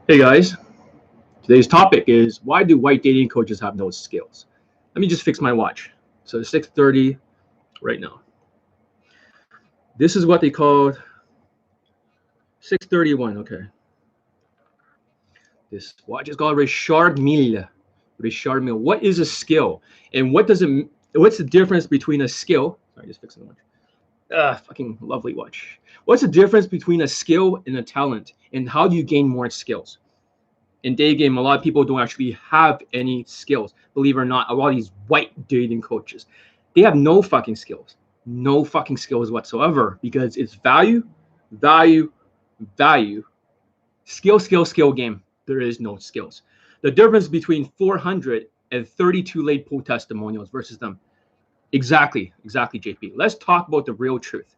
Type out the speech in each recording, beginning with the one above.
Hey guys, today's topic is why do white dating coaches have no skills? Let me just fix my watch. So it's 6:30 right now. This is what they called 6:31. Okay. This watch is called Richard Mille. Richard Mille. What is a skill? And what's the difference between a skill? Sorry, just fixing the watch. Fucking lovely watch. What's the difference between a skill and a talent? And how do you gain more skills? In Daygame, a lot of people don't actually have any skills. Believe it or not, a lot of these white dating coaches, they have no fucking skills. No fucking skills whatsoever because it's value, value, value, skill game. There is no skills. The difference between 432 late poll testimonials versus them. Exactly, JP. Let's talk about the real truth.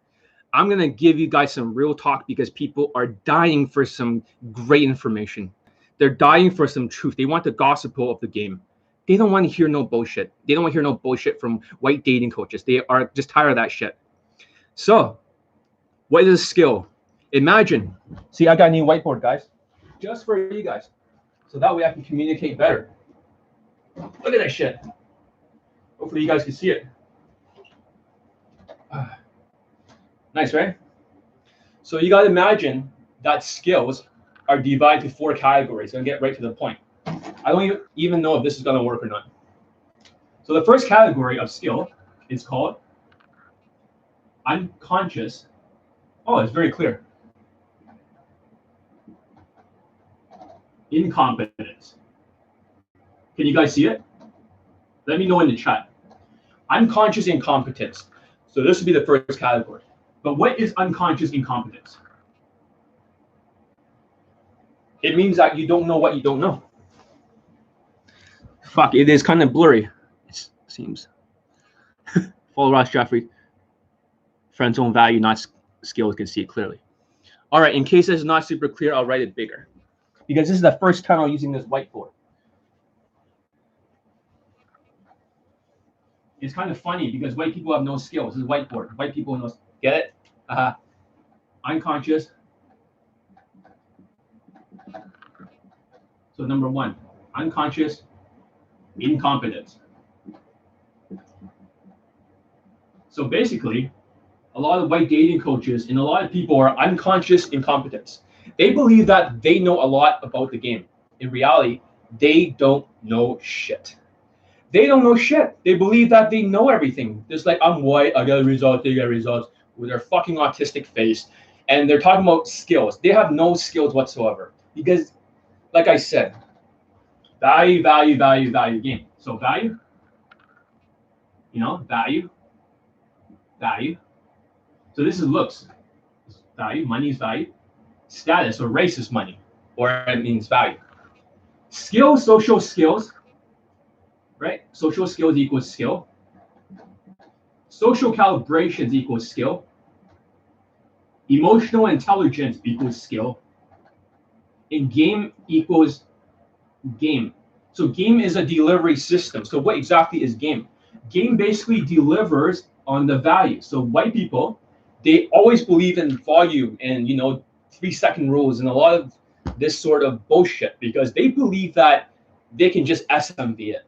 I'm going to give you guys some real talk because people are dying for some great information. They're dying for some truth. They want the gospel of the game. They don't want to hear no bullshit. They don't want to hear no bullshit from white dating coaches. They are just tired of that shit. So, what is a skill? Imagine. See, I got a new whiteboard, guys. Just for you guys. So that way I can communicate better. Look at that shit. Hopefully you guys can see it. Nice, right? So you got to imagine that skills are divided to 4 categories. I'm going to get right to the point. I don't even know if this is going to work or not. So the first category of skill is called unconscious. Oh, it's very clear. Incompetence. Can you guys see it? Let me know in the chat. Unconscious incompetence. So this would be the first category. But what is unconscious incompetence? It means that you don't know what you don't know. Fuck, it is kind of blurry. It seems. Follow Ross Jeffrey. Friends own value, not skills, can see it clearly. All right, in case it's not super clear, I'll write it bigger. Because this is the first time I'm using this whiteboard. It's kind of funny because white people have no skills. This is whiteboard. White people know. Get it? Unconscious. So number 1, unconscious incompetence. So basically, a lot of white dating coaches and a lot of people are unconscious incompetence. They believe that they know a lot about the game. In reality, they don't know shit. They don't know shit. They believe that they know everything. Just like, I'm white, I got results, they got results, with their fucking autistic face. And they're talking about skills. They have no skills whatsoever. Because, like I said, value game. So value, value. So this is looks. Value, money is value. Status or race is money, or it means value. Skills, social skills, right? Social skills equals skill. Social calibrations equals skill. Emotional intelligence equals skill. And game equals game. So game is a delivery system. So what exactly is game? Game basically delivers on the value. So white people, they always believe in volume and 3-second rules and a lot of this sort of bullshit because they believe that they can just SMV it.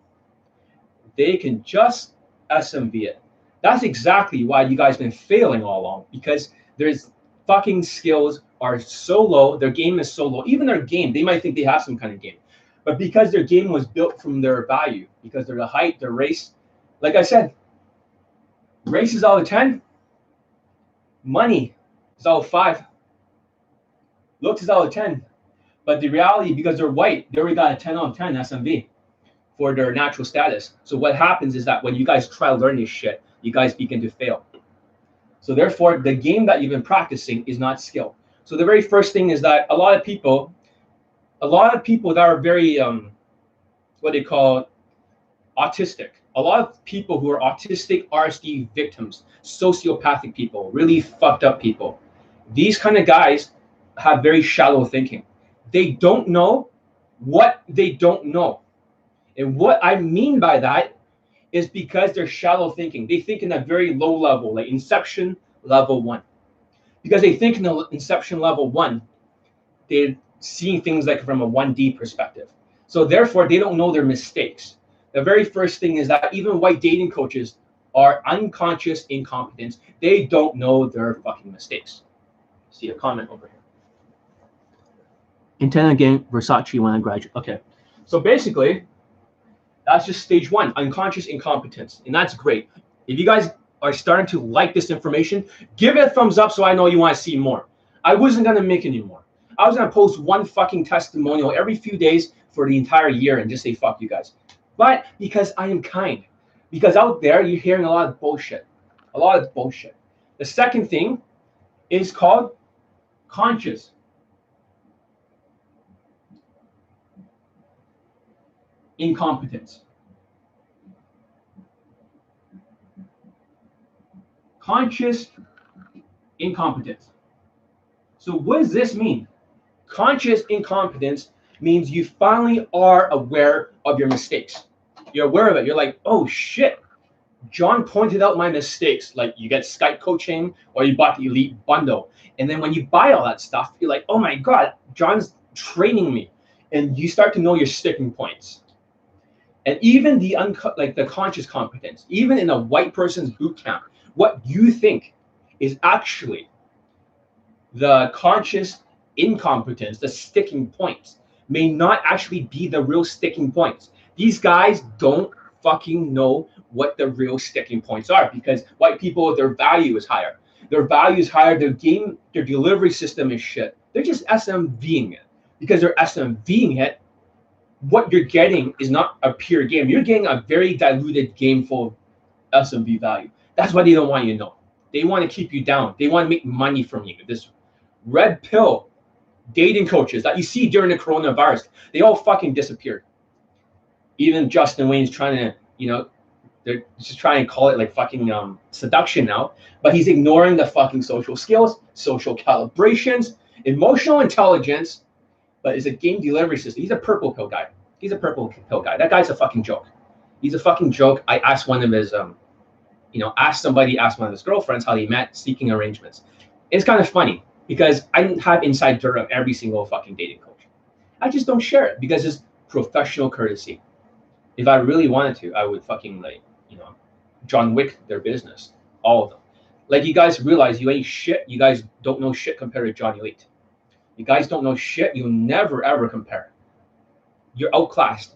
They can just SMV it. That's exactly why you guys have been failing all along, because there's fucking skills are so low, their game is so low. Even their game, they might think they have some kind of game. But because their game was built from their value, because they're the height, their race, like I said, race is out of 10, money is out of 5, looks is out of 10. But the reality, because they're white, they already got a 10 out of 10 SMV for their natural status. So what happens is that when you guys try to learn this shit, you guys begin to fail. So therefore, the game that you've been practicing is not skill. So the very first thing is that a lot of people that are very, what they call autistic. A lot of people who are autistic RSD victims, sociopathic people, really fucked up people. These kind of guys have very shallow thinking. They don't know what they don't know. And what I mean by that is because they're shallow thinking. They think in a very low level, like inception level 1. Because they think in the inception level 1, they seeing things like from a 1D perspective. So therefore, they don't know their mistakes. The very first thing is that even white dating coaches are unconscious incompetence. They don't know their fucking mistakes. See a comment over here. Intended again, Versace when I graduate. Okay. So basically, that's just stage one, unconscious incompetence. And that's great. If you guys are starting to like this information, give it a thumbs up so I know you want to see more. I wasn't going to make any more. I was going to post one fucking testimonial every few days for the entire year and just say, fuck you guys. But because I am kind. Because out there, you're hearing a lot of bullshit. A lot of bullshit. The second thing is called conscious. Incompetence. Conscious incompetence. So what does this mean? Conscious incompetence means you finally are aware of your mistakes. You're aware of it. You're like, oh shit, John pointed out my mistakes. Like you get Skype coaching or you bought the elite bundle. And then when you buy all that stuff, you're like, oh my God, John's training me. And you start to know your sticking points. And even the conscious competence, even in a white person's boot camp, what you think is actually the conscious incompetence, the sticking points, may not actually be the real sticking points. These guys don't fucking know what the real sticking points are because white people, their value is higher. Their value is higher. Their delivery system is shit. They're just SMVing it. Because they're SMVing it, what you're getting is not a pure game. You're getting a very diluted game full of SMV value. That's why they don't want you to know. They want to keep you down. They want to make money from you. This red pill dating coaches that you see during the coronavirus, they all fucking disappeared. Even Justin Wayne's trying to, they're just trying to call it like fucking seduction now, but he's ignoring the fucking social skills, social calibrations, emotional intelligence, but it's a game delivery system. He's a purple pill guy. He's a purple pill guy. That guy's a fucking joke. He's a fucking joke. I asked one of his, asked one of his girlfriends how they met, seeking arrangements. It's kind of funny because I didn't have inside dirt of every single fucking dating coach. I just don't share it because it's professional courtesy. If I really wanted to, I would fucking John Wick their business, all of them. Like you guys realize you ain't shit. You guys don't know shit compared to Johnny Elite. You guys don't know shit. You'll never ever compare. You're outclassed.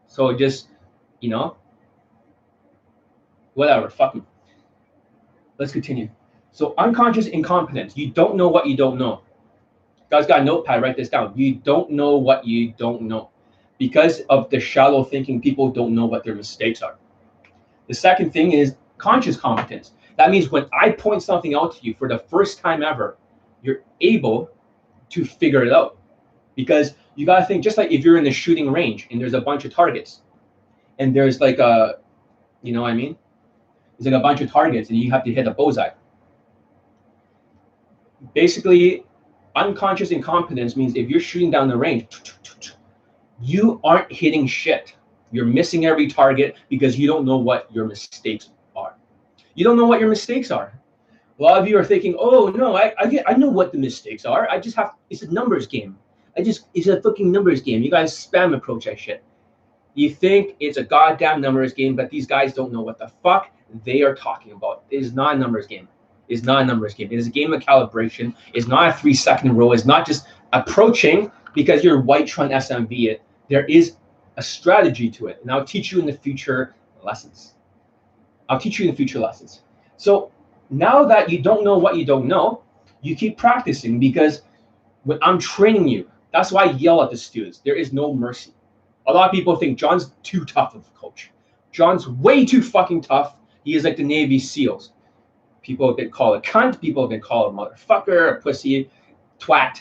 So just, whatever. Fuck them. Let's continue. So unconscious incompetence. You don't know what you don't know. You guys got a notepad, write this down. You don't know what you don't know. Because of the shallow thinking, people don't know what their mistakes are. The second thing is conscious competence. That means when I point something out to you for the first time ever, you're able to figure it out. Because you got to think, just like if you're in the shooting range and there's a bunch of targets and there's like a, There's like a bunch of targets and you have to hit a bullseye. Basically, unconscious incompetence means if you're shooting down the range, you aren't hitting shit. You're missing every target because you don't know what your mistakes are. You don't know what your mistakes are. A lot of you are thinking, oh no, I know what the mistakes are. It's a numbers game. It's a fucking numbers game. You guys spam approach that shit. You think it's a goddamn numbers game, but these guys don't know what the fuck they are talking about. It is not a numbers game. It's not a numbers game. It is a game of calibration. It's not a 3-second rule. It's not just approaching because you're white trying to SMV it. There is a strategy to it. And I'll teach you in the future lessons. So now that you don't know what you don't know, you keep practicing because when I'm training you, that's why I yell at the students. There is no mercy. A lot of people think John's too tough of a coach. John's way too fucking tough. He is like the Navy SEALs. People have been called a cunt. People have been called a motherfucker, a pussy, twat,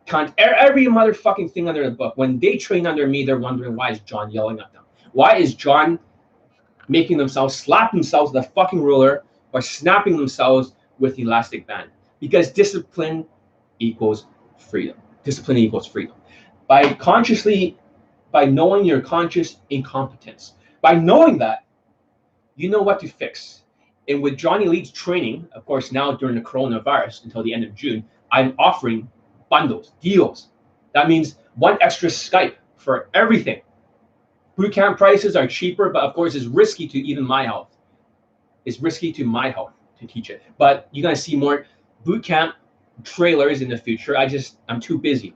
cunt, every motherfucking thing under the book. When they train under me, they're wondering, why is John yelling at them? Why is John making themselves slap themselves with a fucking ruler or snapping themselves with the elastic band? Because discipline equals freedom. Discipline equals freedom. By knowing your conscious incompetence, by knowing that, you know what to fix. And with Johnny Elite's training, of course, now during the coronavirus until the end of June, I'm offering bundles, deals. That means one extra Skype for everything. Bootcamp prices are cheaper, but of course it's risky to even my health. It's risky to my health to teach it. But you're gonna see more bootcamp trailers in the future. I'm too busy.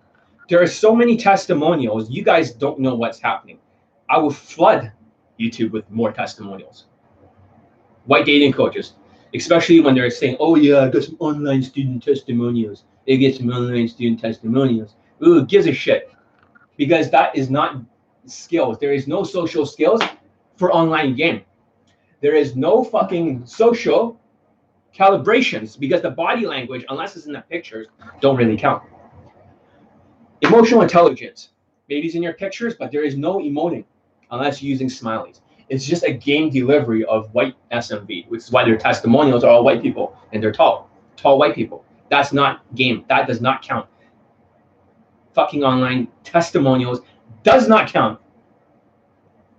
There are so many testimonials. You guys don't know what's happening. I will flood YouTube with more testimonials. White dating coaches, especially when they're saying, oh yeah, I got some online student testimonials. They get some online student testimonials. Ooh, gives a shit. Because that is not skills. There is no social skills for online game. There is no fucking social calibrations because the body language, unless it's in the pictures, don't really count. Emotional intelligence. Maybe it's in your pictures, but there is no emoting unless you're using smileys. It's just a game delivery of white SMV, which is why their testimonials are all white people and they're tall white people. That's not game. That does not count. Fucking online testimonials does not count.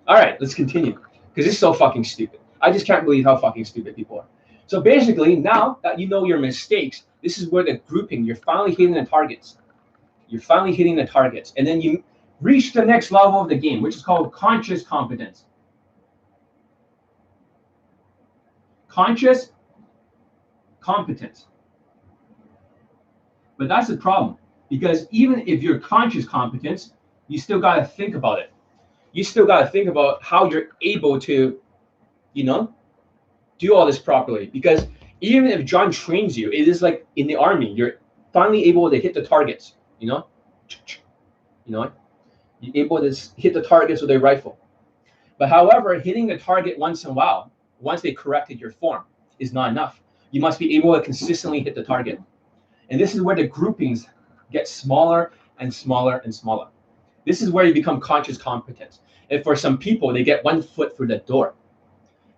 All right, let's continue because it's so fucking stupid. I just can't believe how fucking stupid people are. So basically, now that you know your mistakes, this is where the grouping, you're finally hitting the targets. You're finally hitting the targets. And then you reach the next level of the game, which is called conscious competence. Conscious competence. But that's the problem. Because even if you're conscious competence, you still got to think about it. You still got to think about how you're able to, do all this properly. Because even if John trains you, it is like in the army, you're finally able to hit the targets, you're able to hit the targets with a rifle. But however, hitting the target once in a while, once they corrected your form, is not enough. You must be able to consistently hit the target. And this is where the groupings get smaller and smaller and smaller. This is where you become conscious competence. And for some people, they get 1 foot through the door.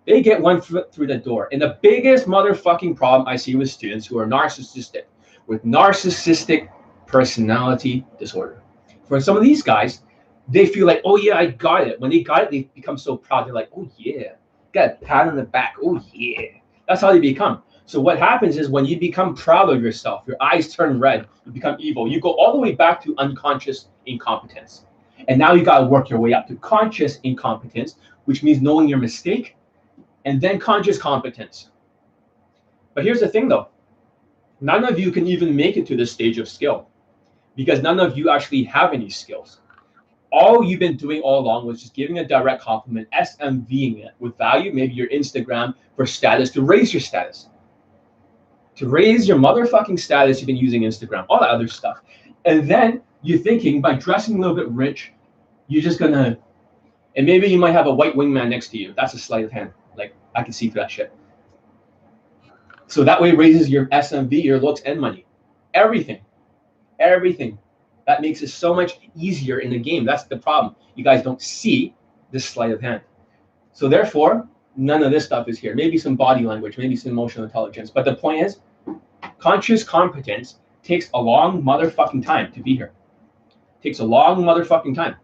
They get 1 foot through the door. And the biggest motherfucking problem I see with students who are narcissistic, with narcissistic personality disorder. For some of these guys, they feel like, oh yeah, I got it. When they got it, they become so proud. They're like, oh yeah, got a pat on the back. Oh yeah. That's how they become. So what happens is when you become proud of yourself, your eyes turn red, you become evil. You go all the way back to unconscious incompetence. And now you got to work your way up to conscious incompetence, which means knowing your mistake, and then conscious competence. But here's the thing though. None of you can even make it to this stage of skill because none of you actually have any skills. All you've been doing all along was just giving a direct compliment, SMVing it with value, maybe your Instagram for status, to raise your status. To raise your motherfucking status, you've been using Instagram, all that other stuff. And then you're thinking by dressing a little bit rich, you're just gonna, and maybe you might have a white wingman next to you. That's a sleight of hand. Like, I can see through that shit. So that way it raises your SMV, your looks, and money. Everything. That makes it so much easier in the game. That's the problem. You guys don't see this sleight of hand. So therefore, none of this stuff is here. Maybe some body language, maybe some emotional intelligence. But the point is, conscious competence takes a long motherfucking time to be here. It takes a long motherfucking time.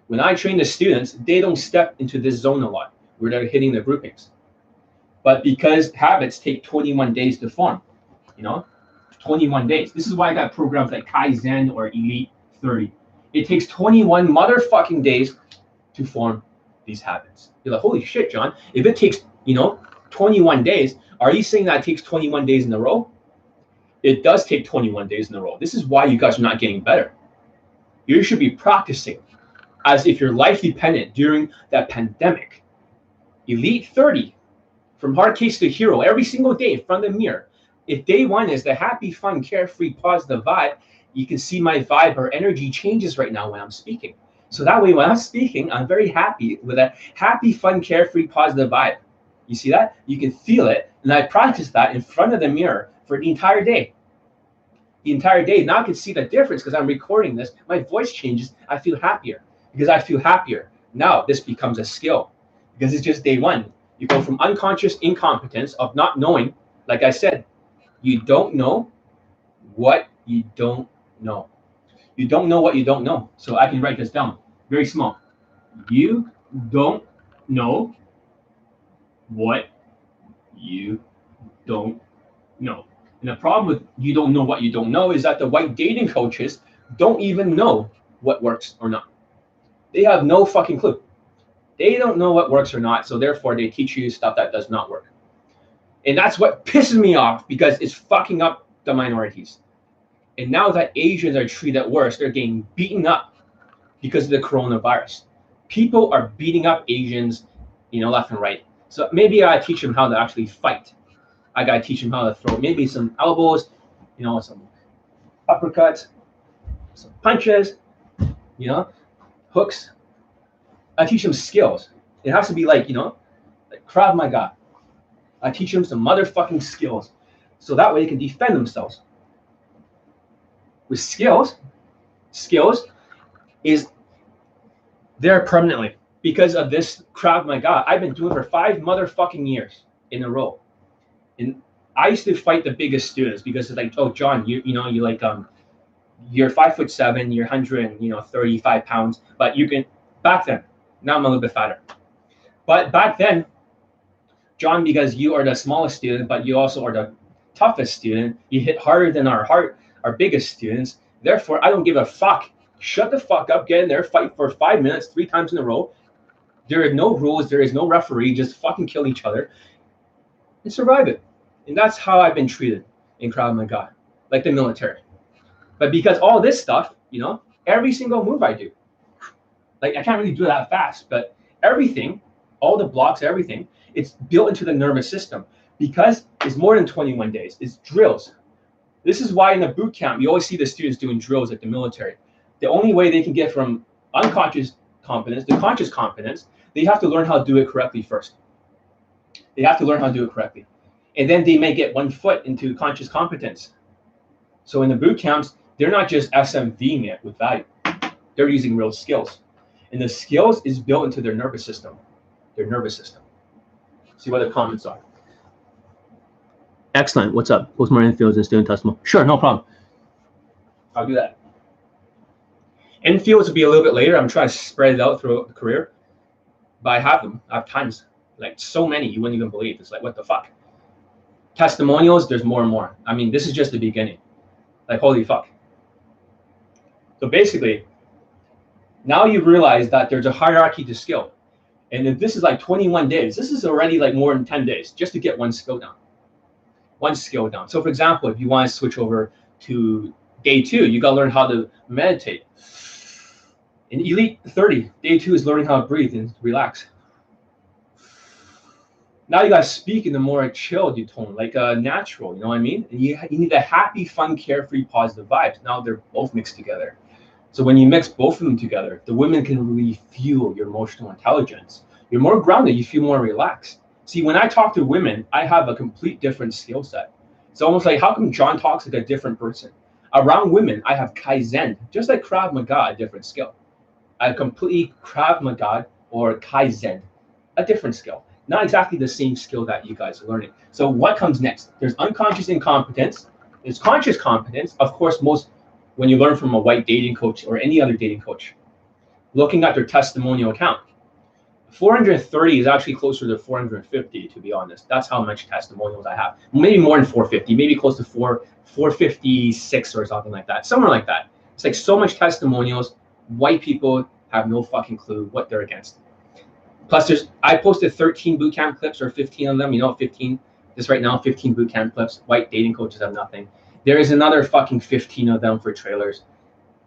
When I train the students, they don't step into this zone a lot where they're hitting the groupings. But because habits take 21 days to form, 21 days. This is why I got programs like Kaizen or Elite 30. It takes 21 motherfucking days to form these habits. You're like, holy shit, John. If it takes, 21 days, are you saying that it takes 21 days in a row? It does take 21 days in a row. This is why you guys are not getting better. You should be practicing as if your life depended during that pandemic. Elite 30, from hard case to hero, every single day in front of the mirror. If day one is the happy, fun, carefree, positive vibe, you can see my vibe or energy changes right now when I'm speaking. So that way, when I'm speaking, I'm very happy with a happy, fun, carefree, positive vibe. You see that? You can feel it. And I practice that in front of the mirror for the entire day. The entire day. Now I can see the difference because I'm recording this. My voice changes. I feel happier. Because I feel happier. Now this becomes a skill. Because it's just day one. You go from unconscious incompetence of not knowing, like I said, you don't know what you don't know. You don't know what you don't know. So I can write this down. Very small. You don't know what you don't know. And the problem with you don't know what you don't know is that the white dating coaches don't even know what works or not. They have no fucking clue. They don't know what works or not, so therefore they teach you stuff that does not work. And that's what pisses me off, because it's fucking up the minorities. And now that Asians are treated worse, they're getting beaten up because of the coronavirus. People are beating up Asians, left and right. So maybe I teach them how to actually fight. I gotta teach them how to throw maybe some elbows, some uppercuts, some punches, hooks. I teach them skills. It has to be like Krav Maga. I teach them some motherfucking skills, so that way they can defend themselves. With skills is there permanently because of this Krav Maga. I've been doing it for 5 motherfucking years in a row, and I used to fight the biggest students because it's like, oh John, you're 5'7", you're 135 pounds, but you can back then. Now I'm a little bit fatter, but back then, John, because you are the smallest student, but you also are the toughest student, you hit harder than our biggest students. Therefore, I don't give a fuck. Shut the fuck up, get in there, fight for 5 minutes, 3 times in a row. There are no rules, there is no referee, just fucking kill each other and survive it. And that's how I've been treated in Krav Maga, like the military. But because all this stuff, every single move I do, like I can't really do that fast, but everything, all the blocks, everything, it's built into the nervous system because it's more than 21 days. It's drills. This is why in the boot camp, you always see the students doing drills at the military. The only way they can get from unconscious competence to conscious competence, they have to learn how to do it correctly first. They have to learn how to do it correctly. And then they may get 1 foot into conscious competence. So in the boot camps, they're not just SMVing it with value. They're using real skills. And the skills is built into their nervous system. See what the comments are. Excellent. What's up? Postmortem infields and student testimony. Sure, no problem. I'll do that. Infields will be a little bit later. I'm trying to spread it out throughout the career. But I have them. I have tons. Like so many you wouldn't even believe. It's like, what the fuck? Testimonials, there's more and more. I mean, this is just the beginning. Like, holy fuck. So basically, now you realize that there's a hierarchy to skill. And if this is like 21 days, this is already like more than 10 days just to get one skill down. So for example, if you want to switch over to day 2, you got to learn how to meditate. In Elite 30, day 2 is learning how to breathe and relax. Now you got to speak in a more chilled tone, like natural, you know what I mean? And you need a happy, fun, carefree, positive vibes. Now they're both mixed together. So when you mix both of them together, the women can really fuel your emotional intelligence. You're more grounded, you feel more relaxed. See, when I talk to women, I have a complete different skill set. It's almost like, how come John talks like a different person? Around women, I have Kaizen, just like Krav Maga, a different skill. I completely Krav Maga or Kaizen, a different skill. Not exactly the same skill that you guys are learning. So what comes next? There's unconscious incompetence. There's conscious competence. Of course, when you learn from a white dating coach or any other dating coach, looking at their testimonial account, 430 is actually closer to 450, to be honest. That's how much testimonials I have. Maybe more than 450, maybe close to 456 or something like that. Somewhere like that. It's like so much testimonials. White people have no fucking clue what they're against. Plus, I posted 13 bootcamp clips, or 15 of them. 15. Just right now, 15 bootcamp clips. White dating coaches have nothing. There is another fucking 15 of them for trailers.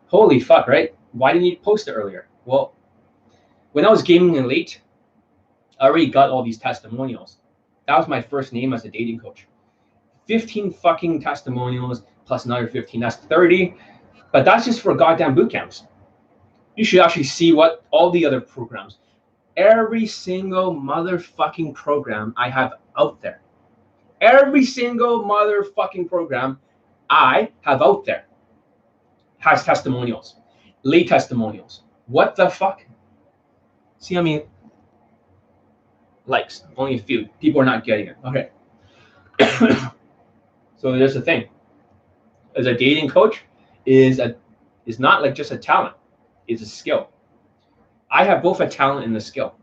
Holy fuck, right? Why didn't you post it earlier? Well, when I was gaming Elite, I already got all these testimonials. That was my first name as a dating coach. 15 fucking testimonials plus another 15. That's 30. But that's just for goddamn boot camps. You should actually see what all the other programs, every single motherfucking program I have out there. Every single motherfucking program I have out there has testimonials, lay testimonials. What the fuck? See, I mean, likes, only a few. People are not getting it. Okay. So there's the thing. As a dating coach, is not like just a talent. It's a skill. I have both a talent and a skill.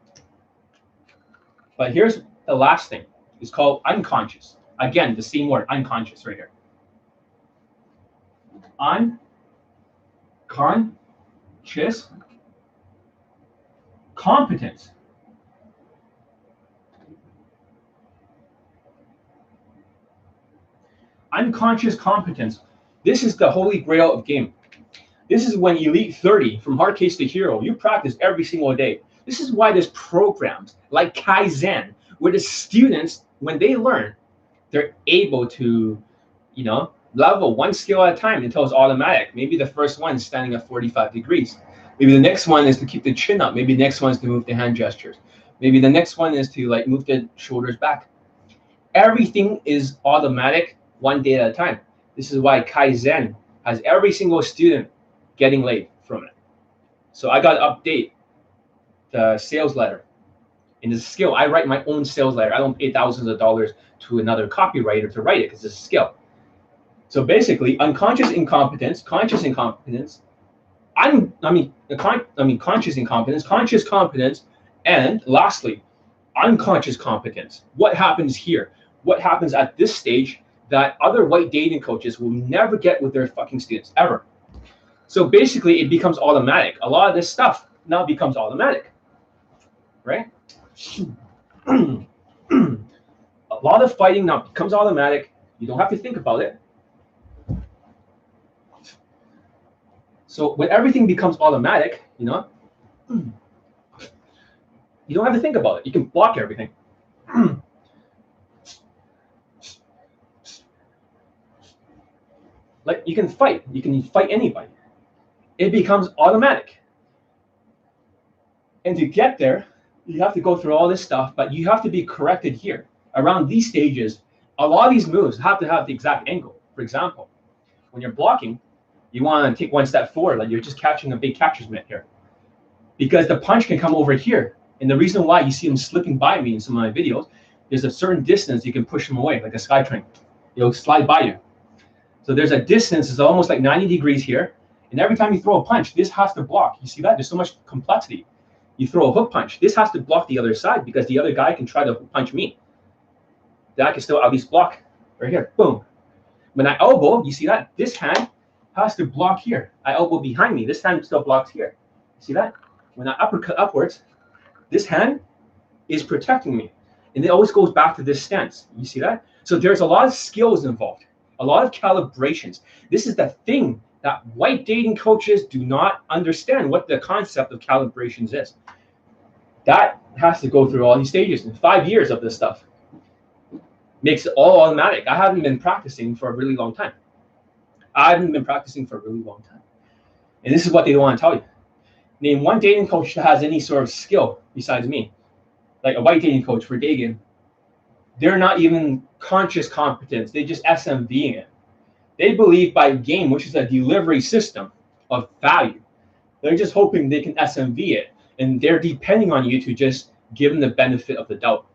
But here's the last thing. It's called unconscious. Again, the same word, unconscious, right here. Conscious competence. Unconscious competence. This is the holy grail of game. This is when Elite 30, from hard case to hero, you practice every single day. This is why there's programs like Kaizen, where the students, when they learn, they're able to, level one skill at a time until it's automatic. Maybe the first one is standing at 45 degrees. Maybe the next one is to keep the chin up. Maybe the next one is to move the hand gestures. Maybe the next one is to move the shoulders back. Everything is automatic, one day at a time. This is why Kaizen has every single student getting laid from it. So I got to update the sales letter. In the skill, I write my own sales letter. I don't pay thousands of dollars to another copywriter to write it because it's a skill. So basically, unconscious incompetence, conscious incompetence, conscious incompetence, conscious competence, and lastly, unconscious competence. What happens here? What happens at this stage that other white dating coaches will never get with their fucking students ever? So basically, it becomes automatic. A lot of this stuff now becomes automatic, right? A lot of fighting now becomes automatic. You don't have to think about it. So when everything becomes automatic, you don't have to think about it. You can block everything. Like you can fight anybody. It becomes automatic. And to get there, you have to go through all this stuff, but you have to be corrected here. Around these stages, a lot of these moves have to have the exact angle. For example, when you're blocking, you want to take one step forward, like you're just catching a big catcher's mitt here. Because the punch can come over here. And the reason why you see him slipping by me in some of my videos, there's a certain distance you can push him away, like a SkyTrain. It'll slide by you. So there's a distance, it's almost like 90 degrees here. And every time you throw a punch, this has to block. You see that? There's so much complexity. You throw a hook punch, this has to block the other side because the other guy can try to punch me. Then I can still at least block right here. Boom. When I elbow, you see that? This hand has to block here. I elbow behind me. This hand still blocks here. See that? When I uppercut upwards, this hand is protecting me. And it always goes back to this stance. You see that? So there's a lot of skills involved, a lot of calibrations. This is the thing that white dating coaches do not understand, what the concept of calibrations is. That has to go through all these stages. And 5 years of this stuff makes it all automatic. I haven't been practicing for a really long time. And this is what they don't want to tell you. Name one dating coach that has any sort of skill besides me. Like a white dating coach for Daygame. They're not even conscious competence. They just SMVing it. They believe by game, which is a delivery system of value, they're just hoping they can SMV it. And they're depending on you to just give them the benefit of the doubt.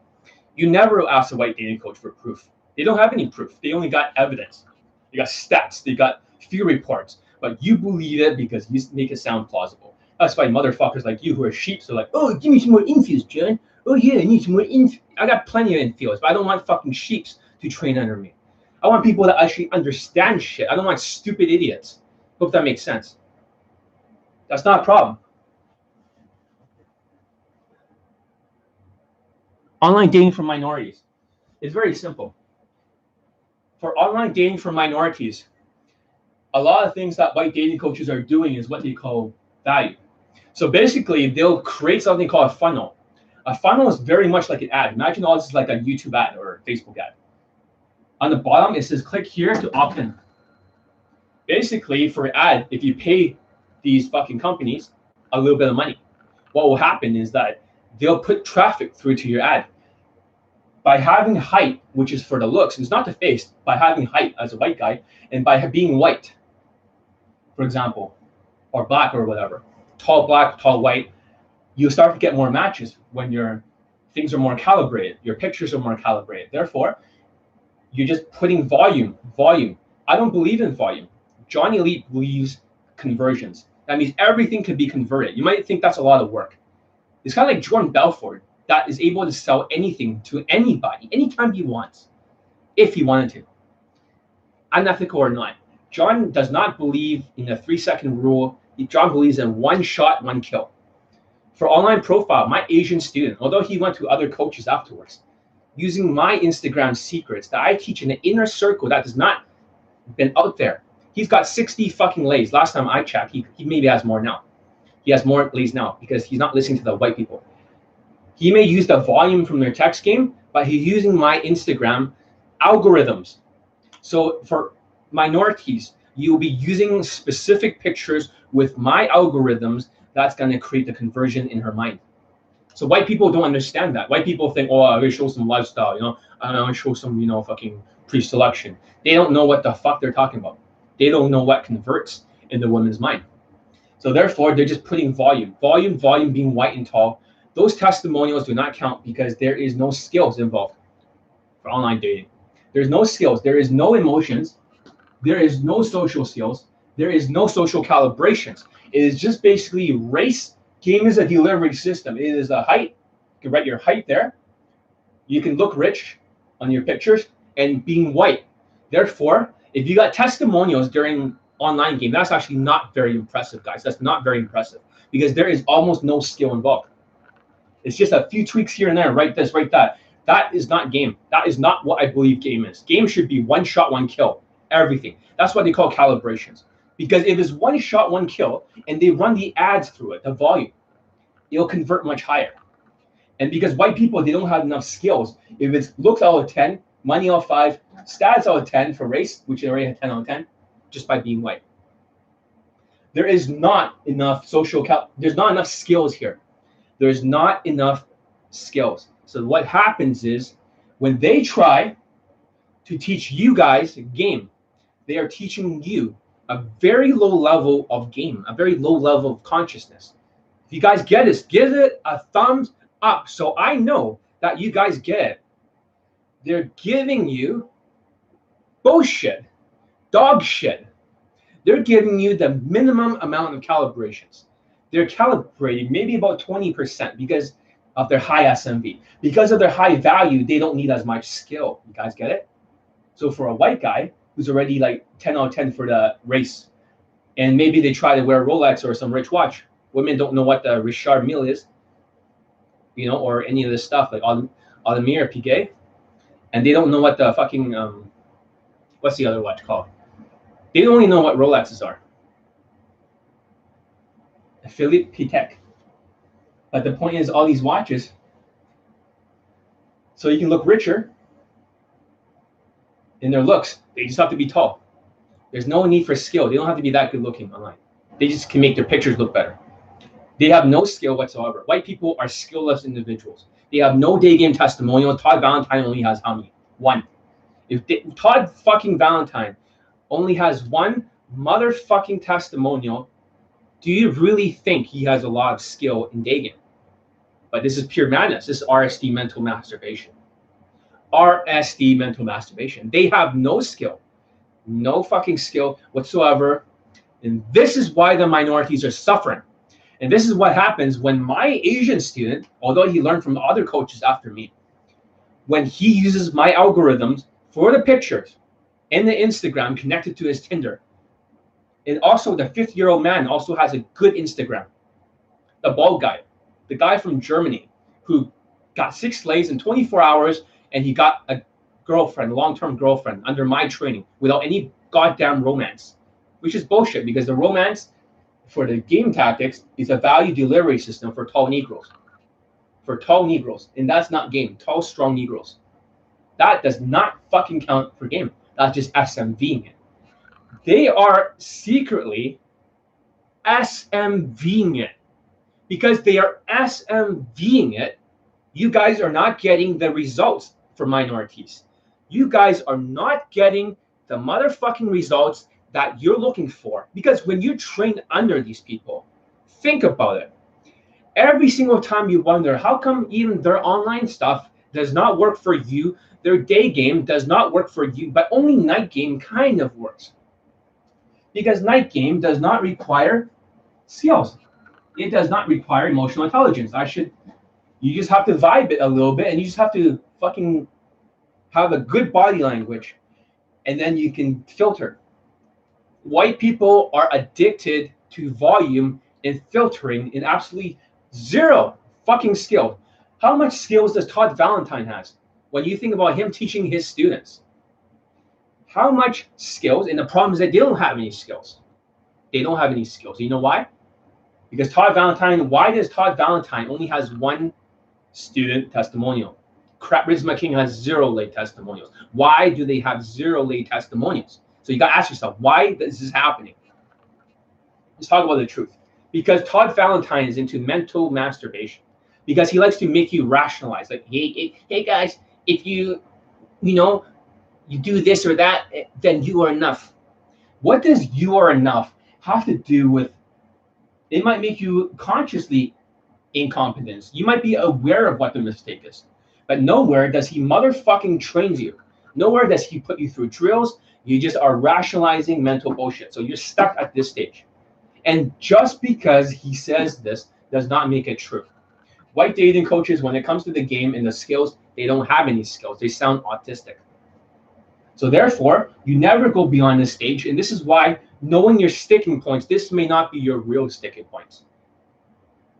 You never ask a white dating coach for proof. They don't have any proof. They only got evidence. They got stats. They got few reports. But you believe it because you make it sound plausible. That's why motherfuckers like you who are sheeps are like, oh, give me some more infields, John. Oh, yeah, I need some more infields. I got plenty of infields, but I don't want fucking sheeps to train under me. I want people that actually understand shit. I don't want stupid idiots. Hope that makes sense. That's not a problem. Online dating for minorities. It's very simple. For online dating for minorities, a lot of things that white dating coaches are doing is what they call value. So basically, they'll create something called a funnel. A funnel is very much like an ad. Imagine all this is like a YouTube ad or a Facebook ad. On the bottom, it says click here to opt in. Basically, for an ad, if you pay these fucking companies a little bit of money, what will happen is that they'll put traffic through to your ad. By having height, which is for the looks, it's not the face, by having height as a white guy, and by being white, for example, or black or whatever, tall black, tall white, you start to get more matches when your things are more calibrated, your pictures are more calibrated. Therefore, you're just putting volume. I don't believe in volume. John Elite believes conversions. That means everything can be converted. You might think that's a lot of work. It's kind of like Jordan Belfort that is able to sell anything to anybody, anytime he wants, if he wanted to. Unethical or not. John does not believe in the 3-second rule John believes in one shot, one kill. For online profile, my Asian student, although he went to other coaches afterwards, using my Instagram secrets that I teach in the inner circle that has not been out there. He's got 60 fucking lays. Last time I checked, he maybe has more now. He has more lays now because he's not listening to the white people. He may use the volume from their text game, but he's using my Instagram algorithms. So for minorities, you'll be using specific pictures with my algorithms that's going to create the conversion in her mind. So white people don't understand that. White people think, oh, I will show some lifestyle, you know, I want to show some, you know, fucking pre-selection. They don't know what the fuck they're talking about. They don't know what converts in the woman's mind. So therefore, they're just putting volume being white and tall. Those testimonials do not count because there is no skills involved for online dating. There's no skills. There is no emotions. There is no social skills. There is no social calibrations. It is just basically race. Game is a delivery system. It is a height. You can write your height there. You can look rich on your pictures and being white. Therefore, if you got testimonials during online game, that's actually not very impressive, guys. That's not very impressive because there is almost no skill involved. It's just a few tweaks here and there. Write this, write that. That is not game. That is not what I believe game is. Game should be one shot, one kill. Everything. That's what they call calibrations. Because if it's one shot, one kill, and they run the ads through it, the volume, it'll convert much higher. And because white people, they don't have enough skills. If it's looks out of 10, money out of 5, stats out of 10 for race, which they already had 10 out of 10, just by being white. There is not enough there's not enough skills here. There's not enough skills. So what happens is when they try to teach you guys game, they are teaching you a very low level of game, a very low level of consciousness. If you guys get this, give it a thumbs up so I know that you guys get it. They're giving you bullshit, dog shit. They're giving you the minimum amount of calibrations. They're calibrating maybe about 20% because of their high SMV. Because of their high value, they don't need as much skill. You guys get it? So for a white guy who's already like 10 out of 10 for the race, and maybe they try to wear a Rolex or some rich watch. Women don't know what the Richard Mille is, you know, or any of this stuff like Audemars Piguet, and they don't know what the fucking what's the other watch called? They don't even know what Rolexes are. Philippe Patek. But the point is, all these watches, so you can look richer in their looks. They just have to be tall. There's no need for skill. They don't have to be that good looking online. They just can make their pictures look better. They have no skill whatsoever. White people are skillless individuals. They have no day game testimonial. Todd Valentine only has how many? One. Todd fucking Valentine only has one motherfucking testimonial, do you really think he has a lot of skill in day game? But this is pure madness. This is RSD mental masturbation. RSD mental masturbation. They have no skill, no fucking skill whatsoever. And this is why the minorities are suffering. And this is what happens when my Asian student, although he learned from other coaches after me, when he uses my algorithms for the pictures in the Instagram connected to his Tinder. And also the 50-year-old man also has a good Instagram. The bald guy, the guy from Germany who got 6 lays in 24 hours and he got a girlfriend, long-term girlfriend under my training without any goddamn romance, which is bullshit because the romance for the game tactics is a value delivery system for tall Negroes. For tall Negroes. And that's not game. Tall, strong Negroes. That does not fucking count for game. That's just SMVing it. They are secretly SMVing it. Because they are SMVing it, you guys are not getting the results for minorities. You guys are not getting the motherfucking results that you're looking for. Because when you train under these people, think about it. Every single time you wonder, how come even their online stuff does not work for you? Their day game does not work for you, but only night game kind of works. Because night game does not require skills. It does not require emotional intelligence. You just have to vibe it a little bit and you just have to fucking have a good body language and then you can filter. White people are addicted to volume and filtering and absolutely zero fucking skill. How much skills does Todd Valentine has? When you think about him teaching his students, how much skills? And the problem is that they don't have any skills. They don't have any skills. You know why? Because Todd Valentine, why does Todd Valentine only has one student testimonial? Charisma King has 0 lay testimonials. Why do they have 0 lay testimonials? So you got to ask yourself, why is this happening? Let's talk about the truth. Because Todd Valentine is into mental masturbation. Because he likes to make you rationalize. Like, hey guys, if you do this or that, then you are enough. What does you are enough have to do with? It might make you consciously incompetence. You might be aware of what the mistake is. But nowhere does he motherfucking train you. Nowhere does he put you through drills. You just are rationalizing mental bullshit. So you're stuck at this stage. And just because he says this does not make it true. White dating coaches, when it comes to the game and the skills, they don't have any skills. They sound autistic. So therefore, you never go beyond this stage. And this is why knowing your sticking points, this may not be your real sticking points.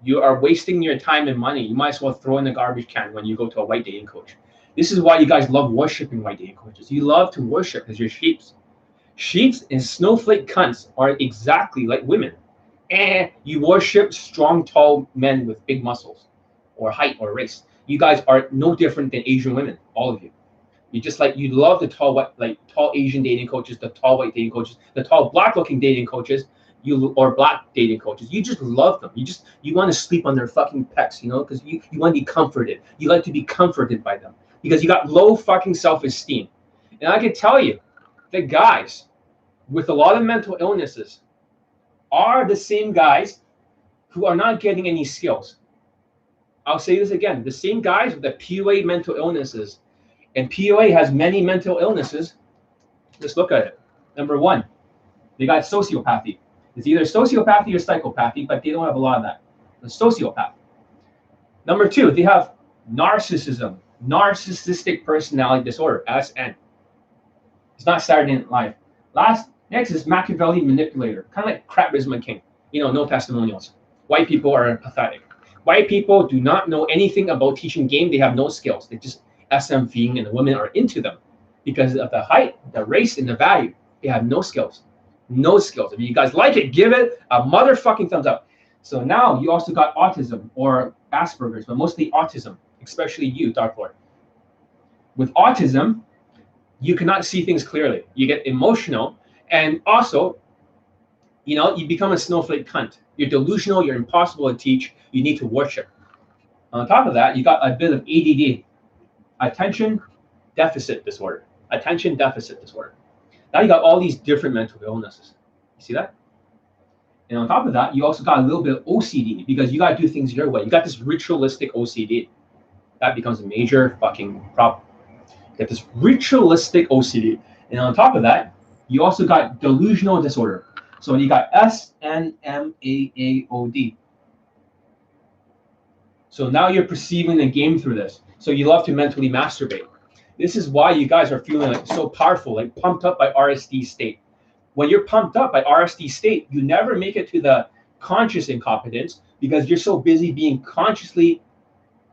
You are wasting your time and money. You might as well throw in the garbage can when you go to a white dating coach. This is why you guys love worshiping white dating coaches. You love to worship because you're sheeps. Sheeps and snowflake cunts are exactly like women. And you worship strong, tall men with big muscles or height or race. You guys are no different than Asian women, all of you. You love the tall Asian dating coaches, the tall white dating coaches, the tall black looking dating coaches, or black dating coaches. You just love them. You want to sleep on their fucking pecs, because you want to be comforted. You like to be comforted by them because you got low fucking self-esteem. And I can tell you that guys with a lot of mental illnesses are the same guys who are not getting any skills. I'll say this again. The same guys with the POA mental illnesses, and POA has many mental illnesses. Let's look at it. Number 1, they got sociopathy. It's either sociopathy or psychopathy, but they don't have a lot of that. The sociopath. Number 2, they have narcissism, narcissistic personality disorder, SN. It's not Saturday Night Live. Next is Machiavelli manipulator, kind of like Charisma King. No testimonials. White people are pathetic. White people do not know anything about teaching game. They have no skills. They just SMVing, and the women are into them because of the height, the race, and the value. They have no skills. No skills. If you guys like it, give it a motherfucking thumbs up. So now you also got autism or Asperger's, but mostly autism, especially you, Dark Lord. With autism, you cannot see things clearly. You get emotional, and also, you become a snowflake cunt. You're delusional. You're impossible to teach. You need to worship. On top of that, you got a bit of ADD, attention deficit disorder. Attention deficit disorder. Now you got all these different mental illnesses. You see that? And on top of that, you also got a little bit of OCD because you got to do things your way. You got this ritualistic OCD. That becomes a major fucking problem. You got this ritualistic OCD. And on top of that, you also got delusional disorder. So you got SNMAAOD. So now you're perceiving the game through this. So you love to mentally masturbate. This is why you guys are feeling like so powerful, like pumped up by RSD state. When you're pumped up by RSD state, you never make it to the conscious incompetence because you're so busy being consciously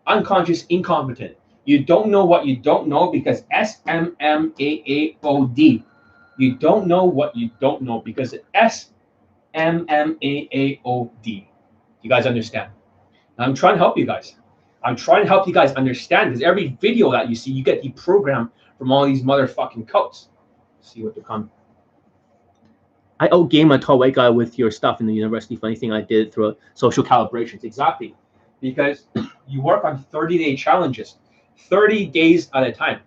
unconscious incompetent. You don't know what you don't know because SMMAAOD. You don't know what you don't know because SMMAAOD. You guys understand? I'm trying to help you guys. I'm trying to help you guys understand because every video that you see, you get deprogrammed from all these motherfucking coats. See what they're coming. I outgame a tall white guy with your stuff in the university. Funny thing, I did through social calibrations. Exactly. Because you work on 30-day challenges, 30 days at a time.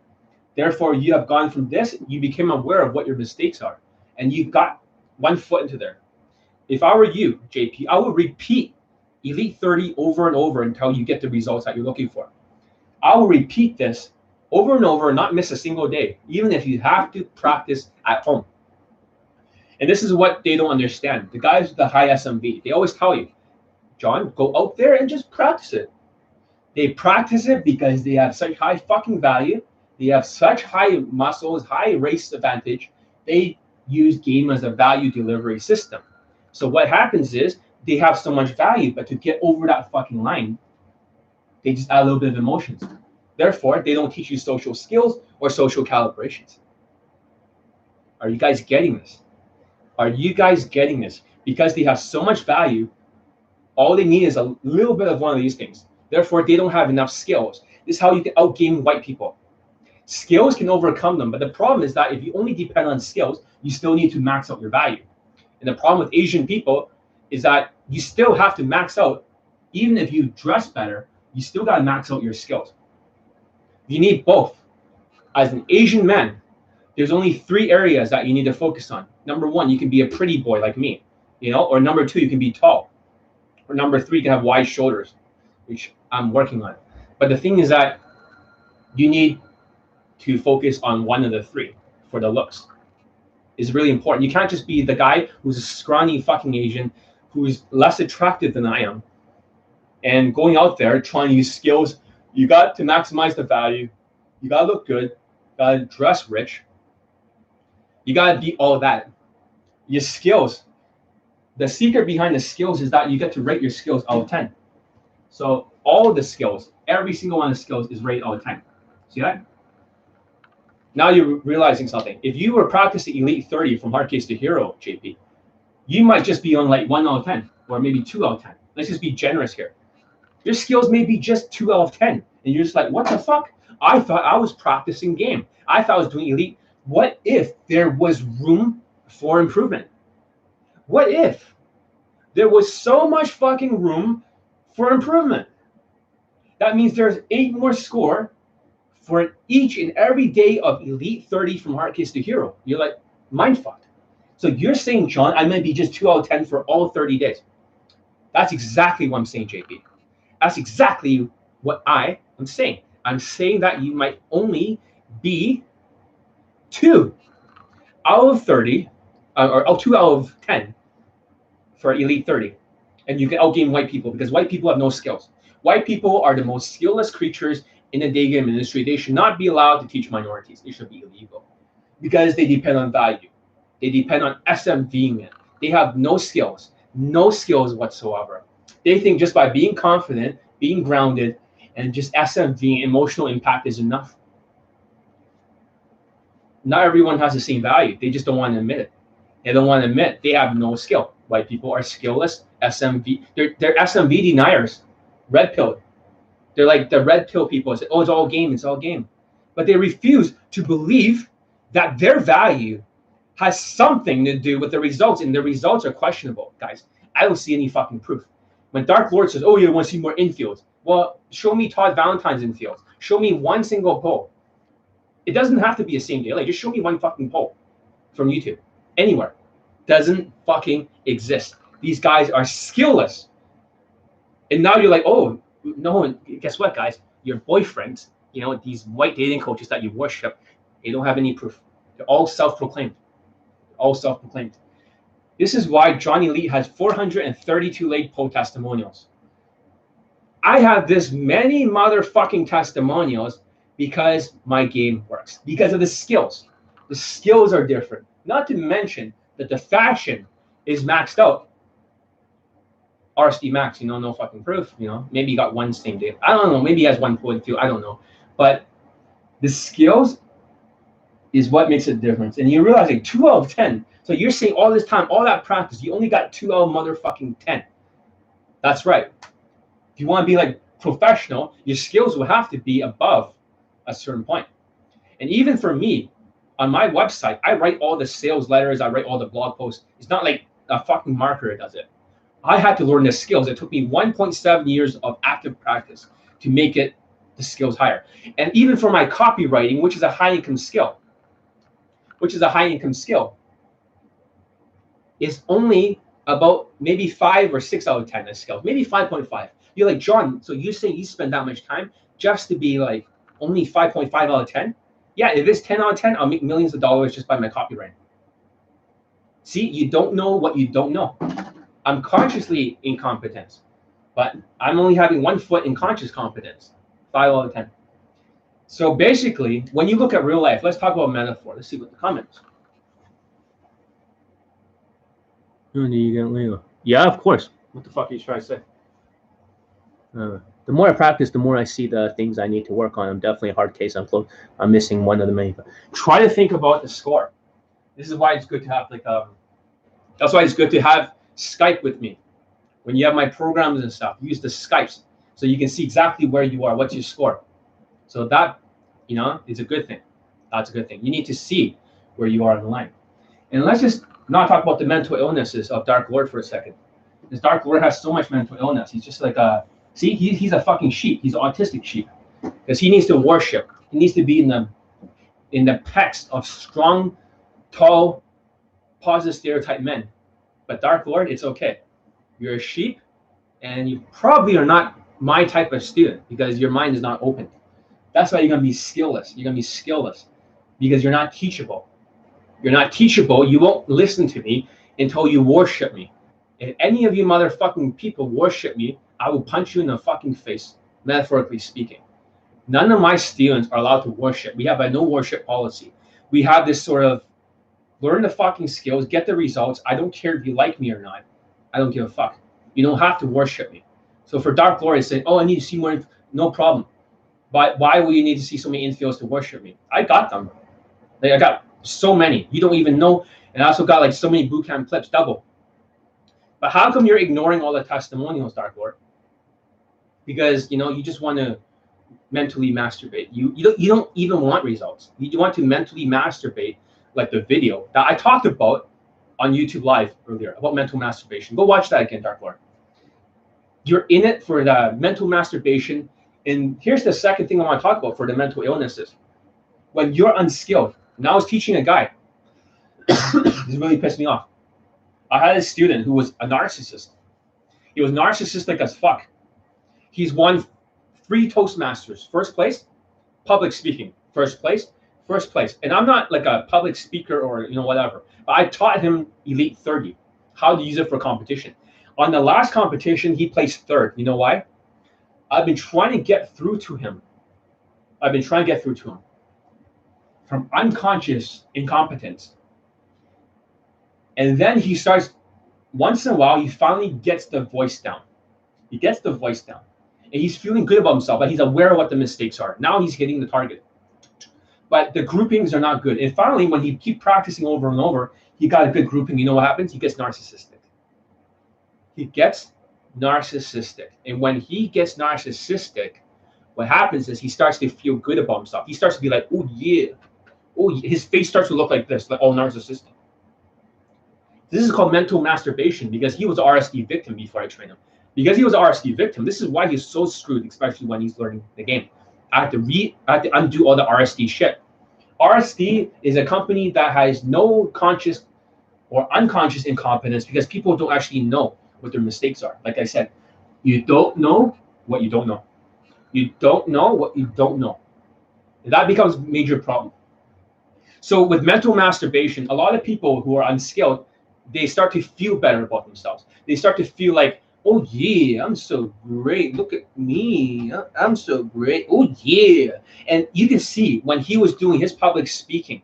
Therefore, you have gone from this, you became aware of what your mistakes are. And you got one foot into there. If I were you, JP, I would repeat Elite 30 over and over until you get the results that you're looking for. I will repeat this over and over and not miss a single day, even if you have to practice at home. And this is what they don't understand. The guys with the high SMV, they always tell you, John, go out there and just practice it. They practice it because they have such high fucking value. They have such high muscles, high race advantage. They use game as a value delivery system. So what happens is they have so much value, but to get over that fucking line, they just add a little bit of emotions. Therefore, they don't teach you social skills or social calibrations. Are you guys getting this? Are you guys getting this? Because they have so much value, all they need is a little bit of one of these things. Therefore, they don't have enough skills. This is how you can outgame white people. Skills can overcome them, but the problem is that if you only depend on skills, you still need to max out your value. And the problem with Asian people is that you still have to max out, even if you dress better, you still got to max out your skills. You need both. As an Asian man, there's only 3 areas that you need to focus on. Number 1, you can be a pretty boy like me, or number 2, you can be tall. Or number 3, you can have wide shoulders, which I'm working on. But the thing is that you need to focus on one of the 3 for the looks. It's really important. You can't just be the guy who's a scrawny fucking Asian who's less attractive than I am and going out there trying to use skills. You got to maximize the value. You got to look good. You got to dress rich. You got to be all that. Your skills. The secret behind the skills is that you get to rate your skills out of 10. So all the skills, every single one of the skills is rated out of 10. See that? Now you're realizing something. If you were practicing Elite 30 from hard case to hero, JP, you might just be on like 1 out of 10 or maybe 2 out of 10. Let's just be generous here. Your skills may be just 2 out of 10. And you're just like, what the fuck? I thought I was practicing game. I thought I was doing Elite. What if there was room for improvement? What if there was so much fucking room for improvement? That means there's 8 more score for each and every day of Elite 30 from hard case to hero. You're like, mind fucked. So you're saying, John, I might be just 2 out of 10 for all 30 days. That's exactly what I'm saying, JP. That's exactly what I am saying. I'm saying that you might only be 2 out of 30, or 2 out of 10 for Elite 30. And you can outgame white people because white people have no skills. White people are the most skillless creatures in the Daygame industry. They should not be allowed to teach minorities. They should be illegal because they depend on value. They depend on SMVing it. They have no skills whatsoever. They think just by being confident, being grounded, and just SMVing emotional impact is enough. Not everyone has the same value. They just don't want to admit it. They don't want to admit they have no skill. White people are skillless. SMV. They're SMV deniers. Red pill. They're like the red pill people. Say, oh, it's all game. It's all game. But they refuse to believe that their value has something to do with the results, and the results are questionable, guys. I don't see any fucking proof. When Dark Lord says, oh, you want to see more infields. Well, show me Todd Valentine's infields. Show me one single poll. It doesn't have to be a same day. Like, just show me one fucking poll from YouTube. Anywhere. Doesn't fucking exist. These guys are skillless. And now you're like, oh, no, guess what, guys? Your boyfriends, these white dating coaches that you worship, they don't have any proof. They're all self-proclaimed. All self-proclaimed. This is why Johnny Lee has 432 late poll testimonials. I have this many motherfucking testimonials because my game works. Because of the skills. The skills are different. Not to mention that the fashion is maxed out. RSD Max, no fucking proof. Maybe he got one same day. I don't know. Maybe he has 1.2. I don't know. But the skills is what makes a difference. And you realize like 2 out of 10. So you're saying all this time, all that practice, you only got 2 out of motherfucking 10. That's right. If you want to be like professional, your skills will have to be above a certain point. And even for me, on my website, I write all the sales letters. I write all the blog posts. It's not like a fucking marketer does it. I had to learn the skills. It took me 1.7 years of active practice to make it the skills higher. And even for my copywriting, which is a high income skill, is only about maybe 5 or 6 out of 10 as skills, maybe 5.5. You're like, John, so you say you spend that much time just to be like only 5.5 out of 10? Yeah, if it's 10 out of 10, I'll make millions of dollars just by my copywriting. See, you don't know what you don't know. I'm consciously incompetence, but I'm only having 1 foot in conscious competence, 5 out of 10. So basically, when you look at real life, let's talk about metaphor. Let's see what the comments. Yeah, of course. What the fuck are you trying to say? The more I practice, the more I see the things I need to work on. I'm definitely a hard case. I'm missing one of the many. Try to think about the score. This is why it's good to have that's why it's good to have Skype with me. When you have my programs and stuff, use the Skypes so you can see exactly where you are, what's your score. So that, is a good thing. That's a good thing. You need to see where you are in the line. And let's just not talk about the mental illnesses of Dark Lord for a second. This Dark Lord has so much mental illness. He's just like he's a fucking sheep. He's an autistic sheep. Because he needs to worship. He needs to be in the pecs of strong, tall, positive stereotype men. But Dark Lord, it's okay. You're a sheep, and you probably are not my type of student because your mind is not open. That's why you're gonna be skillless. You're gonna be skillless because you're not teachable. You're not teachable. You won't listen to me until you worship me. If any of you motherfucking people worship me, I will punch you in the fucking face, metaphorically speaking. None of my students are allowed to worship. We have a no worship policy. We have this sort of learn the fucking skills, get the results. I don't care if you like me or not. I don't give a fuck. You don't have to worship me. So for Dark Lord, it's saying, oh, I need to see more. No problem. But why will you need to see so many infields to worship me? I got them. Like, I got so many. You don't even know. And I also got like so many bootcamp clips, double. But how come you're ignoring all the testimonials, Dark Lord? Because, you just want to mentally masturbate. You don't even want results. You want to mentally masturbate, like the video that I talked about on YouTube Live earlier about mental masturbation. Go watch that again, Dark Lord. You're in it for the mental masturbation. And here's the second thing I want to talk about for the mental illnesses. When you're unskilled, and I was teaching a guy, this really pissed me off. I had a student who was a narcissist. He was narcissistic as fuck. He's won 3 Toastmasters. First place, public speaking. First place. And I'm not like a public speaker or, whatever. But I taught him Elite 30, how to use it for competition. On the last competition, he placed 3rd. You know why? I've been trying to get through to him. From unconscious incompetence. And then he starts, once in a while, he finally gets the voice down. And he's feeling good about himself, but he's aware of what the mistakes are. Now he's hitting the target. But the groupings are not good. And finally, when he keeps practicing over and over, he got a good grouping. You know what happens? He gets narcissistic. And when he gets narcissistic, what happens is he starts to feel good about himself. He starts to be like, oh, yeah. His face starts to look like this, like all narcissistic. This is called mental masturbation because he was an RSD victim before I trained him. Because he was an RSD victim, this is why he's so screwed, especially when he's learning the game. I have to undo all the RSD shit. RSD is a company that has no conscious or unconscious incompetence because people don't actually know what their mistakes are. Like I said, you don't know what you don't know. You don't know what you don't know. And that becomes a major problem. So with mental masturbation, a lot of people who are unskilled, they start to feel better about themselves. They start to feel like, oh yeah, I'm so great. Look at me. I'm so great. Oh yeah. And you can see when he was doing his public speaking,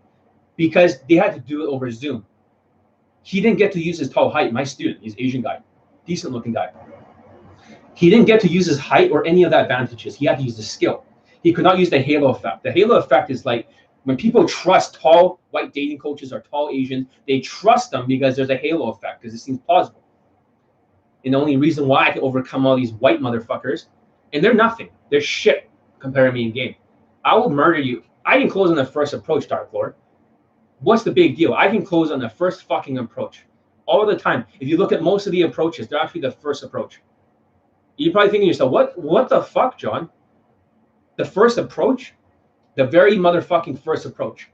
because they had to do it over Zoom, he didn't get to use his tall height. My student, he's an Asian guy, decent looking guy. He didn't get to use his height or any of the advantages. He had to use the skill. He could not use the halo effect. The halo effect is like when people trust tall white dating coaches or tall Asians, they trust them because there's a halo effect because it seems plausible. And the only reason why I can overcome all these white motherfuckers, and they're nothing. They're shit compared to me in game. I will murder you. I can close on the first approach, Dark Lord. What's the big deal? I can close on the first fucking approach all the time. If you look at most of the approaches, they're actually the first approach. You're probably thinking to yourself, what the fuck, John? The first approach? The very motherfucking first approach.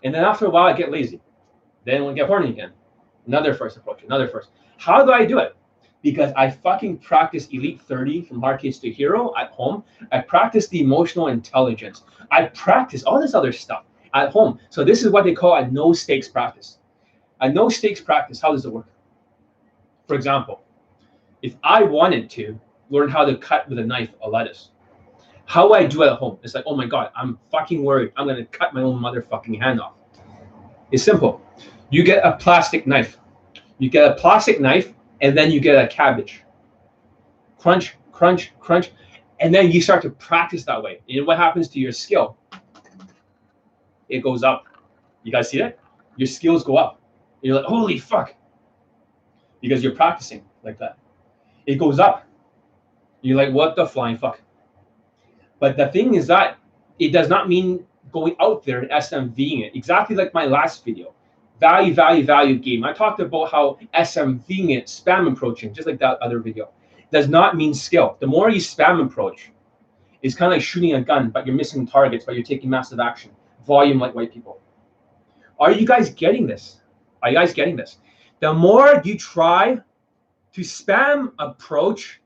And then after a while, I get lazy. Then we'll get horny again. Another first approach, another first. How do I do it? Because I fucking practice Elite 30 from hard case to hero at home. I practice the emotional intelligence. I practice all this other stuff at home. So this is what they call a no stakes practice. A no stakes practice, how does it work? For example, if I wanted to learn how to cut with a knife a lettuce, how would I do it at home? It's like, oh my God, I'm fucking worried. I'm going to cut my own motherfucking hand off. It's simple. You get a plastic knife. You get a plastic knife, and then you get a cabbage. Crunch, crunch, crunch, and then you start to practice that way. And what happens to your skill? It goes up. You guys see that? Your skills go up. You're like, holy fuck. Because you're practicing like that. It goes up. You're like, what the flying fuck? But the thing is that it does not mean going out there and SMVing it. Exactly like my last video. Value, value, value game. I talked about how SMVing it, spam approaching, just like that other video, does not mean skill. The more you spam approach, it's kind of like shooting a gun, but you're missing targets, but you're taking massive action. Volume like white people. Are you guys getting this? Are you guys getting this? The more you try to spam approach,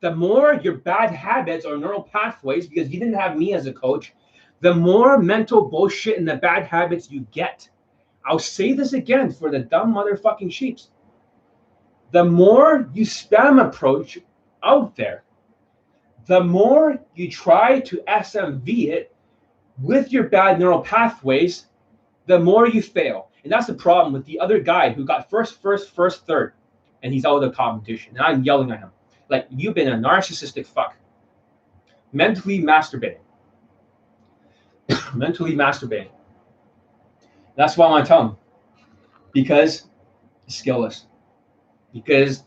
the more your bad habits or neural pathways, because you didn't have me as a coach, the more mental bullshit and the bad habits you get. I'll say this again for the dumb motherfucking sheeps. The more you spam approach out there, the more you try to SMV it with your bad neural pathways, the more you fail. And that's the problem with the other guy who got first, third, and he's out of the competition. And I'm yelling at him. Like, you've been a narcissistic fuck. Mentally masturbating. Mentally masturbating. That's why I want to tell him. Because skillless. Because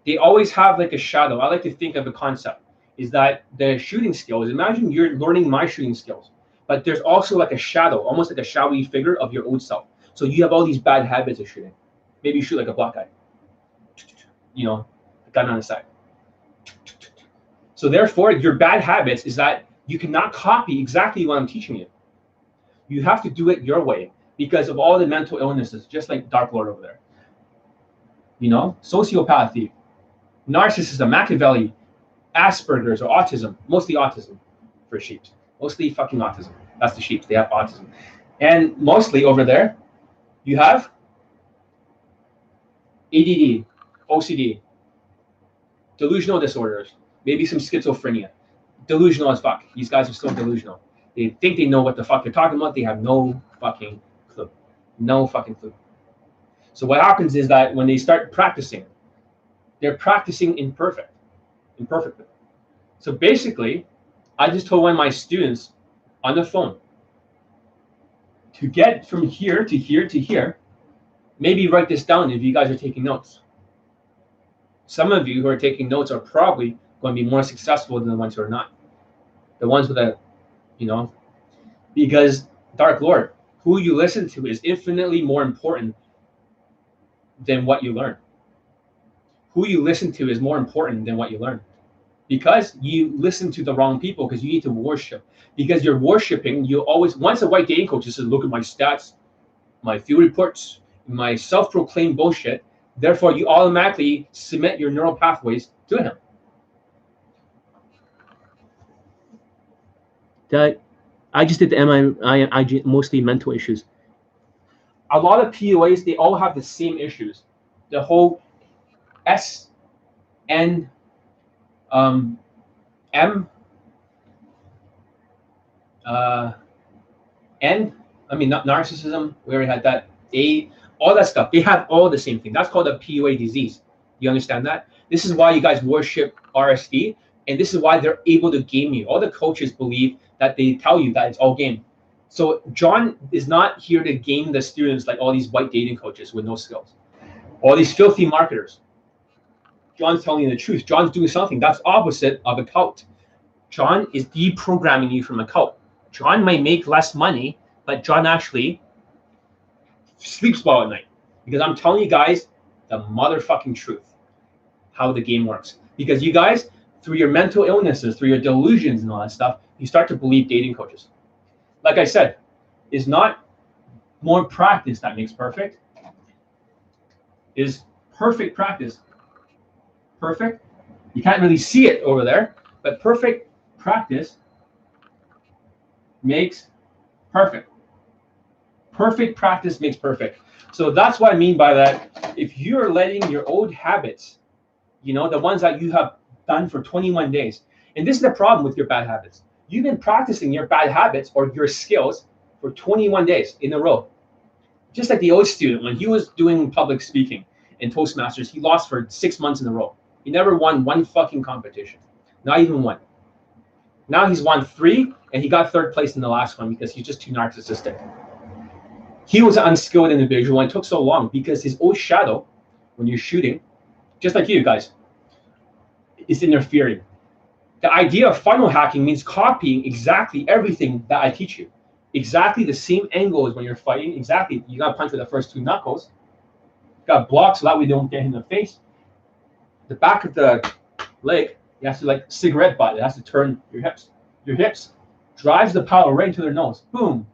they always have like a shadow. I like to think of a concept. Is that the shooting skills, imagine you're learning my shooting skills. But there's also like a shadow, almost like a shadowy figure of your old self. So you have all these bad habits of shooting. Maybe you shoot like a black guy. You know, a gun on the side. So therefore, your bad habits is that you cannot copy exactly what I'm teaching you. You have to do it your way because of all the mental illnesses, just like Dark Lord over there. You know, sociopathy, narcissism, Machiavelli, Asperger's or autism, mostly autism for sheep. Mostly fucking autism. That's the sheep. They have autism. And mostly over there, you have ADD, OCD, delusional disorders, maybe some schizophrenia. Delusional as fuck. These guys are still delusional. They think they know what the fuck they're talking about. They have no fucking clue. No fucking clue. So what happens is that when they start practicing, they're practicing imperfectly. So basically, I just told one of my students on the phone to get from here to here to here, maybe write this down if you guys are taking notes. Some of you who are taking notes are probably going to be more successful than the ones who are not. The ones with a, you know, because Dark Lord, who you listen to is infinitely more important than what you learn. Who you listen to is more important than what you learn. Because you listen to the wrong people, because you need to worship. Because you're worshiping, you always, once a white dating coach says, look at my stats, my field reports, my self-proclaimed bullshit, therefore you automatically submit your neural pathways to him. I just did the MI, mostly mental issues. A lot of POAs, they all have the same issues. The whole S, N, M, N, I mean, not narcissism, we already had that, A, all that stuff, they have all the same thing. That's called a POA disease. You understand that? This is why you guys worship RSD, and this is why they're able to game you. All the coaches believe that they tell you that it's all game. So John is not here to game the students like all these white dating coaches with no skills. All these filthy marketers. John's telling you the truth. John's doing something that's opposite of a cult. John is deprogramming you from a cult. John might make less money, but John actually sleeps well at night. Because I'm telling you guys the motherfucking truth, how the game works. Because you guys, through your mental illnesses, through your delusions and all that stuff, you start to believe dating coaches. Like I said, is not more practice that makes perfect. Is perfect practice. Perfect. You can't really see it over there, but perfect practice makes perfect. Perfect practice makes perfect. So that's what I mean by that. If you're letting your old habits, you know, the ones that you have done for 21 days, and this is the problem with your bad habits. You've been practicing your bad habits or your skills for 21 days in a row. Just like the old student, when he was doing public speaking in Toastmasters, he lost for 6 months in a row. He never won one fucking competition, not even one. Now he's won 3, and he got 3rd place in the last one because he's just too narcissistic. He was an unskilled individual, and it took so long because his old shadow, when you're shooting, just like you guys, is interfering. The idea of funnel hacking means copying exactly everything that I teach you. Exactly the same angles when you're fighting. Exactly, you got to punch with the first 2 knuckles. Got blocks so that we don't get him in the face. The back of the leg, you have to like cigarette butt. It has to turn your hips. Your hips drives the power right into their nose. Boom.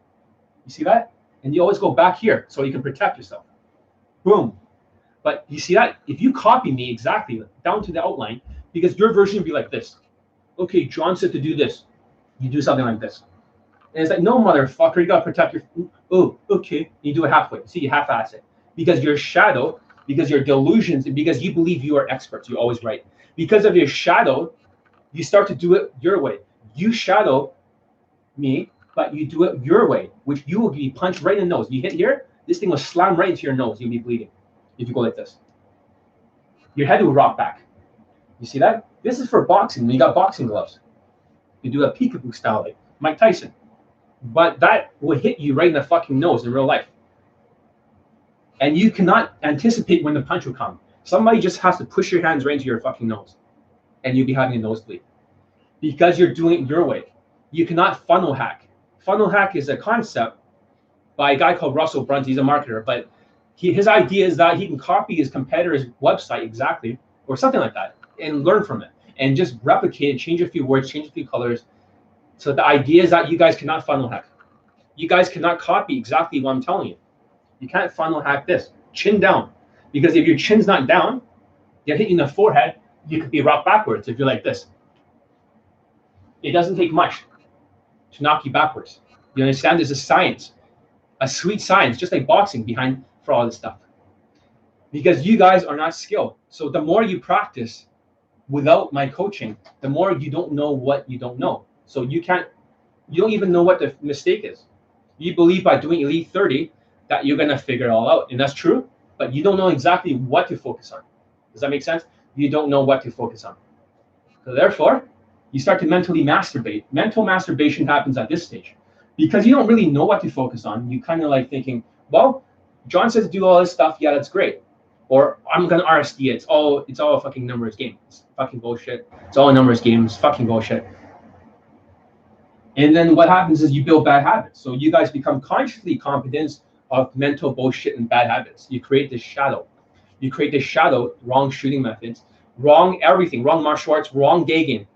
You see that? And you always go back here so you can protect yourself. Boom. But you see that? If you copy me exactly down to the outline, because your version would be like this. Okay, John said to do this. You do something like this. And it's like, no, motherfucker, you got to protect your... Oh, okay. You do it halfway. See, you half-ass it. Because your shadow, because your delusions, and because you believe you are experts, you're always right. Because of your shadow, you start to do it your way. You shadow me, but you do it your way, which you will be punched right in the nose. You hit here, this thing will slam right into your nose. You'll be bleeding if you go like this. Your head will rock back. You see that? This is for boxing. When you got boxing gloves, you do a peekaboo style like Mike Tyson. But that will hit you right in the fucking nose in real life. And you cannot anticipate when the punch will come. Somebody just has to push your hands right into your fucking nose. And you'll be having a nosebleed. Because you're doing it your way. You cannot funnel hack. Funnel hack is a concept by a guy called Russell Brunson. He's a marketer. But his idea is that he can copy his competitor's website exactly, or something like that, and learn from it. And just replicate it, change a few words, change a few colors. So the idea is that you guys cannot funnel hack. You guys cannot copy exactly what I'm telling you. You can't funnel hack this. Chin down. Because if your chin's not down, they'll hit you in the forehead, you could be rocked backwards if you're like this. It doesn't take much to knock you backwards. You understand? There's a science, a sweet science, just like boxing behind for all this stuff. Because you guys are not skilled. So the more you practice without my coaching, the more you don't know what you don't know. So you don't even know what the mistake is. You believe by doing Elite 30 that you're gonna figure it all out. And that's true, but you don't know exactly what to focus on. Does that make sense? You don't know what to focus on. So therefore, you start to mentally masturbate. Mental masturbation happens at this stage. Because you don't really know what to focus on. You kind of like thinking, well, John says to do all this stuff, yeah, that's great. Or I'm gonna RSD it. It's all a fucking numbers game. It's fucking bullshit. It's all a numbers game. It's fucking bullshit. And then what happens is you build bad habits. So you guys become consciously competent of mental bullshit and bad habits. You create this shadow. You create this shadow, wrong shooting methods, wrong everything, wrong martial arts, wrong Daygame.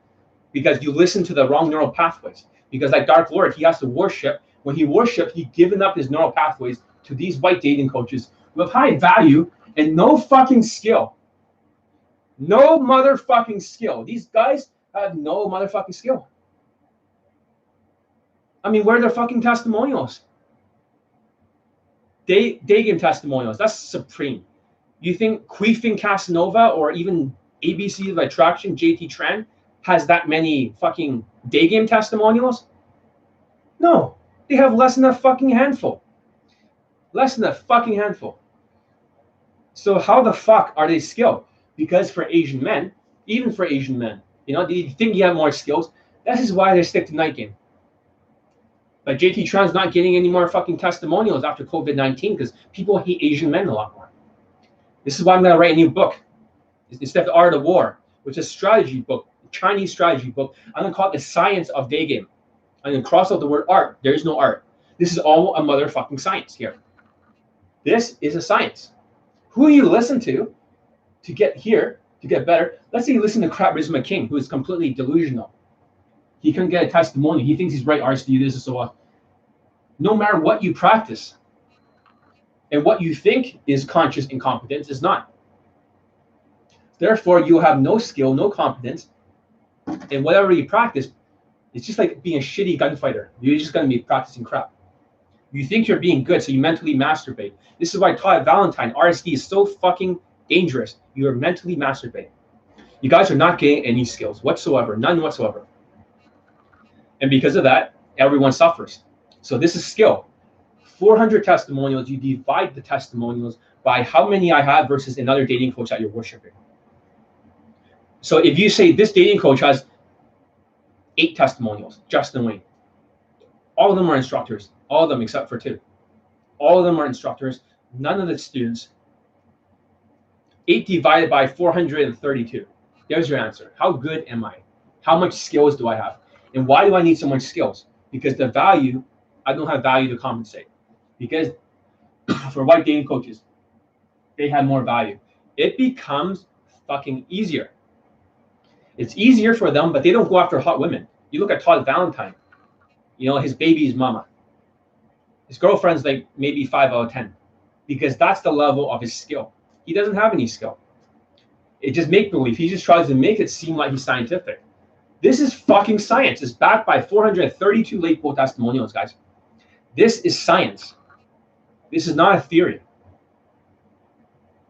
Because you listen to the wrong neural pathways. Because like Dark Lord, he has to worship. When he worshipped, he given up his neural pathways to these white dating coaches who have high value and no fucking skill. No motherfucking skill. These guys have no motherfucking skill. I mean, where are their fucking testimonials? Daygame testimonials, that's supreme. You think Queefing Casanova or even ABC of Attraction, JT Tran, has that many fucking Daygame testimonials? No, they have less than a fucking handful. Less than a fucking handful. So how the fuck are they skilled? Because for Asian men, even for Asian men, you know, they think you have more skills. This is why they stick to night game. But JT Tran's not getting any more fucking testimonials after COVID-19 because people hate Asian men a lot more. This is why I'm going to write a new book. Instead of The Art of War, which is a strategy book, a Chinese strategy book, I'm going to call it The Science of Daygame. I'm going to cross out the word art. There is no art. This is all a motherfucking science here. This is a science. Who you listen to get here, to get better. Let's say you listen to Charisma King, who is completely delusional. He couldn't get a testimony. He thinks he's right, RSD, this is so on. No matter what you practice, and what you think is conscious incompetence is not. Therefore, you have no skill, no competence, and whatever you practice, it's just like being a shitty gunfighter. You're just going to be practicing crap. You think you're being good, so you mentally masturbate. This is why Todd Valentine, RSD, is so fucking dangerous. You are mentally masturbating. You guys are not getting any skills whatsoever, none whatsoever. And because of that, everyone suffers. So this is skill. 400 testimonials, you divide the testimonials by how many I have versus another dating coach that you're worshiping. So if you say this dating coach has 8 testimonials, Justin Wayne, all of them are instructors, all of them except for 2. All of them are instructors, none of the students. 8 divided by 432. There's your answer. How good am I? How much skills do I have? And why do I need so much skills? Because the value, I don't have value to compensate. Because for white dating coaches, they have more value. It becomes fucking easier. It's easier for them, but they don't go after hot women. You look at Todd Valentine, you know, his baby's mama. His girlfriend's like maybe 5 out of 10, because that's the level of his skill. He doesn't have any skill. It's just make-believe. He just tries to make it seem like he's scientific. This is fucking science. It's backed by 432 late poll testimonials, guys. This is science. This is not a theory.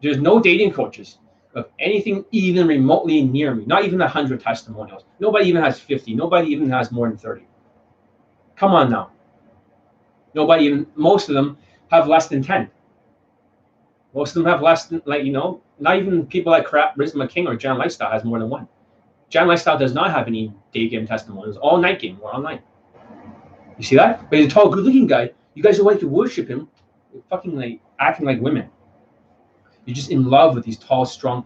There's no dating coaches of anything even remotely near me. Not even 100 testimonials. Nobody even has 50. Nobody even has more than 30. Come on now. Nobody even, most of them have less than 10. Most of them have less than, like, you know, not even people like Charisma King or Jan Lifestyle has more than 1. Jan Lifestyle does not have any day game testimonials. All night game or online. You see that? But he's a tall, good-looking guy. You guys don't like to worship him. You're fucking like acting like women. You're just in love with these tall, strong.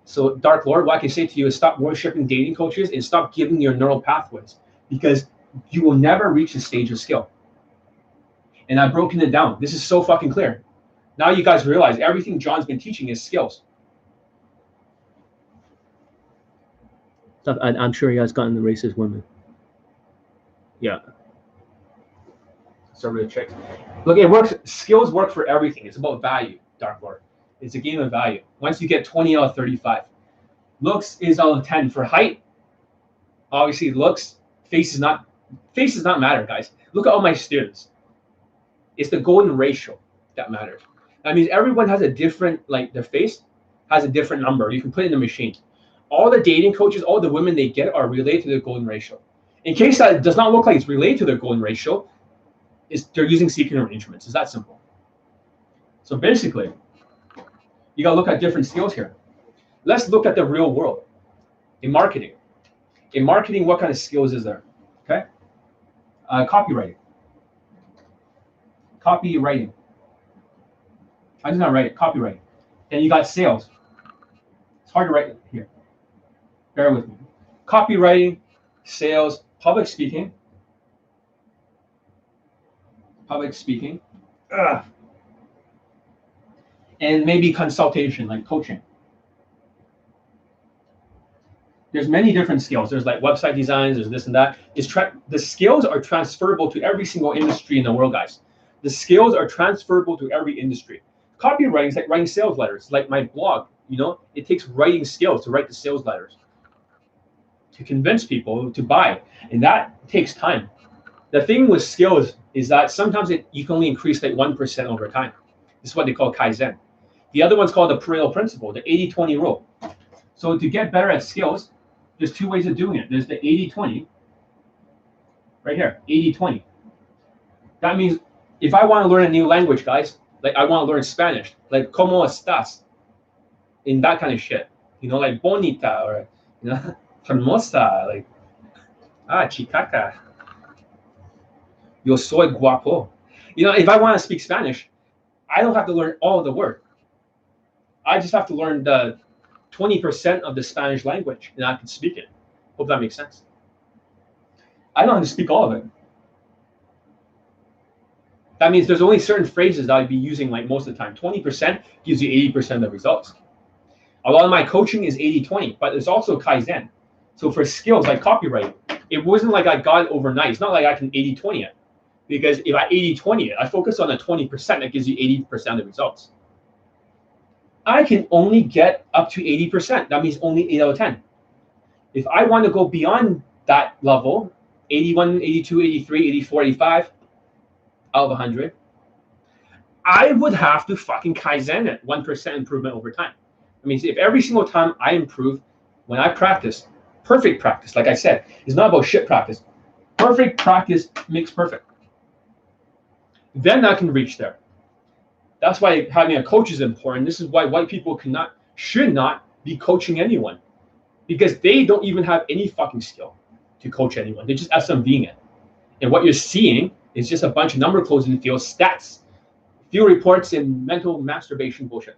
So, Dark Lord, what I can say to you is stop worshiping dating coaches and stop giving your neural pathways, because you will never reach a stage of skill. And I've broken it down. This is so fucking clear. Now you guys realize everything John's been teaching is skills. I'm sure he has gotten the racist women. Yeah. So really tricks. Look, it works. Skills work for everything. It's about value, Dark Lord. It's a game of value. Once you get 20 out of 35. Looks is out of 10 for height. Obviously, looks. Face does not matter, guys. Look at all my students. It's the golden ratio that matters. That means everyone has a different, like their face has a different number. You can put it in the machine. All the dating coaches, all the women they get are related to the golden ratio. In case that does not look like it's related to their golden ratio, they're using seeking arrangements. It's that simple. So basically, you got to look at different skills here. Let's look at the real world. In marketing. In marketing, what kind of skills is there? Okay. Copywriting. Copywriting. I did not write it. Copywriting. Then you got sales. It's hard to write here. Bear with me. Copywriting, sales, public speaking. Public speaking. And maybe consultation, like coaching. There's many different skills. There's like website designs, there's this and that. The skills are transferable to every single industry in the world, guys. The skills are transferable to every industry. Copywriting is like writing sales letters, like my blog. You know, it takes writing skills to write the sales letters, to convince people to buy, and that takes time. The thing with skills is that sometimes you can only increase like 1% over time. This is what they call Kaizen. The other one's called the Pareto principle, the 80-20 rule. So to get better at skills, there's 2 ways of doing it. There's the 80-20, right here, 80-20. That means if I want to learn a new language, guys, like I want to learn Spanish, like ¿Cómo estás? In that kind of shit, you know, like bonita or, you know, hermosa, like, chicaca. Yo soy guapo. You know, if I want to speak Spanish, I don't have to learn all of the word. I just have to learn the 20% of the Spanish language, and I can speak it. Hope that makes sense. I don't have to speak all of it. That means there's only certain phrases that I'd be using like most of the time. 20% gives you 80% of the results. A lot of my coaching is 80-20, but there's also Kaizen. So for skills like copywriting, it wasn't like I got it overnight. It's not like I can 80-20 it. Because if I 80-20 it, I focus on the 20% that gives you 80% of the results. I can only get up to 80%. That means only 8 out of 10. If I want to go beyond that level, 81, 82, 83, 84, 85 out of 100, I would have to fucking Kaizen it, 1% improvement over time. That means if every single time I improve, when I practice, perfect practice, like I said, it's not about shit practice. Perfect practice makes perfect. then I can reach there. That's why having a coach is important. This is why white people should not be coaching anyone, because they don't even have any fucking skill to coach anyone. They're just SMVing it. And what you're seeing is just a bunch of number closing field stats, field reports, and mental masturbation bullshit.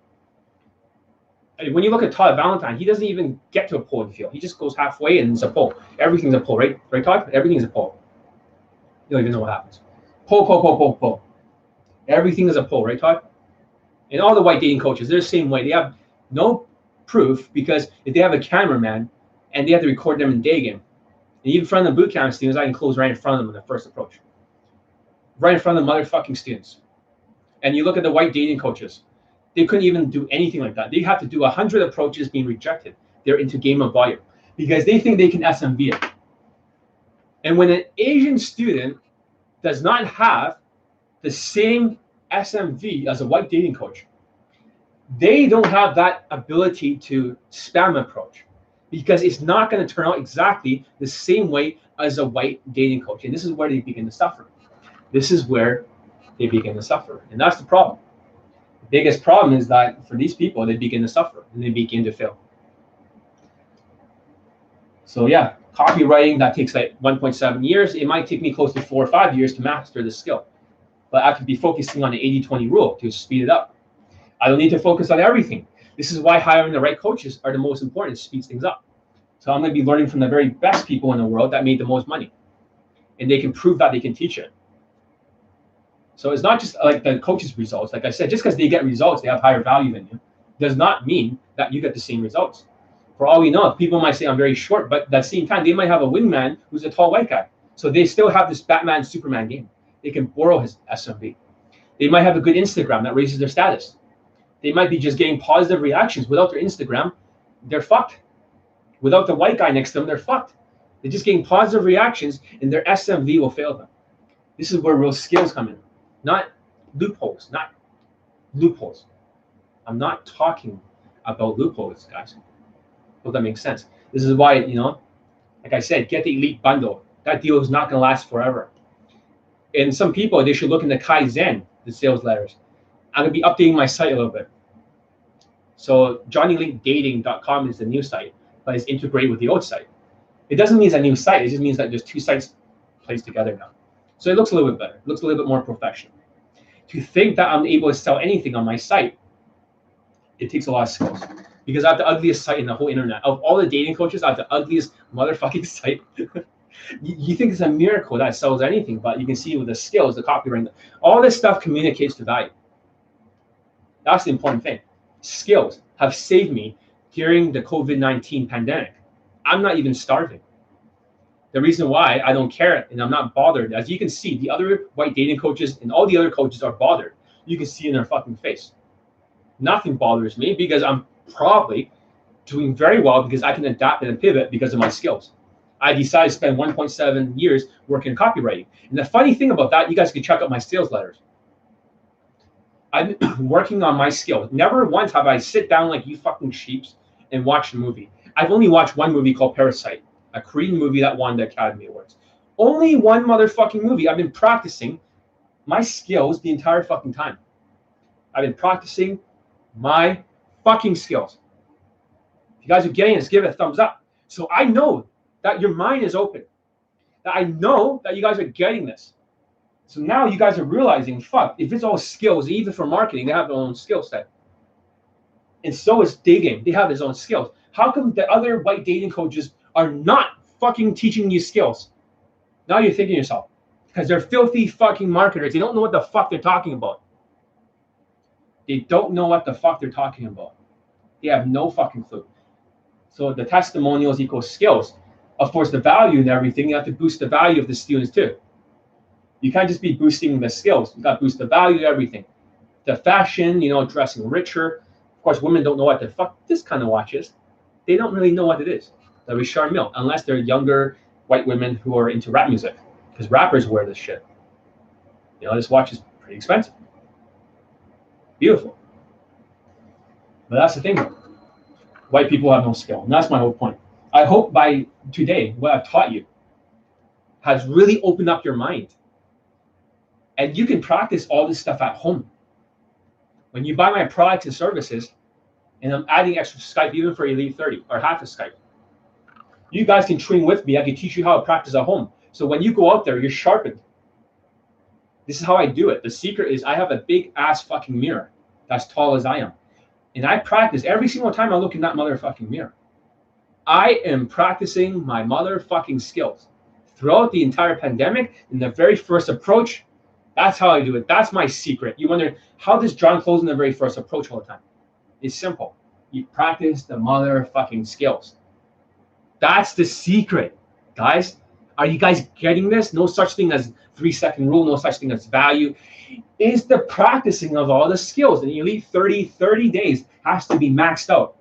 And when you look at Todd Valentine, he doesn't even get to a pull in field. He just goes halfway and it's a pull. Everything's a pull, right? Right, Todd? Everything's a pull. You don't even know what happens. Pull. Everything is a pull, right, Todd? And all the white dating coaches, they're the same way. They have no proof, because if they have a cameraman and they have to record them in Daygame, and even in front of the boot camp students, I can close right in front of them in the first approach. Right in front of the motherfucking students. And you look at the white dating coaches, they couldn't even do anything like that. They have to do 100 approaches being rejected. They're into game of volume because they think they can SMV it. And when an Asian student does not have the same SMV as a white dating coach, they don't have that ability to spam approach, because it's not going to turn out exactly the same way as a white dating coach. And this is where they begin to suffer. And that's the problem. The biggest problem is that for these people, they begin to suffer and they begin to fail. So yeah, copywriting, that takes like 1.7 years. It might take me close to 4 or 5 years to master the skill. But I could be focusing on the 80-20 rule to speed it up. I don't need to focus on everything. This is why hiring the right coaches are the most important. It speeds things up. So I'm going to be learning from the very best people in the world that made the most money. And they can prove that they can teach it. So it's not just like the coach's results. Like I said, just because they get results, they have higher value than you, does not mean that you get the same results. For all we know, people might say I'm very short, but at the same time, they might have a wingman who's a tall white guy. So they still have this Batman, Superman game. They can borrow his SMV. They might have a good Instagram that raises their status. They might be just getting positive reactions. Without their Instagram, they're fucked. Without the white guy next to them, they're fucked. They're just getting positive reactions, and their SMV will fail them. This is where real skills come in, not loopholes, I'm not talking about loopholes, guys. Hope that makes sense. This is why, like I said, get the elite bundle. That deal is not going to last forever. And some people, they should look into Kaizen, the sales letters. I'm going to be updating my site a little bit. So johnnylinkdating.com is the new site, but it's integrated with the old site. It doesn't mean it's a new site. It just means that there's two sites placed together now. So it looks a little bit better. It looks a little bit more professional. To think that I'm able to sell anything on my site, it takes a lot of skills. Because I have the ugliest site in the whole internet. Of all the dating coaches, I have the ugliest motherfucking site. You think it's a miracle that sells anything, but you can see with the skills, the copywriting, all this stuff communicates to value. That's the important thing. Skills have saved me during the COVID-19 pandemic. I'm not even starving. The reason why I don't care and I'm not bothered, as you can see, the other white dating coaches and all the other coaches are bothered. You can see in their fucking face. Nothing bothers me because I'm probably doing very well because I can adapt and pivot because of my skills. I decided to spend 1.7 years working in copywriting. And the funny thing about that, you guys can check out my sales letters. I've been working on my skills. Never once have I sit down like you fucking sheeps and watched a movie. I've only watched one movie called Parasite, a Korean movie that won the Academy Awards. Only one motherfucking movie. I've been practicing my skills the entire fucking time. I've been practicing my fucking skills. If you guys are getting this, give it a thumbs up. So I know that your mind is open. That I know that you guys are getting this. So now you guys are realizing, fuck, if it's all skills, even for marketing, they have their own skill set. And so is Daygame. They have his own skills. How come the other white dating coaches are not fucking teaching you skills? Now you're thinking to yourself, because they're filthy fucking marketers. They don't know what the fuck they're talking about. They don't know what the fuck they're talking about. They have no fucking clue. So the testimonials equals skills. Of course, the value and everything, you have to boost the value of the students too. You can't just be boosting the skills. You got to boost the value, everything. The fashion, dressing richer. Of course, women don't know what the fuck this kind of watch is. They don't really know what it is. The Richard Mille, unless they're younger white women who are into rap music, because rappers wear this shit. This watch is pretty expensive. Beautiful. But that's the thing. White people have no skill, and that's my whole point. I hope by today, what I've taught you has really opened up your mind. And you can practice all this stuff at home. When you buy my products and services, and I'm adding extra Skype even for Elite 30 or half a Skype, you guys can train with me. I can teach you how to practice at home. So when you go out there, you're sharpened. This is how I do it. The secret is I have a big ass fucking mirror that's tall as I am. And I practice every single time I look in that motherfucking mirror. I am practicing my motherfucking skills throughout the entire pandemic. In the very first approach, that's how I do it. That's my secret. You wonder, how does John close in the very first approach all the time? It's simple. You practice the motherfucking skills. That's the secret, guys. Are you guys getting this? No such thing as 3-second rule, no such thing as value. It's the practicing of all the skills. And Elite 30 days has to be maxed out.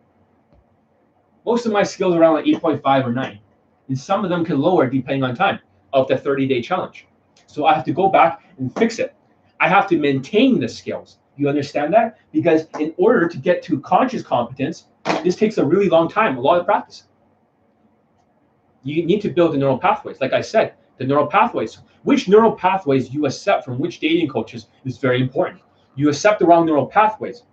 Most of my skills are around like 8.5 or 9. And some of them can lower depending on time of the 30-day challenge. So I have to go back and fix it. I have to maintain the skills. You understand that? Because in order to get to conscious competence, this takes a really long time, a lot of practice. You need to build the neural pathways. Like I said, the neural pathways. Which neural pathways you accept from which dating coaches is very important. You accept the wrong neural pathways.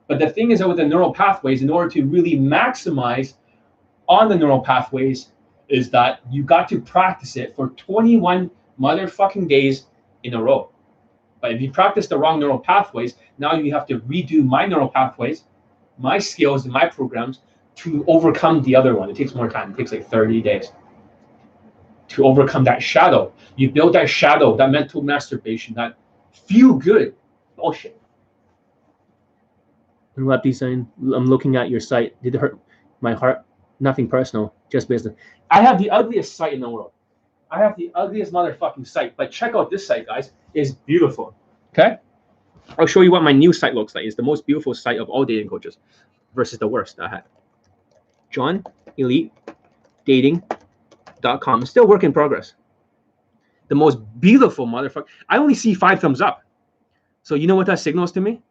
But the thing is that with the neural pathways, in order to really maximize on the neural pathways, is that you got to practice it for 21 motherfucking days in a row. But if you practice the wrong neural pathways, now you have to redo my neural pathways, my skills, and my programs to overcome the other one. It takes more time. It takes like 30 days to overcome that shadow. You build that shadow, that mental masturbation, that feel good bullshit. And what he's saying, I'm looking at your site. Did it hurt my heart? Nothing personal, just business. I have the ugliest site in the world. I have the ugliest motherfucking site. But check out this site, guys. It's beautiful. Okay? I'll show you what my new site looks like. It's the most beautiful site of all dating coaches versus the worst I had. John Elite Dating.com. It's still work in progress. The most beautiful motherfucker. I only see 5 thumbs up. So you know what that signals to me?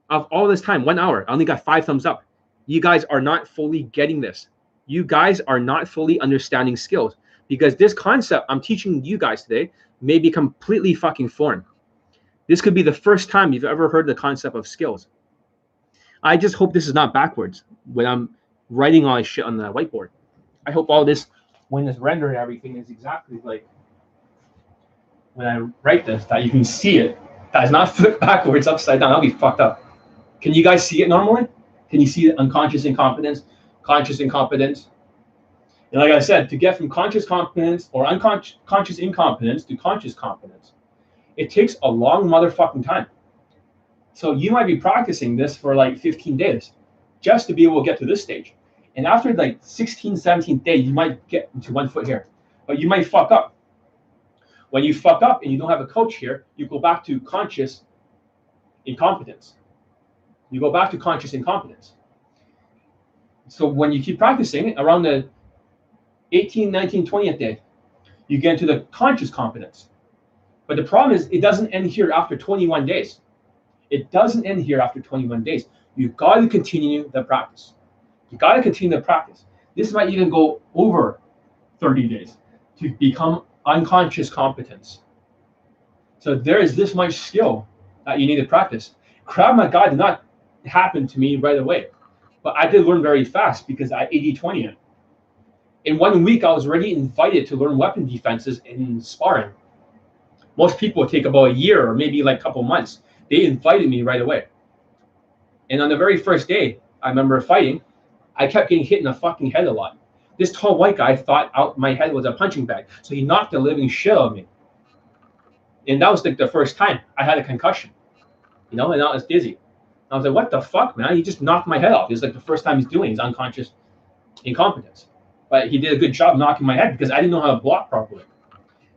Of all this time, 1 hour, I only got 5 thumbs up. You guys are not fully getting this. You guys are not fully understanding skills, because this concept I'm teaching you guys today may be completely fucking foreign. This could be the first time you've ever heard the concept of skills. I just hope this is not backwards when I'm writing all this shit on the whiteboard. I hope all this, when it's rendered and everything, is exactly like when I write this, that you can see it. That is not flipped backwards, upside down. I'll be fucked up. Can you guys see it normally? Can you see the unconscious incompetence, conscious incompetence? And like I said, to get from conscious competence or unconscious incompetence to conscious competence, it takes a long motherfucking time. So you might be practicing this for like 15 days just to be able to get to this stage. And after like 16th, 17th day, you might get into 1 foot here, but you might fuck up. When you fuck up and you don't have a coach here, you go back to conscious incompetence. You go back to conscious incompetence. So when you keep practicing, around the 18th, 19th, 20th day, you get into the conscious competence. But the problem is it doesn't end here after 21 days. It doesn't end here after 21 days. You've got to continue the practice. You got to continue the practice. This might even go over 30 days to become unconscious competence. So there is this much skill that you need to practice. Krav Maga did not happen to me right away, but I did learn very fast because I 80-20 it. In 1 week, I was already invited to learn weapon defenses in sparring. Most people take about a year or maybe like a couple months. They invited me right away. And on the very first day, I remember fighting, I kept getting hit in the fucking head a lot. This tall white guy thought my head was a punching bag, so he knocked the living shit out of me. And that was like the first time I had a concussion, and I was dizzy. I was like, what the fuck, man? He just knocked my head off. It was like the first time he's doing his unconscious incompetence. But he did a good job knocking my head because I didn't know how to block properly.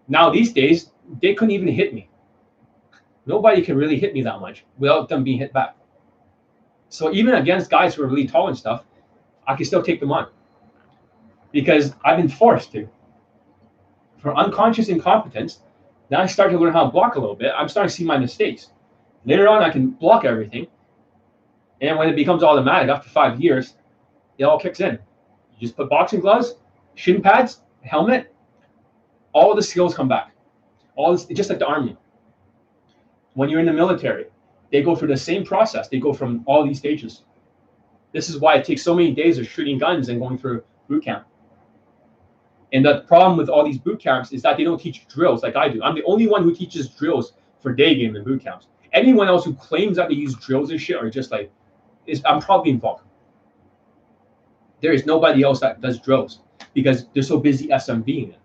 Now these days, they couldn't even hit me. Nobody can really hit me that much without them being hit back. So even against guys who are really tall and stuff, I can still take them on because I've been forced to. For unconscious incompetence, now I start to learn how to block a little bit. I'm starting to see my mistakes. Later on, I can block everything. And when it becomes automatic after 5 years, it all kicks in. You just put boxing gloves, shin pads, helmet, all the skills come back. All this, just like the army. When you're in the military, they go through the same process. They go from all these stages. This is why it takes so many days of shooting guns and going through boot camp. And the problem with all these boot camps is that they don't teach drills like I do. I'm the only one who teaches drills for Daygame and boot camps. Anyone else who claims that they use drills and shit are just like, I'm probably involved. There is nobody else that does drills because they're so busy SMVing it.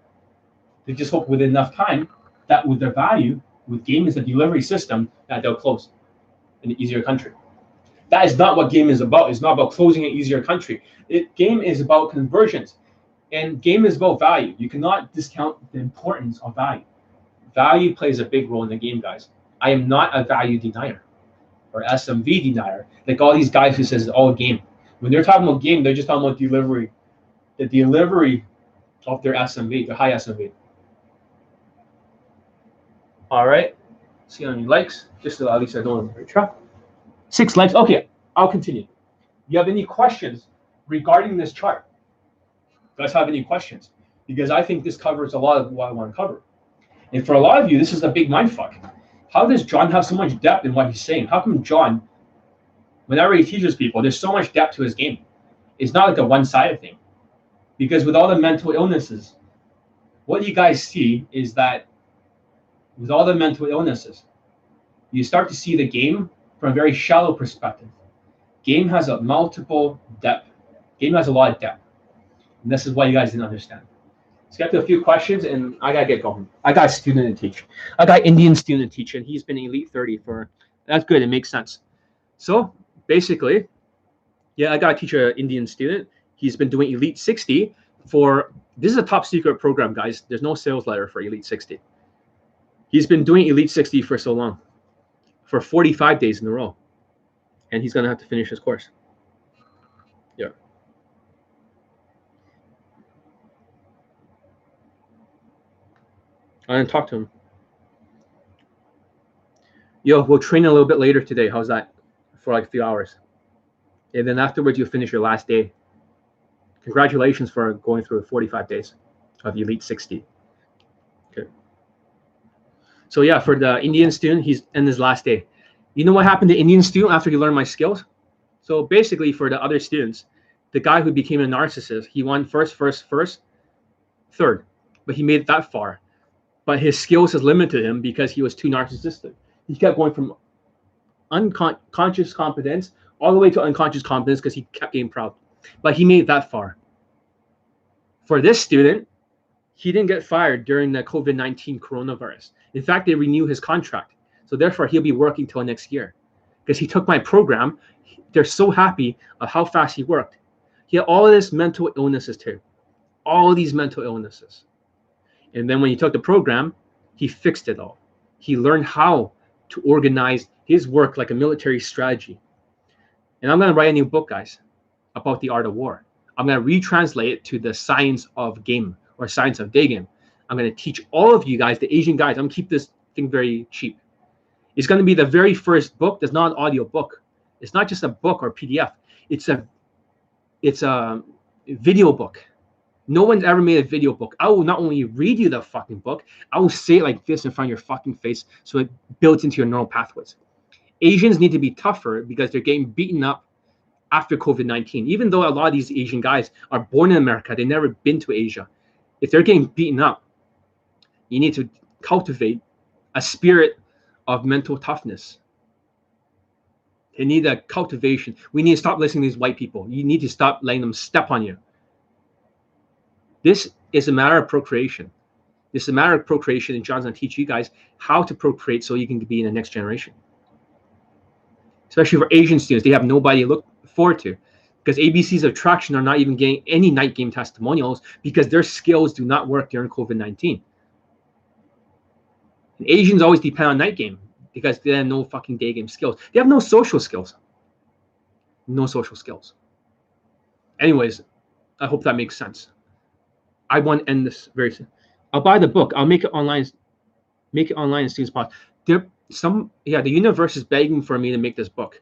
They just hope within enough time that with their value, with game as a delivery system, that they'll close in an easier country. That is not what game is about. It's not about closing an easier country. Game is about conversions. And game is about value. You cannot discount the importance of value. Value plays a big role in the game, guys. I am not a value denier or SMV denier, like all these guys who says it's all game. When they're talking about game, they're just talking about delivery. The delivery of their SMV, their high SMV. All right. See how many likes? Just so at least I don't have track. 6 likes. Okay, I'll continue. Do you have any questions regarding this chart? Do you guys have any questions? Because I think this covers a lot of what I want to cover. And for a lot of you, this is a big mindfuck. How does John have so much depth in what he's saying? How come John, whenever he teaches people, there's so much depth to his game? It's not like a one-sided thing. Because with all the mental illnesses, what you guys see is that with all the mental illnesses, you start to see the game from a very shallow perspective. Game has a multiple depth. Game has a lot of depth. And this is why you guys didn't understand. Let's get to a few questions, and I got to get going. I got a student to teach. I got Indian student to teach, and he's been Elite 30 for, that's good. It makes sense. So basically, yeah, I got to teach an Indian student. He's been doing Elite 60 for, this is a top secret program, guys. There's no sales letter for Elite 60. He's been doing Elite 60 for so long, for 45 days in a row. And he's going to have to finish his course. Yeah. I didn't talk to him. Yo, we'll train a little bit later today. How's that? For like a few hours. And then afterwards, you'll finish your last day. Congratulations for going through 45 days of Elite 60. Okay. So yeah, for the Indian student, he's in his last day. You know what happened to the Indian student after he learned my skills? So basically for the other students, the guy who became a narcissist, he won first, third, but he made it that far. But his skills has limited him because he was too narcissistic. He kept going from unconscious competence all the way to unconscious competence because he kept getting proud. But he made it that far. For this student, he didn't get fired during the COVID-19 coronavirus. In fact, they renew his contract. So therefore, he'll be working till next year. Because he took my program. They're so happy of how fast he worked. He had all of this mental illnesses too. All of these mental illnesses. And then when he took the program, he fixed it all. He learned how to organize his work like a military strategy. And I'm going to write a new book, guys, about the art of war. I'm going to retranslate it to the science of game or science of Daygame. I'm going to teach all of you guys, the Asian guys. I'm going to keep this thing very cheap. It's going to be the very first book that's not an audio book. It's not just a book or PDF. It's a video book. No one's ever made a video book. I will not only read you the fucking book, I will say it like this in front of your fucking face so it builds into your neural pathways. Asians need to be tougher because they're getting beaten up after COVID-19. Even though a lot of these Asian guys are born in America, they've never been to Asia. If they're getting beaten up, you need to cultivate a spirit of mental toughness. They need a cultivation. We need to stop listening to these white people. You need to stop letting them step on you. This is a matter of procreation. This is a matter of procreation, and John's going to teach you guys how to procreate so you can be in the next generation. Especially for Asian students, they have nobody to look forward to because ABCs of Attraction are not even getting any night game testimonials because their skills do not work during COVID-19. And Asians always depend on night game because they have no fucking day game skills. They have no social skills. No social skills. Anyways, I hope that makes sense. I want to end this very soon. I'll buy the book. I'll make it online. Make it online as soon as possible. The universe is begging for me to make this book.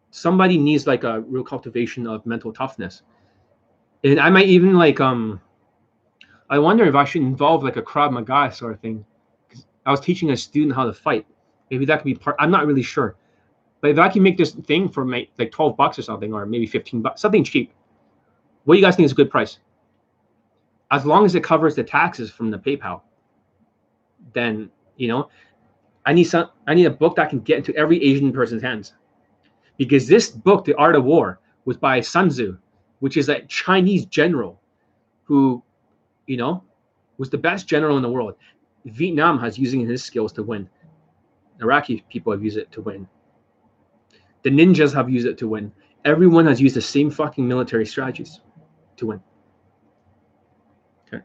Somebody needs like a real cultivation of mental toughness. And I might even like I wonder if I should involve like a Krav Maga sort of thing. I was teaching a student how to fight. Maybe that could be part. I'm not really sure. But if I can make this thing for like $12 or something, or maybe $15, something cheap, what do you guys think is a good price? As long as it covers the taxes from the PayPal, then I need a book that can get into every Asian person's hands. Because this book, The Art of War, was by Sun Tzu, which is a Chinese general who, was the best general in the world. Vietnam has using his skills to win. Iraqi people have used it to win. The ninjas have used it to win. Everyone has used the same fucking military strategies to win. Okay.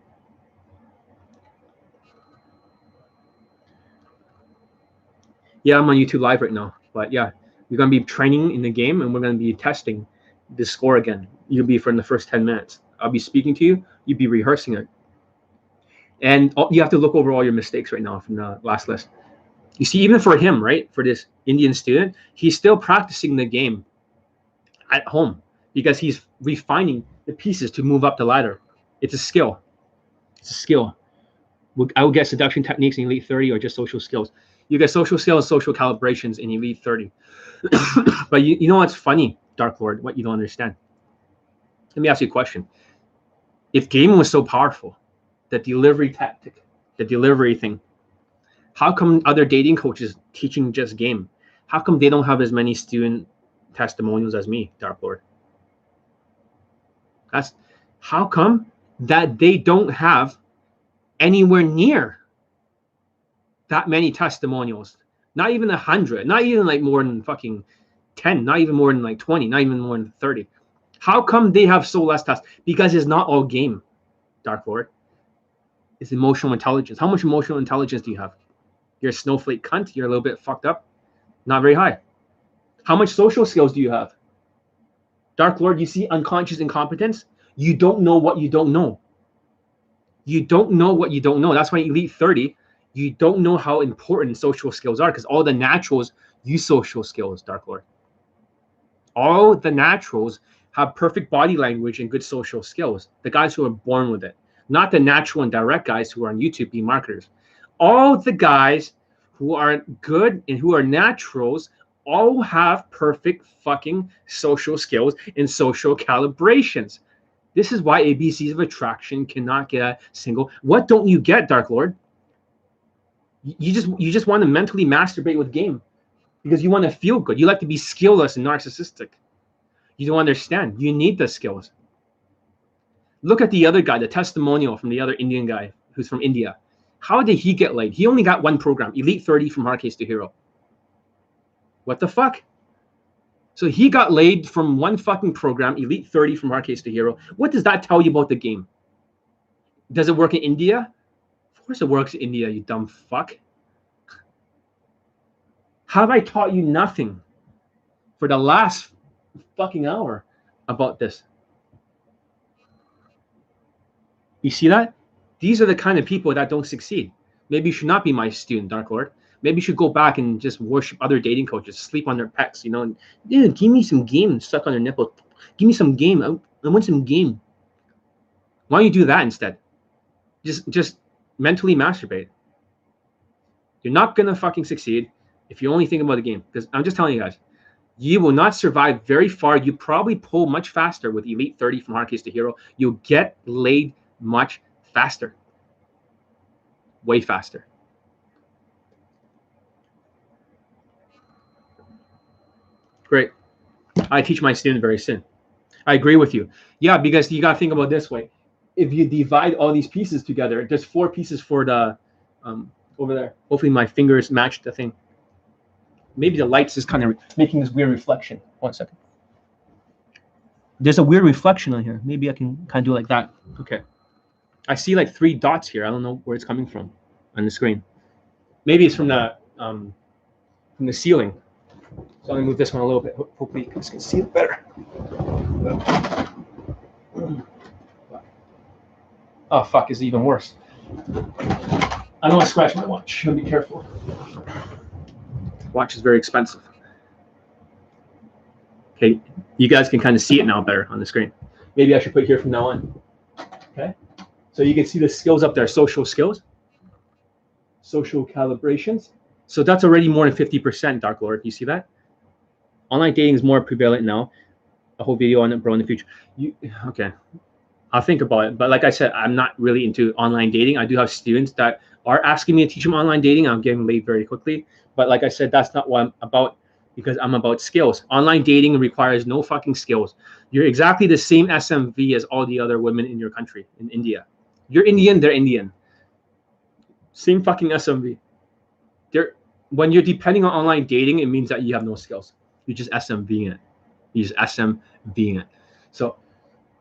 Yeah, I'm on YouTube Live right now. But yeah, we're going to be training in the game, and we're going to be testing the score again. You'll be for in the first 10 minutes. I'll be speaking to you. You'll be rehearsing it. And you have to look over all your mistakes right now from the last list. You see, even for him, right, for this Indian student, he's still practicing the game at home because he's refining the pieces to move up the ladder. It's a skill. It's a skill. I would get seduction techniques in Elite 30 or just social skills. You get social skills, social calibrations in Elite 30. But you know what's funny, Dark Lord, what you don't understand? Let me ask you a question. If game was so powerful, the delivery tactic, the delivery thing, how come other dating coaches teaching just game? How come they don't have as many student testimonials as me, Dark Lord? How come that they don't have anywhere near that many testimonials? Not even 100, not even like more than fucking 10, not even more than like 20, not even more than 30. How come they have so less tests? Because it's not all game, Dark Lord. It's emotional intelligence. How much emotional intelligence do you have? You're a snowflake cunt. You're a little bit fucked up. Not very high. How much social skills do you have? Dark Lord, you see unconscious incompetence? You don't know what you don't know. You don't know what you don't know. That's why Elite 30, you don't know how important social skills are because all the naturals use social skills, Dark Lord. All the naturals have perfect body language and good social skills. The guys who are born with it. Not the natural and direct guys who are on YouTube being marketers. All the guys who are good and who are naturals all have perfect fucking social skills and social calibrations. This is why ABCs of attraction cannot get a single. What don't you get, Dark Lord? You just want to mentally masturbate with game because you want to feel good. You like to be skillless and narcissistic. You don't understand. You need the skills. Look at the other guy, the testimonial from the other Indian guy who's from India. How did he get laid? He only got one program, Elite 30 from Hard Case to Hero. What the fuck? So he got laid from one fucking program, Elite 30 from Hard Case to Hero. What does that tell you about the game? Does it work in India? Of course it works in India, you dumb fuck. How have I taught you nothing for the last fucking hour about this? You see that? These are the kind of people that don't succeed. Maybe you should not be my student, Dark Lord. Maybe you should go back and just worship other dating coaches, sleep on their pecs, and dude, give me some game, suck on their nipple. Give me some game. I want some game. Why don't you do that instead? Just mentally masturbate. You're not gonna fucking succeed if you only think about the game. Because I'm just telling you guys, you will not survive very far. You probably pull much faster with Elite 30 from Hard Case to Hero. You'll get laid much faster. Way faster. Great. I teach my students very soon. I agree with you. Yeah, because you got to think about it this way. If you divide all these pieces together, there's 4 pieces for the over there. Hopefully my fingers match the thing. Maybe the light's just kind of making this weird reflection. 1 second. There's a weird reflection on here. Maybe I can kind of do it like that. Okay. I see like 3 dots here. I don't know where it's coming from on the screen. Maybe it's from the ceiling. So I'm gonna move this one a little bit. Hopefully you guys can see it better. Oh fuck, it's even worse. I don't want to scratch my watch. I'll be careful. Watch is very expensive. Okay, you guys can kind of see it now better on the screen. Maybe I should put it here from now on. Okay, so you can see the skills up there: social skills, social calibrations, So that's already more than 50%, Dark Lord. You see that? Online dating is more prevalent now. A whole video on it, bro, in the future. Okay. I'll think about it. But like I said, I'm not really into online dating. I do have students that are asking me to teach them online dating. I'm getting late very quickly. But like I said, that's not what I'm about, because I'm about skills. Online dating requires no fucking skills. You're exactly the same SMV as all the other women in your country, in India. You're Indian, they're Indian. Same fucking SMV. When you're depending on online dating, it means that you have no skills. You're just SMVing it. You're just SMVing it. So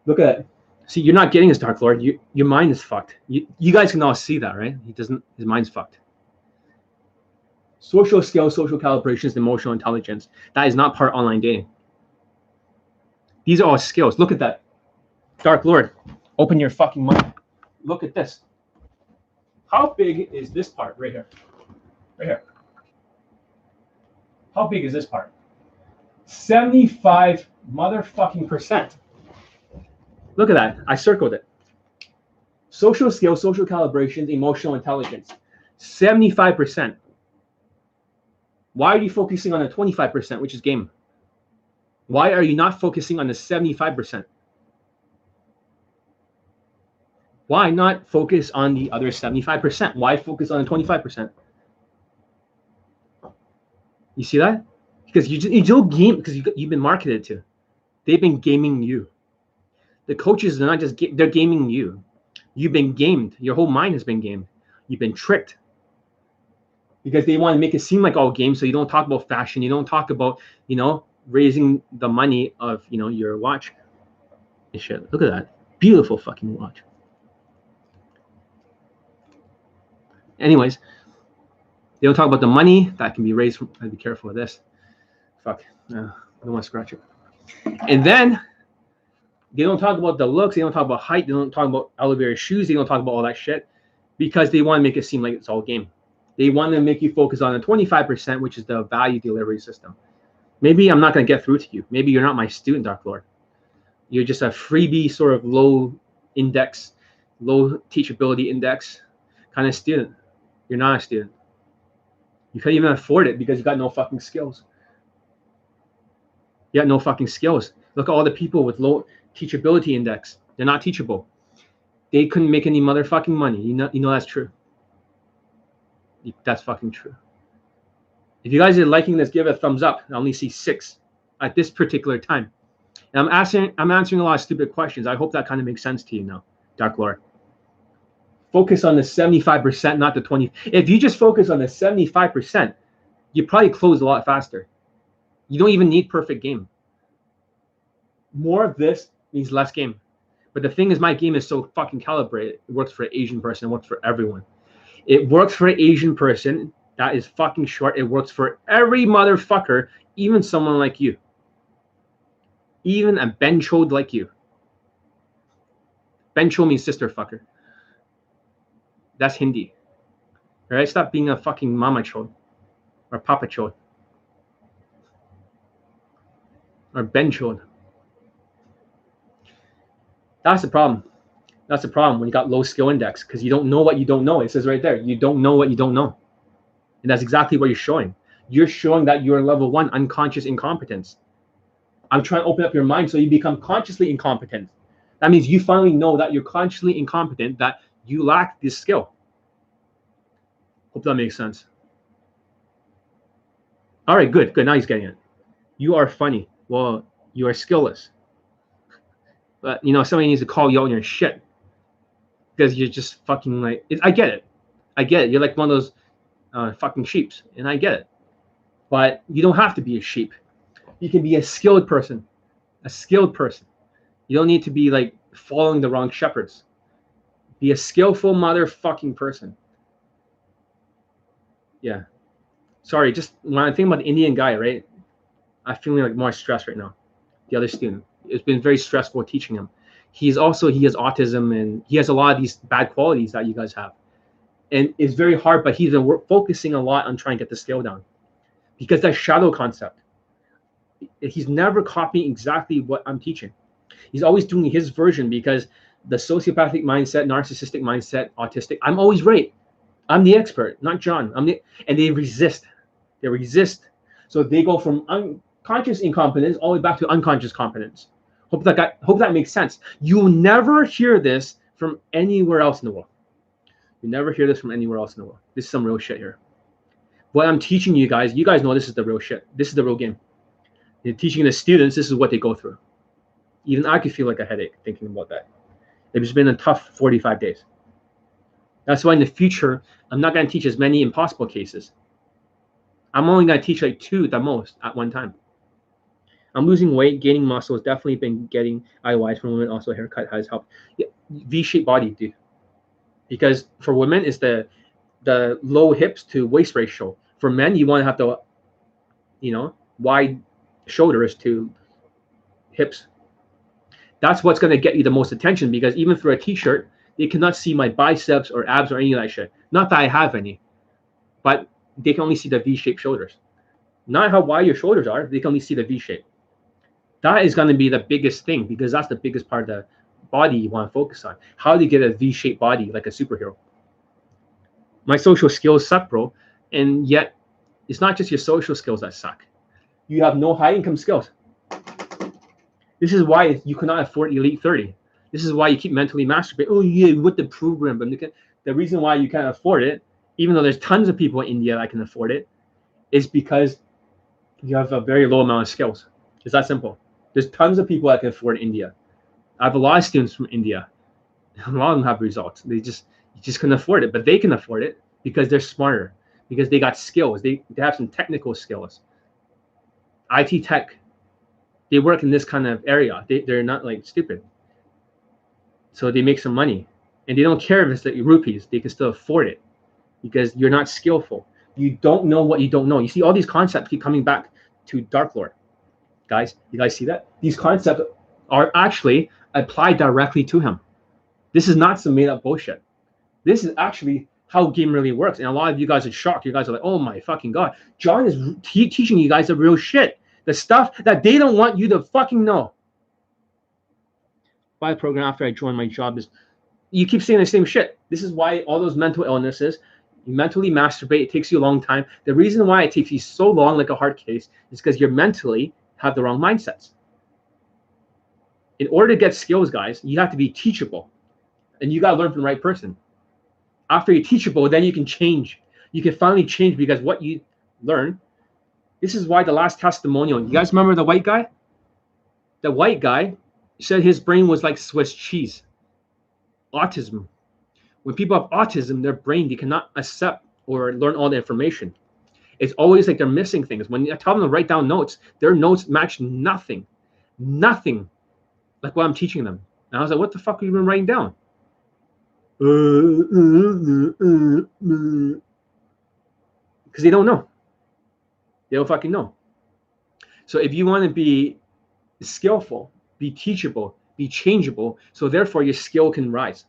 look at it. See, you're not getting this, Dark Lord. Your mind is fucked. You guys can all see that, right? His mind's fucked. Social skills, social calibrations, emotional intelligence. That is not part of online dating. These are all skills. Look at that. Dark Lord, open your fucking mind. Look at this. How big is this part right here? Right here. How big is this part? 75 motherfucking percent. Look at that. I circled it. Social skills, social calibrations, emotional intelligence. 75%. Why are you focusing on the 25%, which is game? Why are you not focusing on the 75%? Why not focus on the other 75%? Why focus on the 25%? You see that? Because you don't game, because you've been marketed to. They've been gaming you. The coaches are not just they're gaming you. You've been gamed. Your whole mind has been gamed. You've been tricked. Because they want to make it seem like all games, so you don't talk about fashion. You don't talk about, raising the money of, your watch. Shit, look at that. Beautiful fucking watch. Anyways, they don't talk about the money that can be raised. I'd be careful of this. Fuck. I don't want to scratch it. And then they don't talk about the looks. They don't talk about height. They don't talk about elevator shoes. They don't talk about all that shit, because they want to make it seem like it's all game. They want to make you focus on the 25%, which is the value delivery system. Maybe I'm not going to get through to you. Maybe you're not my student, Dark Lord. You're just a freebie, sort of low index, low teachability index kind of student. You're not a student. You can't even afford it because you got no fucking skills. You got no fucking skills. Look at all the people with low teachability index. They're not teachable. They couldn't make any motherfucking money. You know that's true. That's fucking true. If you guys are liking this, give it a thumbs up. I only see 6 at this particular time. And I'm answering a lot of stupid questions. I hope that kind of makes sense to you now, Dark Lord. Focus on the 75%, not the 20. If you just focus on the 75%, you probably close a lot faster. You don't even need perfect game. More of this means less game. But the thing is, my game is so fucking calibrated. It works for an Asian person. It works for everyone. It works for an Asian person that is fucking short. It works for every motherfucker, even someone like you. Even a benchode like you. Benchode means sister fucker. That's Hindi. All right? Stop being a fucking mama chode. Or papa chode. Or benchode. That's the problem. That's the problem when you got low skill index, because you don't know what you don't know. It says right there, you don't know what you don't know. And that's exactly what you're showing. You're showing that you're level 1 unconscious incompetence. I'm trying to open up your mind so you become consciously incompetent. That means you finally know that you're consciously incompetent, that you lack this skill. Hope that makes sense. All right, good. Now he's getting it. You are funny. Well, you are skillless. But, somebody needs to call you out on your shit. Because you're just fucking like, I get it. You're like one of those fucking sheeps, and I get it. But you don't have to be a sheep. You can be a skilled person. You don't need to be like following the wrong shepherds. Be a skillful motherfucking person. Yeah. Sorry, just when I think about the Indian guy, right? I'm feeling like more stressed right now. The other student. It's been very stressful teaching him. He has autism, and he has a lot of these bad qualities that you guys have. And it's very hard, but he's focusing a lot on trying to get the scale down. Because that shadow concept. He's never copying exactly what I'm teaching. He's always doing his version, because the sociopathic mindset, narcissistic mindset, autistic, I'm always right. I'm the expert, not John. And they resist. They resist. So they go from unconscious incompetence all the way back to unconscious competence. Hope that makes sense. You'll never hear this from anywhere else in the world. You never hear this from anywhere else in the world. This is some real shit here. What I'm teaching you guys know this is the real shit. This is the real game. You're teaching the students, this is what they go through. Even I could feel like a headache thinking about that. It's been a tough 45 days. That's why in the future, I'm not going to teach as many impossible cases. I'm only going to teach like 2 at the most at one time. I'm losing weight, gaining muscle. Has definitely been getting IOIs from women. Also, haircut has helped. Yeah, V-shaped body, dude. Because for women, it's the low hips to waist ratio. For men, you want to have the, wide shoulders to hips. That's what's going to get you the most attention, because even through a t-shirt, they cannot see my biceps or abs or any of that shit. Not that I have any, but they can only see the V-shaped shoulders. Not how wide your shoulders are. They can only see the V-shape. That is going to be the biggest thing, because that's the biggest part of the body you want to focus on. How do you get a V-shaped body like a superhero? My social skills suck, bro. And yet, it's not just your social skills that suck. You have no high income skills. This is why you cannot afford Elite 30. This is why you keep mentally masturbating. Oh yeah, with the program. But the reason why you can't afford it, even though there's tons of people in India that can afford it, is because you have a very low amount of skills. It's that simple. There's tons of people that can afford India. I have a lot of students from India. A lot of them have results. You just couldn't afford it, but they can afford it because they're smarter, because they got skills. They have some technical skills. IT tech, they work in this kind of area. They're not like stupid. So they make some money, and they don't care if it's the rupees. They can still afford it because you're not skillful. You don't know what you don't know. You see, all these concepts keep coming back to Dark Lord. Guys, you guys see that? These concepts are actually applied directly to him. This is not some made up bullshit. This is actually how game really works. And a lot of you guys are shocked. You guys are like, oh my fucking God. John is teaching you guys the real shit. The stuff that they don't want you to fucking know. My program after I joined my job is, you keep saying the same shit. This is why all those mental illnesses, you mentally masturbate, it takes you a long time. The reason why it takes you so long, like a hard case, is because you're mentally have the wrong mindsets. In order to get skills, guys, you have to be teachable. And you got to learn from the right person. After you're teachable, then you can change. You can finally change, because what you learn, this is why the last testimonial, you guys remember the white guy? The white guy said his brain was like Swiss cheese. Autism. When people have autism, their brain, they cannot accept or learn all the information. It's always like they're missing things. When I tell them to write down notes, their notes match nothing. Nothing like what I'm teaching them. And I was like, what the fuck have you been writing down? Because they don't know. They don't fucking know. So if you want to be skillful, be teachable, be changeable, so therefore your skill can rise.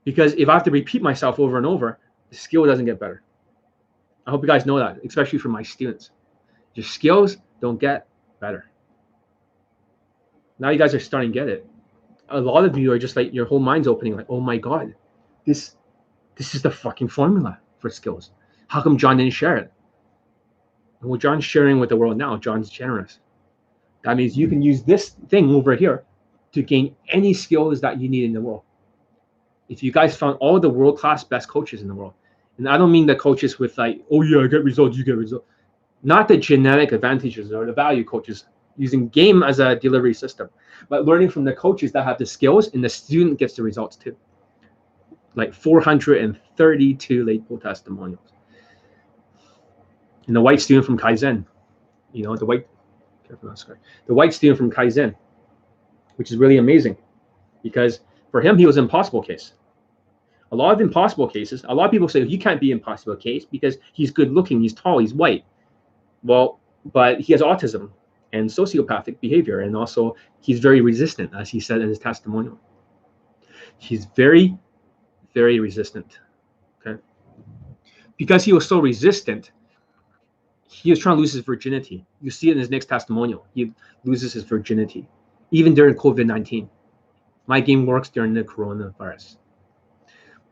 Because if I have to repeat myself over and over, the skill doesn't get better. I hope you guys know that, especially for my students. Your skills don't get better. Now you guys are starting to get it. A lot of you are just like, your whole mind's opening, like, oh my God, this is the fucking formula for skills. How come John didn't share it? Well, John's sharing with the world now. John's generous. That means you can use this thing over here to gain any skills that you need in the world. If you guys found all the world-class best coaches in the world, and I don't mean the coaches with like, oh yeah, I get results, you get results. Not the genetic advantages or the value coaches using game as a delivery system, but learning from the coaches that have the skills, and the student gets the results too. Like 432 late pool testimonials. And the white student from Kaizen, the white student from Kaizen, which is really amazing, because for him, he was an impossible case. A lot of impossible cases, a lot of people say, you can't be an impossible case because he's good looking, he's tall, he's white. Well, but he has autism and sociopathic behavior, and also he's very resistant, as he said in his testimonial. He's very, very resistant. Okay, because he was so resistant, he was trying to lose his virginity. You see it in his next testimonial. He loses his virginity, even during COVID-19. My game works during the coronavirus.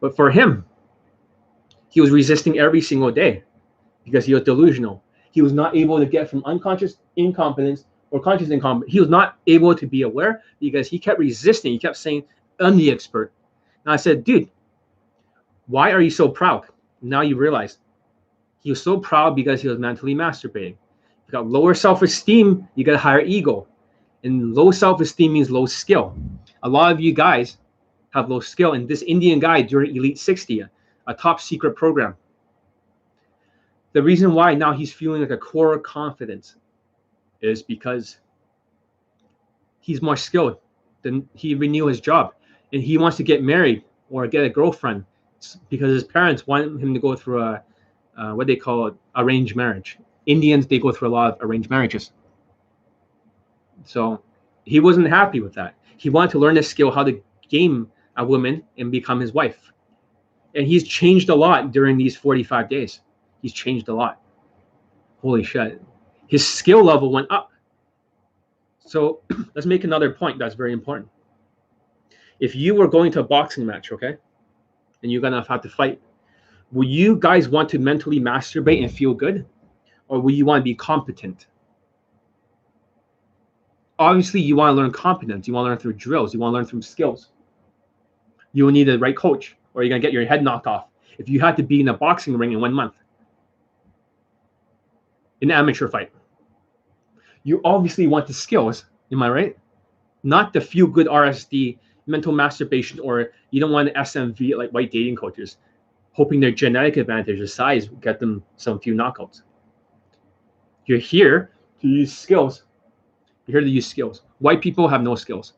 But for him, He was resisting every single day because he was delusional. He was not able to get from unconscious incompetence or conscious incompetence. He was not able to be aware because he kept resisting. He kept saying, I'm the expert. And I said, dude, why are you so proud? Now you realize he was so proud because he was mentally masturbating. You got lower self-esteem, you got a higher ego. And low self-esteem means low skill. A lot of you guys have low skill. And this Indian guy during Elite 60, a top secret program, the reason why now he's feeling like a core confidence is because he's more skilled than he renew his job. And he wants to get married or get a girlfriend because his parents want him to go through a what they call arranged marriage. Indians, they go through a lot of arranged marriages. So he wasn't happy with that. He wanted to learn this skill, how to game a woman and become his wife. And he's changed a lot during these 45 days. He's changed a lot. Holy shit. His skill level went up. So let's make another point that's very important. If you were going to a boxing match, okay, and you're gonna have to fight, will you guys want to mentally masturbate and feel good? Or will you want to be competent? Obviously, you want to learn competence. You want to learn through drills. You want to learn through skills. You will need the right coach, or you're going to get your head knocked off. If you had to be in a boxing ring in 1 month, an amateur fight, you obviously want the skills. Am I right? Not the feel-good RSD, mental masturbation, or you don't want an SMV like white dating coaches, hoping their genetic advantage or size will get them some few knockouts. You're here to use skills. You're here to use skills. White people have no skills.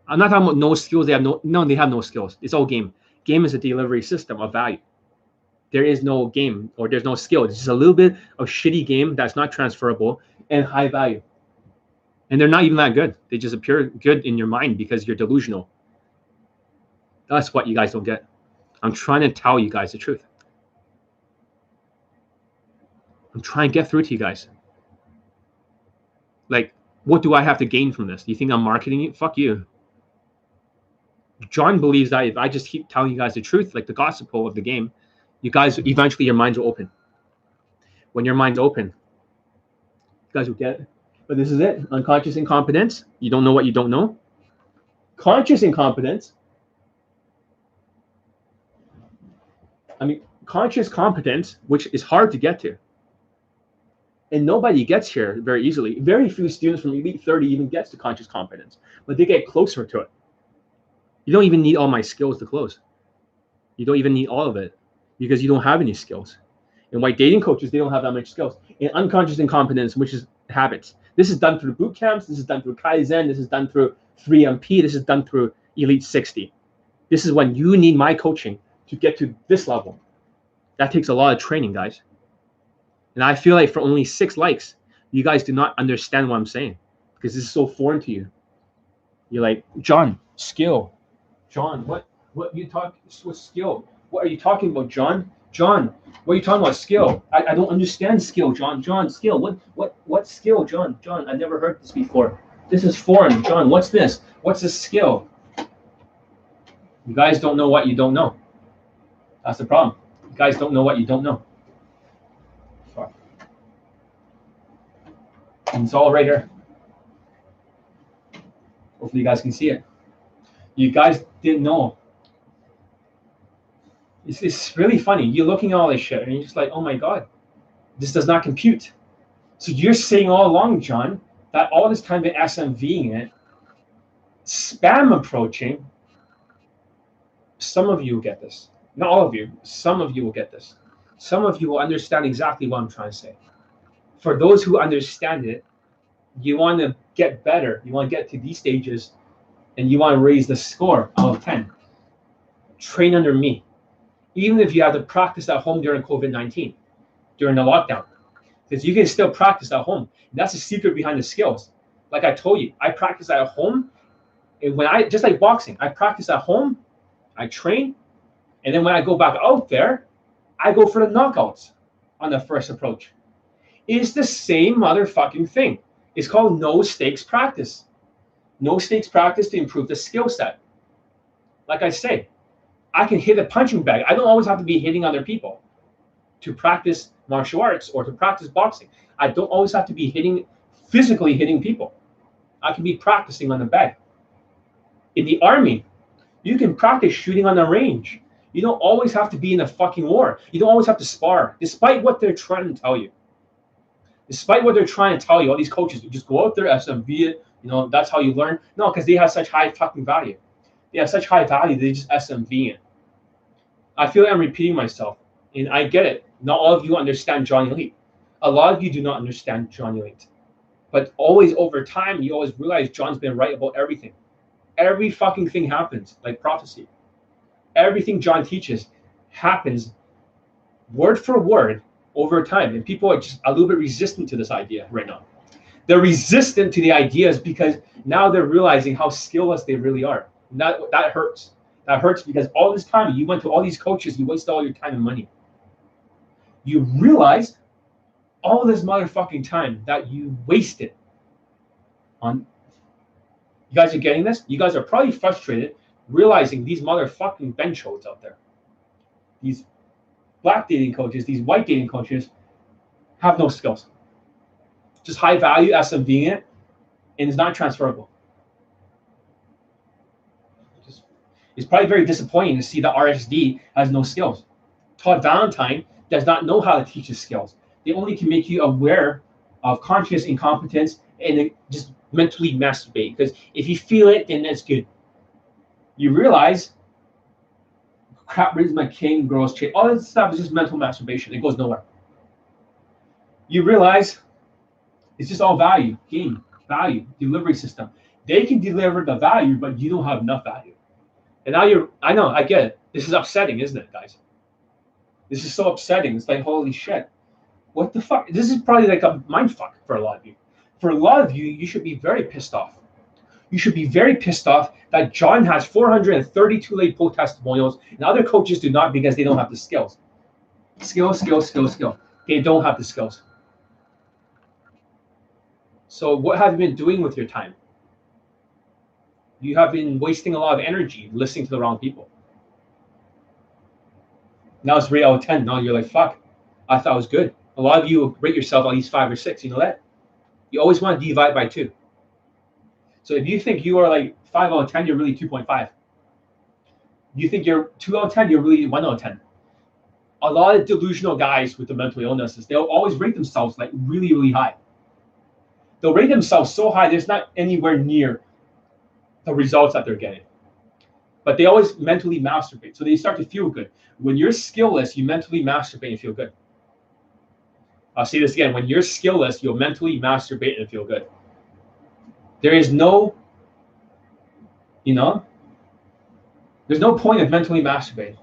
I'm not talking about no skills. They have they have no skills. It's all game. Game is a delivery system of value. There is no game or there's no skill. It's just a little bit of shitty game that's not transferable and high value. And they're not even that good. They just appear good in your mind because you're delusional. That's what you guys don't get. I'm trying to tell you guys the truth. I'm trying to get through to you guys. Like, what do I have to gain from this? Do you think I'm marketing it? Fuck you. John believes that if I just keep telling you guys the truth, like the gospel of the game, you guys, eventually your minds will open. When your mind's open, you guys will get it. But this is it. Unconscious incompetence. You don't know what you don't know. Conscious incompetence. I mean, conscious competence, which is hard to get to. And nobody gets here very easily. Very few students from Elite 30 even gets to conscious competence, but they get closer to it. You don't even need all my skills to close. You don't even need all of it because you don't have any skills. And white dating coaches, they don't have that much skills. And unconscious incompetence, which is habits. This is done through boot camps. This is done through Kaizen. This is done through 3MP. This is done through Elite 60. This is when you need my coaching to get to this level. That takes a lot of training, guys. And I feel like for only 6 likes, you guys do not understand what I'm saying because this is so foreign to you. You're like, John, skill. John, what you talk? What skill? What are you talking about, John? John, what are you talking about? Skill? I don't understand skill, John. John, skill. What skill, John? John, I never heard this before. This is foreign, John. What's this? What's a skill? You guys don't know what you don't know. That's the problem. You guys don't know what you don't know. And it's all right here. Hopefully you guys can see it. You guys didn't know. It's really funny. You're looking at all this shit and you're just like, oh my God, this does not compute. So you're saying all along, John, that all this time been SMVing it, spam approaching, some of you will get this. Not all of you. Some of you will get this. Some of you will understand exactly what I'm trying to say. For those who understand it, you want to get better. You want to get to these stages and you want to raise the score out of 10. Train under me. Even if you have to practice at home during COVID-19, during the lockdown, because you can still practice at home. And that's the secret behind the skills. Like I told you, I practice at home. And when I, just like boxing, I practice at home, I train. And then when I go back out there, I go for the knockouts on the first approach. It's the same motherfucking thing. It's called no stakes practice. No stakes practice to improve the skill set. Like I say, I can hit a punching bag. I don't always have to be hitting other people to practice martial arts or to practice boxing. I don't always have to be physically hitting people. I can be practicing on the bag. In the army, you can practice shooting on the range. You don't always have to be in a fucking war. You don't always have to spar, despite what they're trying to tell you. Despite what they're trying to tell you, all these coaches, you just go out there, SMV it, that's how you learn. No, because they have such high fucking value. They have such high value, they just SMV it. I feel like I'm repeating myself, and I get it. Not all of you understand Johnny Elite. A lot of you do not understand Johnny Elite. But always over time, you always realize John's been right about everything. Every fucking thing happens, like prophecy. Everything John teaches happens word for word over time. And people are just a little bit resistant to this idea right now. They're resistant to the ideas because now they're realizing how skillless they really are. And that hurts. That hurts because all this time you went to all these coaches, you wasted all your time and money. You realize all this motherfucking time that you wasted on. You guys are getting this? You guys are probably frustrated realizing these motherfucking benchos out there, these black dating coaches, these white dating coaches have no skills. Just high value SMVing it, and it's not transferable. It's probably very disappointing to see that RSD has no skills. Todd Valentine does not know how to teach his skills. They only can make you aware of conscious incompetence and just mentally masturbate. Because if you feel it, then that's good. You realize, crap brings my king, girls chase. All this stuff is just mental masturbation. It goes nowhere. You realize it's just all value, game, value, delivery system. They can deliver the value, but you don't have enough value. And now I know, I get it. This is upsetting, isn't it, guys? This is so upsetting. It's like, holy shit. What the fuck? This is probably like a mind fuck for a lot of you. For a lot of you, you should be very pissed off. You should be very pissed off that John has 432 late poll testimonials and other coaches do not because they don't have the skills. Skill. They don't have the skills. So what have you been doing with your time? You have been wasting a lot of energy listening to the wrong people. Now it's rate out of 10. Now you're like, fuck, I thought it was good. A lot of you rate yourself at least 5 or 6. You know that? You always want to divide by 2. So if you think you are like 5 out of 10, you're really 2.5. You think you're 2 out of 10, you're really 1 out of 10. A lot of delusional guys with the mental illnesses, they'll always rate themselves like really, really high. They'll rate themselves so high, there's not anywhere near the results that they're getting. But they always mentally masturbate. So they start to feel good. When you're skillless, you mentally masturbate and feel good. I'll say this again. When you're skillless, you'll mentally masturbate and feel good. There is no, there's no point of mentally masturbating.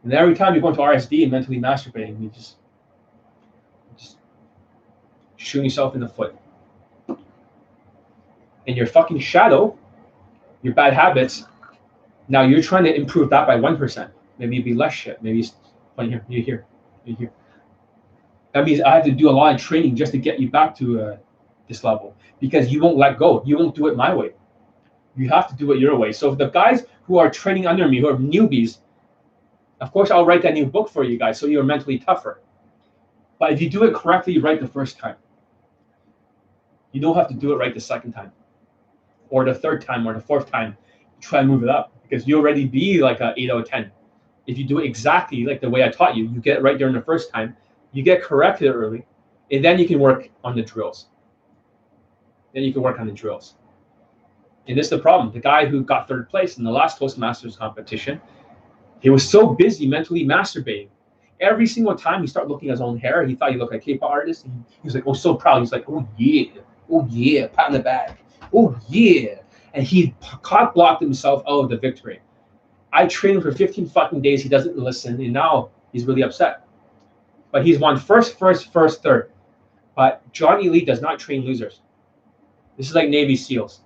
And every time you go into RSD and mentally masturbating, you just shooting yourself in the foot. And your fucking shadow, your bad habits, now you're trying to improve that by 1%. Maybe it'd be less shit. Maybe it's you're here. That means I have to do a lot of training just to get you back to this level because you won't let go. You won't do it my way. You have to do it your way. So the guys who are training under me, who are newbies, of course, I'll write that new book for you guys so you're mentally tougher. But if you do it correctly right the first time, you don't have to do it right the second time or the third time or the fourth time. Try and move it up because you already be like an 8 out of 10. If you do it exactly like the way I taught you, you get it right during the first time, you get corrected early, and then you can work on the drills. And this is the problem. The guy who got 3rd place in the last Toastmasters competition, he was so busy mentally masturbating. Every single time he started looking at his own hair, he thought he looked like a K-pop artist. And he was like, oh, so proud. He's like, oh yeah, pat on the back. Oh yeah. And he cock blocked himself out of the victory. I trained him for 15 fucking days. He doesn't listen, and now he's really upset. But he's won first, third. But Johnny Lee does not train losers. This is like Navy SEALs.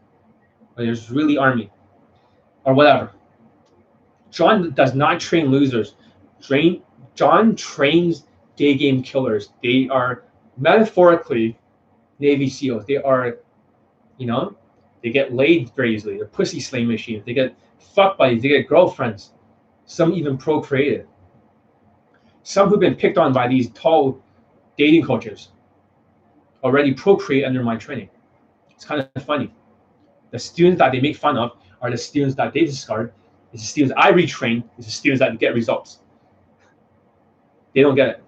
Or there's really Army. Or whatever. John does not train losers. John trains day game killers. They are metaphorically Navy SEALs. They are, they get laid very easily. They're pussy slaying machines. They get fuck buddies. They get girlfriends. Some even procreated. Some who've been picked on by these tall dating coaches already procreate under my training. It's kind of funny. The students that they make fun of are the students that they discard. It's the students I retrain. It's the students that get results. They don't get it.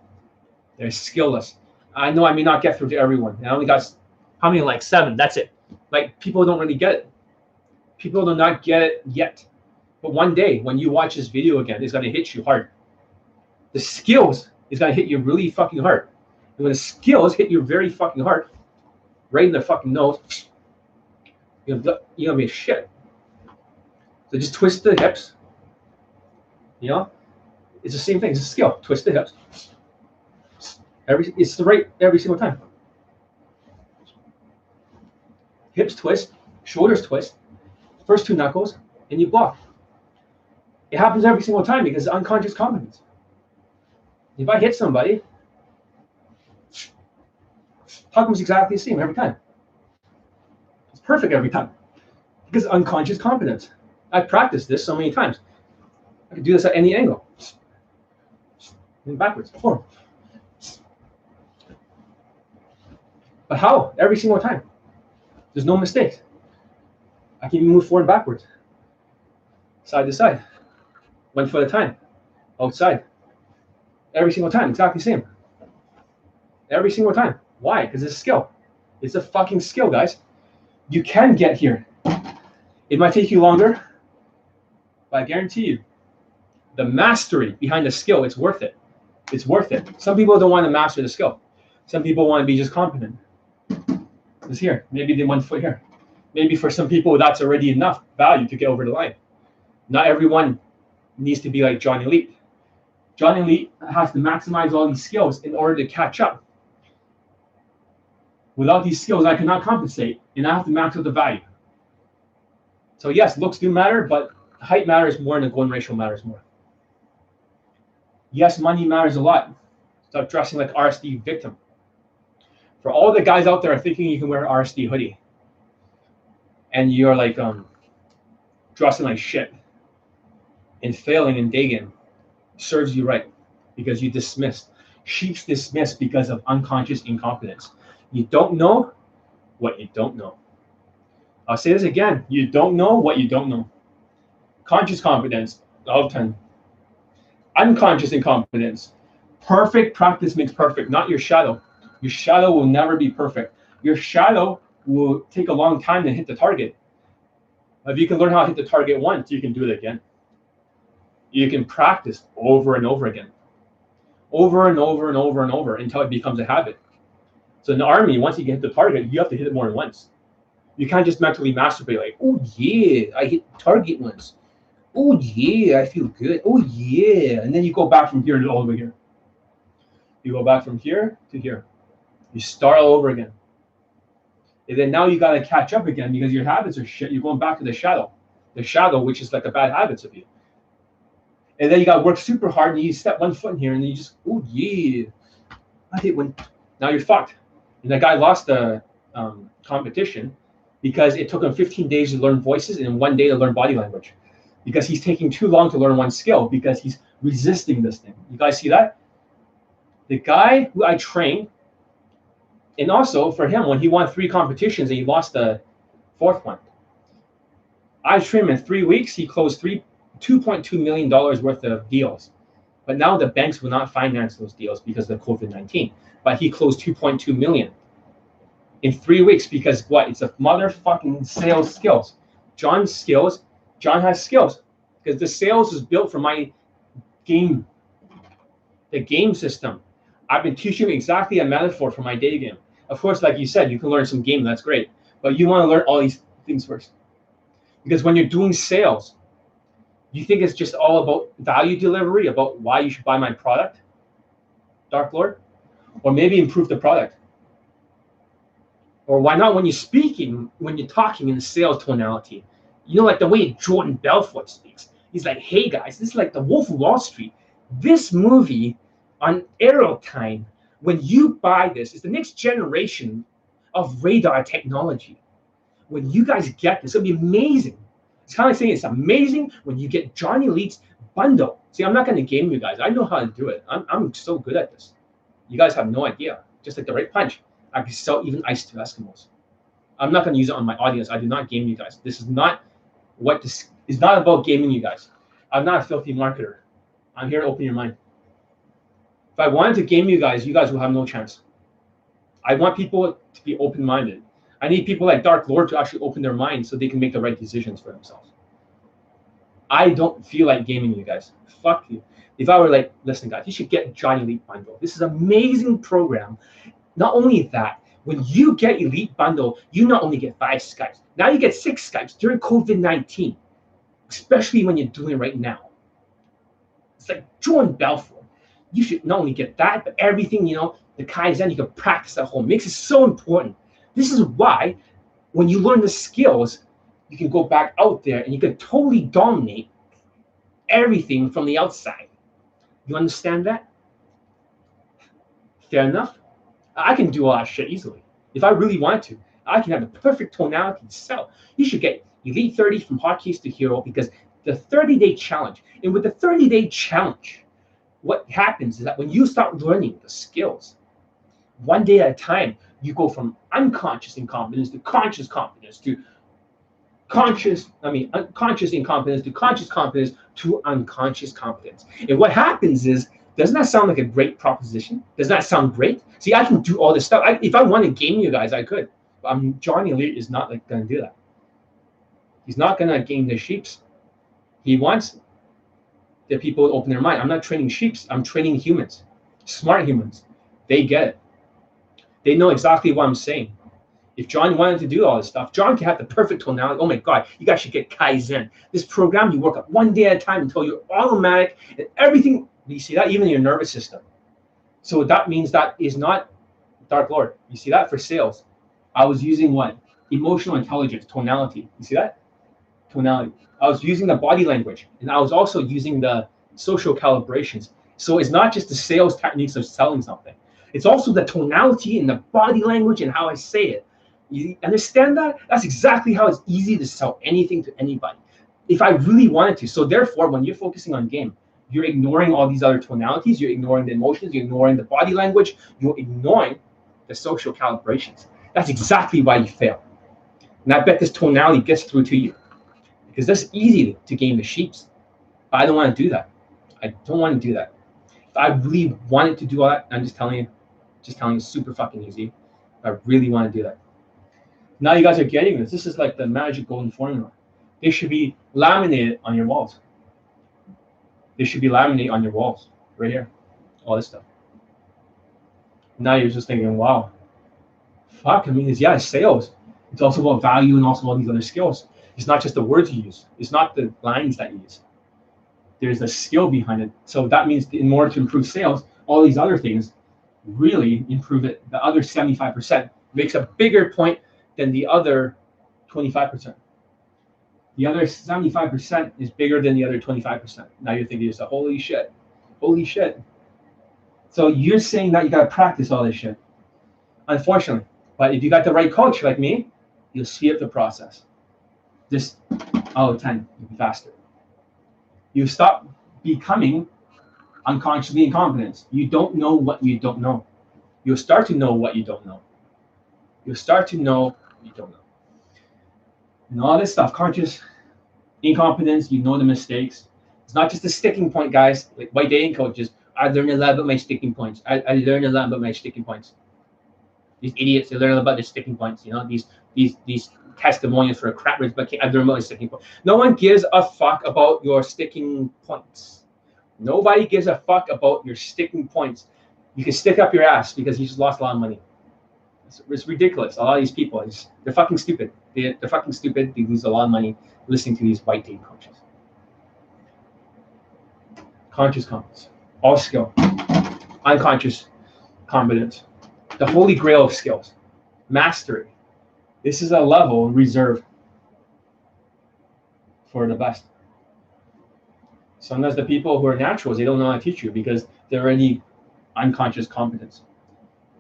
They're skillless. I know I may not get through to everyone. I only got, how many, like 7? That's it. Like, people don't really get it. People do not get it yet. But one day, when you watch this video again, it's going to hit you hard. The skills is going to hit you really fucking hard. And when the skills hit you very fucking hard, right in the fucking nose, you're going to be shit. So just twist the hips. You know? It's the same thing. It's a skill. Twist the hips. It's the right every single time. Hips twist, shoulders twist, first 2 knuckles, and you block. It happens every single time because it's unconscious competence. If I hit somebody, how come it's exactly the same every time? It's perfect every time because unconscious competence. I've practiced this so many times. I can do this at any angle. And backwards, forward. But how? Every single time. There's no mistakes. I can even move forward and backwards. Side to side. 1 foot at a time. Outside. Every single time. Exactly the same. Every single time. Why? Because it's a skill. It's a fucking skill, guys. You can get here. It might take you longer, but I guarantee you, the mastery behind the skill, it's worth it. It's worth it. Some people don't want to master the skill. Some people want to be just competent. It's here. Maybe they 1 foot here. Maybe for some people, that's already enough value to get over the line. Not everyone needs to be like John Elite. John Elite has to maximize all these skills in order to catch up. Without these skills, I cannot compensate, and I have to max out the value. So yes, looks do matter, but height matters more and the golden ratio matters more. Yes, money matters a lot. Stop dressing like RSD victim. For all the guys out there thinking you can wear an RSD hoodie and you're like dressing like shit and failing in Daygame, serves you right because you dismissed. Sheep's dismissed because of unconscious incompetence. You don't know what you don't know. I'll say this again. You don't know what you don't know. Conscious competence, all the time. Unconscious incompetence. Perfect practice makes perfect, not your shadow. Your shadow will never be perfect. Your shadow will take a long time to hit the target. If you can learn how to hit the target once, you can do it again. You can practice over and over again. Over and over and over and over until it becomes a habit. So in the army, once you hit the target, you have to hit it more than once. You can't just mentally masturbate like, oh yeah, I hit the target once. Oh yeah, I feel good. Oh yeah. And then you go back from here to all the way here. You go back from here to here. You start all over again. And then now you got to catch up again because your habits are shit. You're going back to the shadow, which is like the bad habits of you. And then you got to work super hard and you step 1 foot in here and you just, oh yeah, I hit one. Now you're fucked. And that guy lost the competition because it took him 15 days to learn voices and 1 day to learn body language because he's taking too long to learn one skill because he's resisting this thing. You guys see that? The guy who I trained, and also for him, when he won 3 competitions and he lost the 4th one, I trained him in 3 weeks. He closed $2.2 million worth of deals. But now the banks will not finance those deals because of COVID-19. But he closed $2.2 million in 3 weeks because what? It's a motherfucking sales skills. John has skills because the sales is built for my game, the game system. I've been teaching you exactly a metaphor for my day game. Of course, like you said, you can learn some game, that's great. But you want to learn all these things first. Because when you're doing sales, you think it's just all about value delivery, about why you should buy my product, Dark Lord? Or maybe improve the product. Or why not when you're speaking, when you're talking in sales tonality? You know, like the way Jordan Belfort speaks. He's like, hey guys, this is like the Wolf of Wall Street. This movie on Arrow Time, when you buy this, it's the next generation of radar technology. When you guys get this, it'll be amazing. It's kind of like saying it's amazing when you get Johnny Elite's bundle. See, I'm not going to game you guys. I know how to do it. I'm so good at this. You guys have no idea. Just like the right punch, I can sell even ice to Eskimos. I'm not going to use it on my audience. I do not game you guys. This is not what this is not about gaming you guys. I'm not a filthy marketer. I'm here to open your mind. If I wanted to game you guys will have no chance. I want people to be open-minded. I need people like Dark Lord to actually open their minds so they can make the right decisions for themselves. I don't feel like gaming you guys. Fuck you. If I were like, listen, guys, you should get Johnny Elite Bundle. This is an amazing program. Not only that, when you get Elite Bundle, you not only get 5 Skypes, now you get 6 Skypes during COVID-19, especially when you're doing it right now. It's like Jordan Belfort. You should not only get that, but everything, the Kaizen, you can practice at home. Makes it so important. This is why when you learn the skills, you can go back out there and you can totally dominate everything from the outside. You understand that? Fair enough? I can do a lot of shit easily. If I really want to, I can have the perfect tonality to sell. You should get Elite 30 from Hotkeys to Hero because the 30-day challenge. And with the 30-day challenge, what happens is that when you start learning the skills, one day at a time, you go from unconscious incompetence to conscious competence to unconscious incompetence to conscious competence to unconscious competence. And what happens is, doesn't that sound like a great proposition? Doesn't that sound great? See, I can do all this stuff. If I want to game you guys, I could. But Johnny Elite is not like going to do that. He's not going to game the sheeps. He wants the people to open their mind. I'm not training sheeps. I'm training humans, smart humans. They get it. They know exactly what I'm saying. If John wanted to do all this stuff, John can have the perfect tonality. Oh my God, you guys should get Kaizen. This program, you work up one day at a time until you're automatic and everything. You see that? Even your nervous system. So that means that is not Dark Lord. You see that for sales? I was using what? Emotional intelligence, tonality. You see that? Tonality. I was using the body language, and I was also using the social calibrations. So it's not just the sales techniques of selling something. It's also the tonality and the body language and how I say it. You understand that? That's exactly how it's easy to sell anything to anybody. If I really wanted to. So therefore, when you're focusing on game, you're ignoring all these other tonalities, you're ignoring the emotions, you're ignoring the body language, you're ignoring the social calibrations. That's exactly why you fail. And I bet this tonality gets through to you. Because that's easy to game the sheeps. But I don't want to do that. I don't want to do that. If I really wanted to do all that, I'm just telling you, super fucking easy. I really want to do that. Now you guys are getting this. This is like the magic golden formula. They should be laminated on your walls. They should be laminated on your walls, right here. All this stuff. Now you're just thinking, wow, fuck, it's sales. It's also about value and also all these other skills. It's not just the words you use. It's not the lines that you use. There's a skill behind it. So that means in order to improve sales, all these other things really improve it. The other 75% makes a bigger point than the other 25%. The other 75% is bigger than the other 25%. Now you're thinking to yourself, holy shit. So you're saying that you got to practice all this shit. Unfortunately. But if you got the right coach like me, you'll speed up the process. Just out of 10, you'll be faster. You stop becoming unconsciously incompetent. You don't know what you don't know. You'll start to know what you don't know. You'll start to know what you don't know. And all this stuff, conscious incompetence, you know the mistakes. It's not just a sticking point, guys. Like white dating coaches, I learned a lot about my sticking points. I learned a lot about my sticking points. These idiots, they learn about their sticking points. These testimonials for a crap rich, but I learned about my sticking point. No one gives a fuck about your sticking points. Nobody gives a fuck about your sticking points. You can stick up your ass because you just lost a lot of money. It's ridiculous. A lot of these people, they're fucking stupid. They're fucking stupid. They lose a lot of money listening to these white dating coaches. Conscious competence, all skill. Unconscious competence, the holy grail of skills, mastery. This is a level reserved for the best. Sometimes the people who are naturals, they don't know how to teach you because they're already unconscious competence.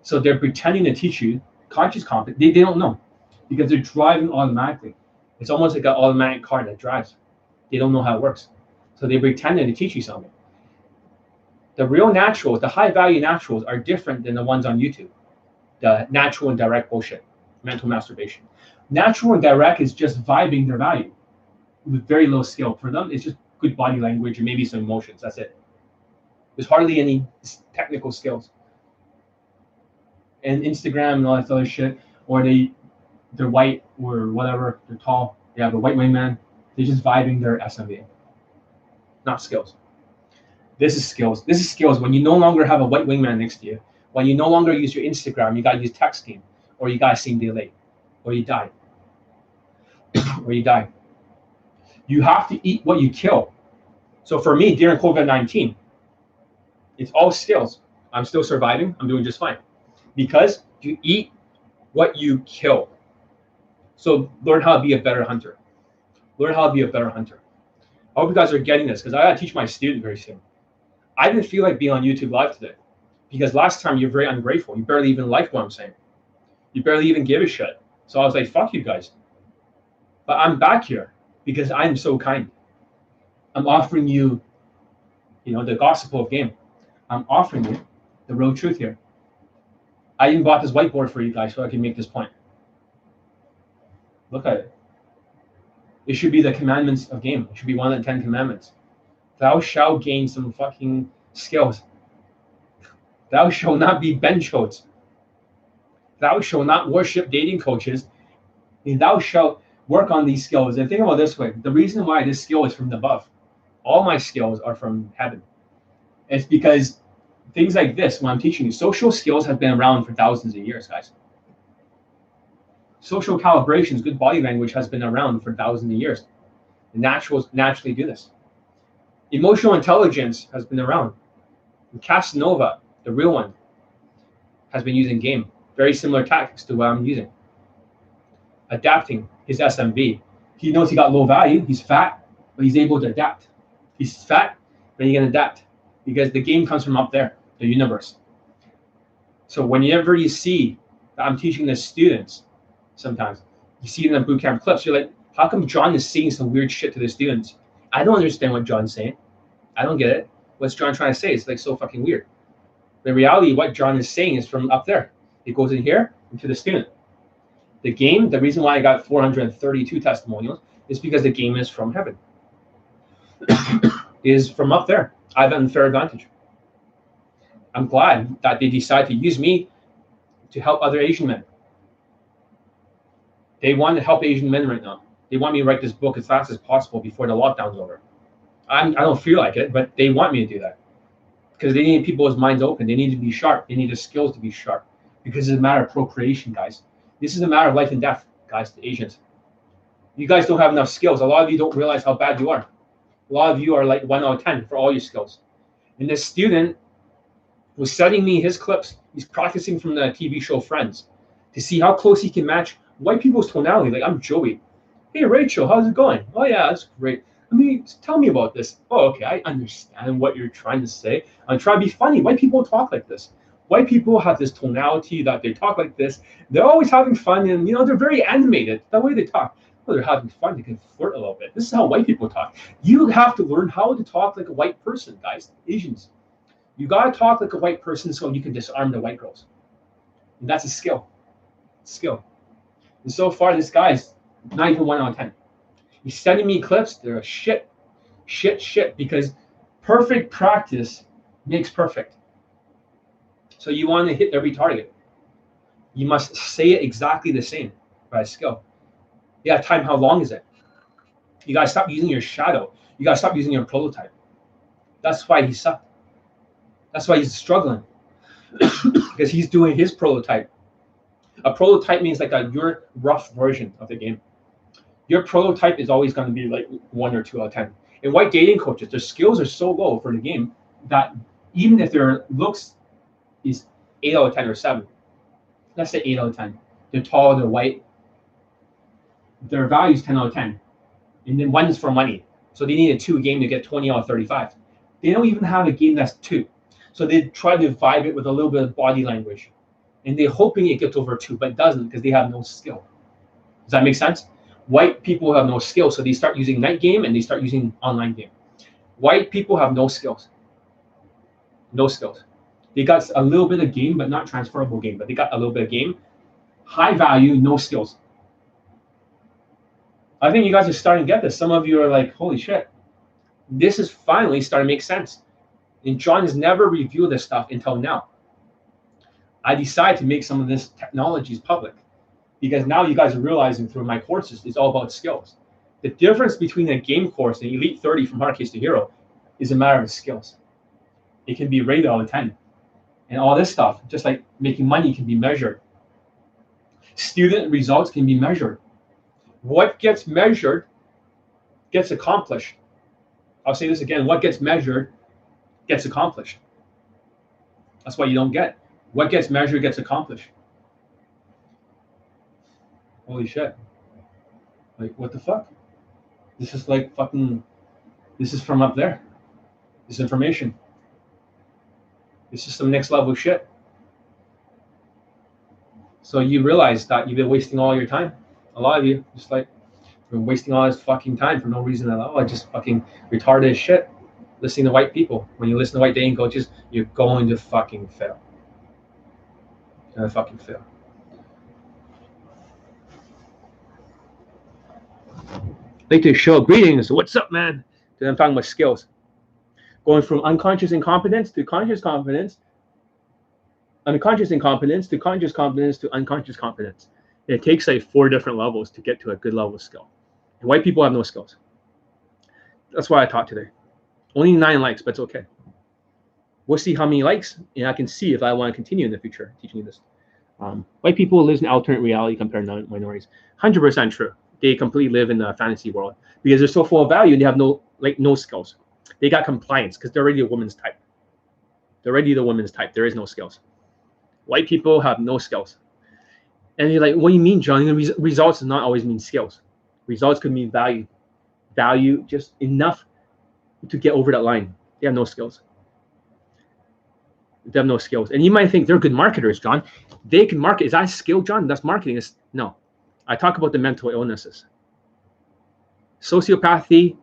So they're pretending to teach you conscious competence. They don't know because they're driving automatically. It's almost like an automatic car that drives. They don't know how it works. So they pretend to teach you something. The real naturals, the high value naturals are different than the ones on YouTube. The natural and direct bullshit, mental masturbation. Natural and direct is just vibing their value with very low skill. For them, it's just good body language and maybe some emotions. That's it. There's hardly any technical skills. And Instagram and all that other shit, or they're white or whatever, they're tall, they have a white wingman, they're just vibing their SMV. Not skills. This is skills. This is skills when you no longer have a white wingman next to you, when you no longer use your Instagram, you gotta use texting, or you gotta same day late, or you die. Or you die. You have to eat what you kill. So for me, during COVID-19, it's all skills. I'm still surviving. I'm doing just fine. Because you eat what you kill. So learn how to be a better hunter. Learn how to be a better hunter. I hope you guys are getting this because I gotta teach my student very soon. I didn't feel like being on YouTube Live today because last time you're very ungrateful. You barely even liked what I'm saying. You barely even give a shit. So I was like, fuck you guys. But I'm back here because I'm so kind. I'm offering you, the gospel of game. I'm offering you the real truth here. I even bought this whiteboard for you guys so I can make this point. Look at it. It should be the commandments of game. It should be one of the 10 commandments. Thou shalt gain some fucking skills. Thou shalt not be bench coats. Thou shalt not worship dating coaches. And thou shalt work on these skills. And think about it this way. The reason why this skill is from above. All my skills are from heaven. It's because things like this, when I'm teaching you, social skills have been around for thousands of years, guys. Social calibrations, good body language has been around for thousands of years. The naturals naturally do this. Emotional intelligence has been around. And Casanova, the real one, has been using game. Very similar tactics to what I'm using. Adapting his SMV. He knows he got low value. He's fat, but he's able to adapt. He's fat, but he can adapt because the game comes from up there, the universe. So whenever you see that I'm teaching the students, sometimes you see it in the boot camp clips, you're like, how come John is saying some weird shit to the students? I don't understand what John's saying. I don't get it. What's John trying to say? It's like so fucking weird. The reality, what John is saying is from up there. It goes in here into the student. The game, the reason why I got 432 testimonials is because the game is from heaven. Is from up there. I have an unfair advantage. I'm glad that they decide to use me to help other Asian men. They want to help Asian men right now. They want me to write this book as fast as possible before the lockdown's over. I don't feel like it, but they want me to do that because they need people's minds open. They need to be sharp. They need the skills to be sharp because it's a matter of procreation, guys. This is a matter of life and death, guys, to Asians. You guys don't have enough skills. A lot of you don't realize how bad you are. A lot of you are like 1 out of 10 for all your skills. And this student was sending me his clips. He's practicing from the TV show Friends to see how close he can match white people's tonality. Like, I'm Joey. Hey, Rachel, how's it going? Oh, yeah, that's great. Tell me about this. Oh, okay, I understand what you're trying to say. I'm trying to be funny. White people talk like this. White people have this tonality that they talk like this. They're always having fun, and they're very animated. The way they talk, they're having fun. They can flirt a little bit. This is how white people talk. You have to learn how to talk like a white person, guys. Asians, you gotta talk like a white person so you can disarm the white girls. And that's a skill. And so far, this guy's not even 1 out of 10. He's sending me clips. They're shit, because perfect practice makes perfect. So you want to hit every target. You must say it exactly the same by skill. Yeah, time, how long is it? You got to stop using your shadow. You got to stop using your prototype. That's why he sucked. That's why he's struggling. Because he's doing his prototype. A prototype means like your rough version of the game. Your prototype is always going to be like 1 or 2 out of 10. And white dating coaches, their skills are so low for the game that even if their looks is 8 out of 10 or 7, let's say 8 out of 10. They're tall, they're white. Their value is 10 out of 10. And then 1 is for money. So they need a 2 game to get 20 out of 35. They don't even have a game that's 2. So they try to vibe it with a little bit of body language. And they're hoping it gets over 2, but it doesn't because they have no skill. Does that make sense? White people have no skills, so they start using night game and they start using online game. White people have no skills. No skills. They got a little bit of game, but not transferable game, but they got a little bit of game. High value, no skills. I think you guys are starting to get this. Some of you are like, holy shit. This is finally starting to make sense. And John has never reviewed this stuff until now. I decided to make some of this technologies public because now you guys are realizing through my courses, it's all about skills. The difference between a game course and Elite 30 from Hard Case to Hero is a matter of skills. It can be rated out of 10. And all this stuff, just like making money, can be measured. Student results can be measured. What gets measured gets accomplished. I'll say this again, what gets measured gets accomplished. That's what you don't get. What gets measured gets accomplished. Holy shit. Like, what the fuck? This is like fucking, this is from up there. This information. This is some next level shit. So you realize that you've been wasting all your time. A lot of you, just like, you're wasting all this fucking time for no reason at all. Just fucking retarded as shit. Listening to white people. When you listen to white dating coaches, you're going to fucking fail. You're gonna fucking fail. Like to show greetings. What's up, man? Because I'm talking about skills. Going from unconscious incompetence to conscious competence, unconscious incompetence to conscious competence to unconscious competence. And it takes like 4 different levels to get to a good level of skill. And white people have no skills. That's why I taught today. Only 9 likes, but it's okay. We'll see how many likes, and I can see if I want to continue in the future teaching you this. White people live in alternate reality compared to minorities. 100% true. They completely live in a fantasy world because they're so full of value and they have no skills. They got compliance because they're already a woman's type. They're already the woman's type. There is no skills. White people have no skills. And you're like, what do you mean, John? Results does not always mean skills. Results could mean value. Value, just enough to get over that line. They have no skills. They have no skills. And you might think they're good marketers, John. They can market. Is that a skill, John? That's marketing. No. I talk about the mental illnesses. Sociopathy,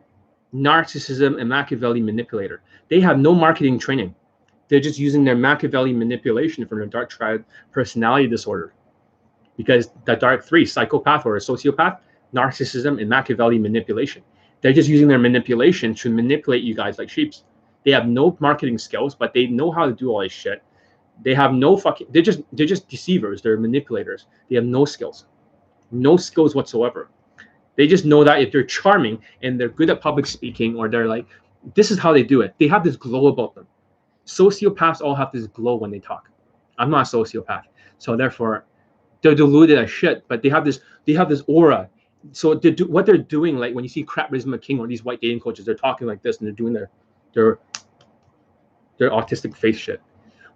narcissism, and Machiavelli manipulator. They have no marketing training. They're just using their Machiavelli manipulation from their dark triad personality disorder. Because the dark 3, psychopath or a sociopath, narcissism, and Machiavelli manipulation. They're just using their manipulation to manipulate you guys like sheeps. They have no marketing skills, but they know how to do all this shit. They have no fucking, they're just deceivers. They're manipulators. They have no skills. No skills whatsoever. They just know that if they're charming and they're good at public speaking, or they're like, this is how they do it. They have this glow about them. Sociopaths all have this glow when they talk. I'm not a sociopath. So therefore, they're deluded as shit, but they have this aura. So what they're doing, like when you see Charisma King or these white dating coaches, they're talking like this and they're doing their autistic face shit.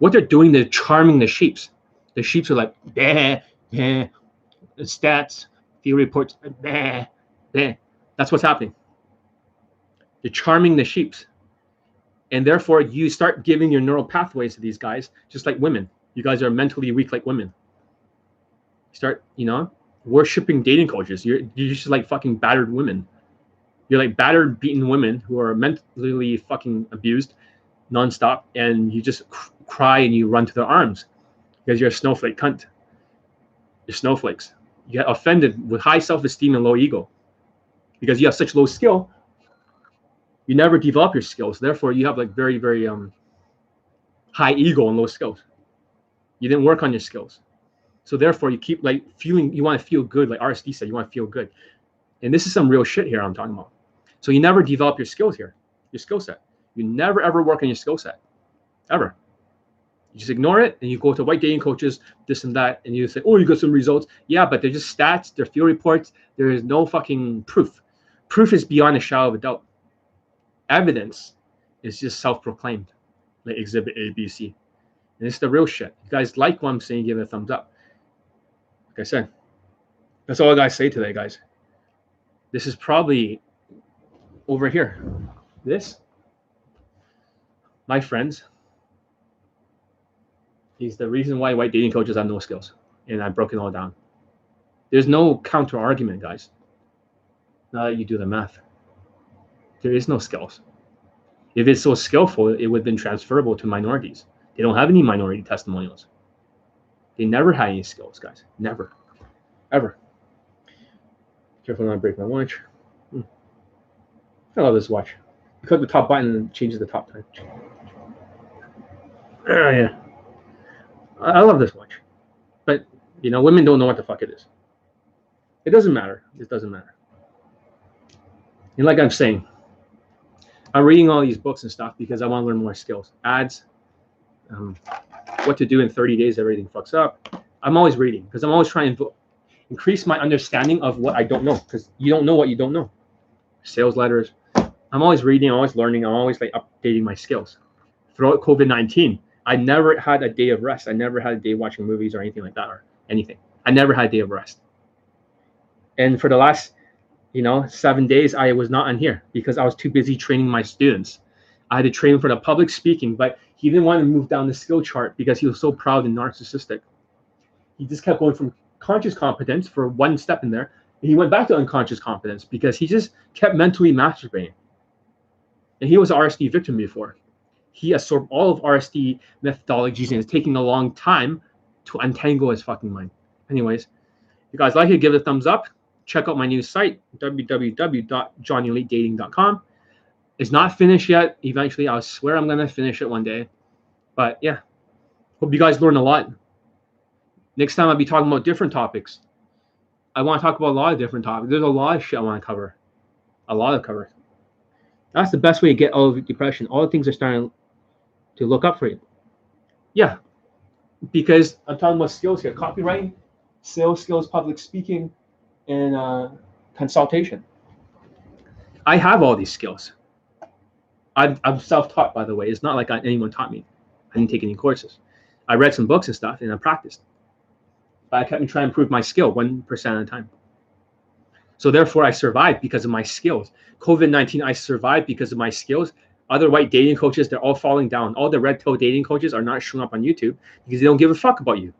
What they're doing, they're charming the sheeps. The sheeps are like, bah, bah, stats, field reports, bah, bah. That's what's happening. You're charming the sheeps. And therefore, you start giving your neural pathways to these guys, just like women. You guys are mentally weak like women. Start, worshipping dating coaches. You're just like fucking battered women. You're like battered, beaten women who are mentally fucking abused nonstop, and you just cry and you run to their arms because you're a snowflake cunt. You're snowflakes. You get offended with high self-esteem and low ego because you have such low skill. You never develop your skills. Therefore, you have like very, very high ego and low skills. You didn't work on your skills. So therefore, you keep like feeling, you want to feel good. Like RSD said, you want to feel good. And this is some real shit here I'm talking about. So you never develop your skills here, your skill set. You never, ever work on your skill set, ever. You just ignore it and you go to white dating coaches, this and that, and you say, oh, you got some results. Yeah, but they're just stats, they're field reports. There is no fucking proof. Proof is beyond a shadow of a doubt. Evidence is just self-proclaimed, like exhibit A, B, C. And it's the real shit. You guys like what I'm saying, give it a thumbs up. Like I said, that's all I gotta say today, guys. This is probably over here. This, my friends, is the reason why white dating coaches have no skills. And I've broken it all down. There's no counter argument, guys. Now that you do the math, there is no skills. If it's so skillful, it would have been transferable to minorities. They don't have any minority testimonials. They never had any skills, guys. Never. Ever. Careful not to break my watch. I love this watch. You click the top button and it changes the top time. Yeah. I love this watch. But, you know, women don't know what the fuck it is. It doesn't matter. It doesn't matter. And like I'm saying, I'm reading all these books and stuff because I want to learn more skills. Ads, what to do in 30 days, everything fucks up. I'm always reading because I'm always trying to increase my understanding of what I don't know, because you don't know what you don't know. Sales letters. I'm always reading, I'm always learning, I'm always like updating my skills. Throughout COVID-19, I never had a day of rest. I never had a day watching movies or anything like that or anything. I never had a day of rest. And for the last 7 days, I was not on here because I was too busy training my students. I had to train for the public speaking, but he didn't want to move down the skill chart because he was so proud and narcissistic. He just kept going from conscious competence for one step in there, and he went back to unconscious competence because he just kept mentally masturbating. And he was an RSD victim before. He absorbed all of RSD methodologies, and it's taking a long time to untangle his fucking mind. Anyways, if you guys like it, give it a thumbs up. Check out my new site, www.johnnyelitedating.com. It's not finished yet. Eventually, I swear I'm going to finish it one day. But yeah, hope you guys learn a lot. Next time I'll be talking about different topics. I want to talk about a lot of different topics. There's a lot of shit I want to cover. A lot of cover. That's the best way to get out of depression. All the things are starting to look up for you. Yeah, because I'm talking about skills here. Copywriting, sales skills, public speaking, and consultation. I have all these skills. I'm self-taught, by the way. It's not like anyone taught me. I didn't take any courses. I read some books and stuff, and I practiced. But I kept trying to improve my skill 1% at a time. So therefore, I survived because of my skills. COVID-19, I survived because of my skills. Other white dating coaches, they're all falling down. All the red pill dating coaches are not showing up on YouTube because they don't give a fuck about you.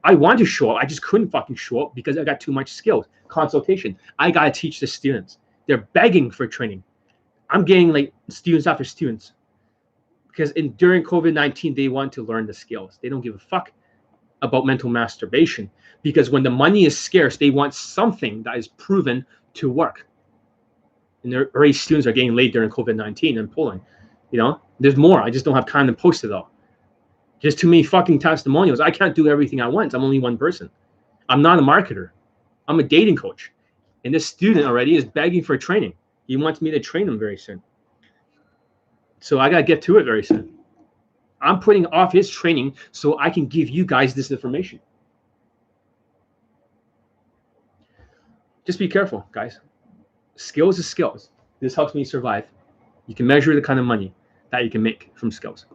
I want to show up. I just couldn't fucking show up because I got too much skills. Consultation. I got to teach the students. They're begging for training. I'm getting like students after students because during COVID-19, they want to learn the skills. They don't give a fuck about mental masturbation because when the money is scarce, they want something that is proven to work. And their already students are getting laid during COVID-19 and pulling. There's more. I just don't have time to post it all. Just too many fucking testimonials. I can't do everything at once. I'm only one person. I'm not a marketer. I'm a dating coach. And this student already is begging for training. He wants me to train him very soon. So I got to get to it very soon. I'm putting off his training so I can give you guys this information. Just be careful, guys. Skills is skills. This helps me survive. You can measure the kind of money that you can make from skills.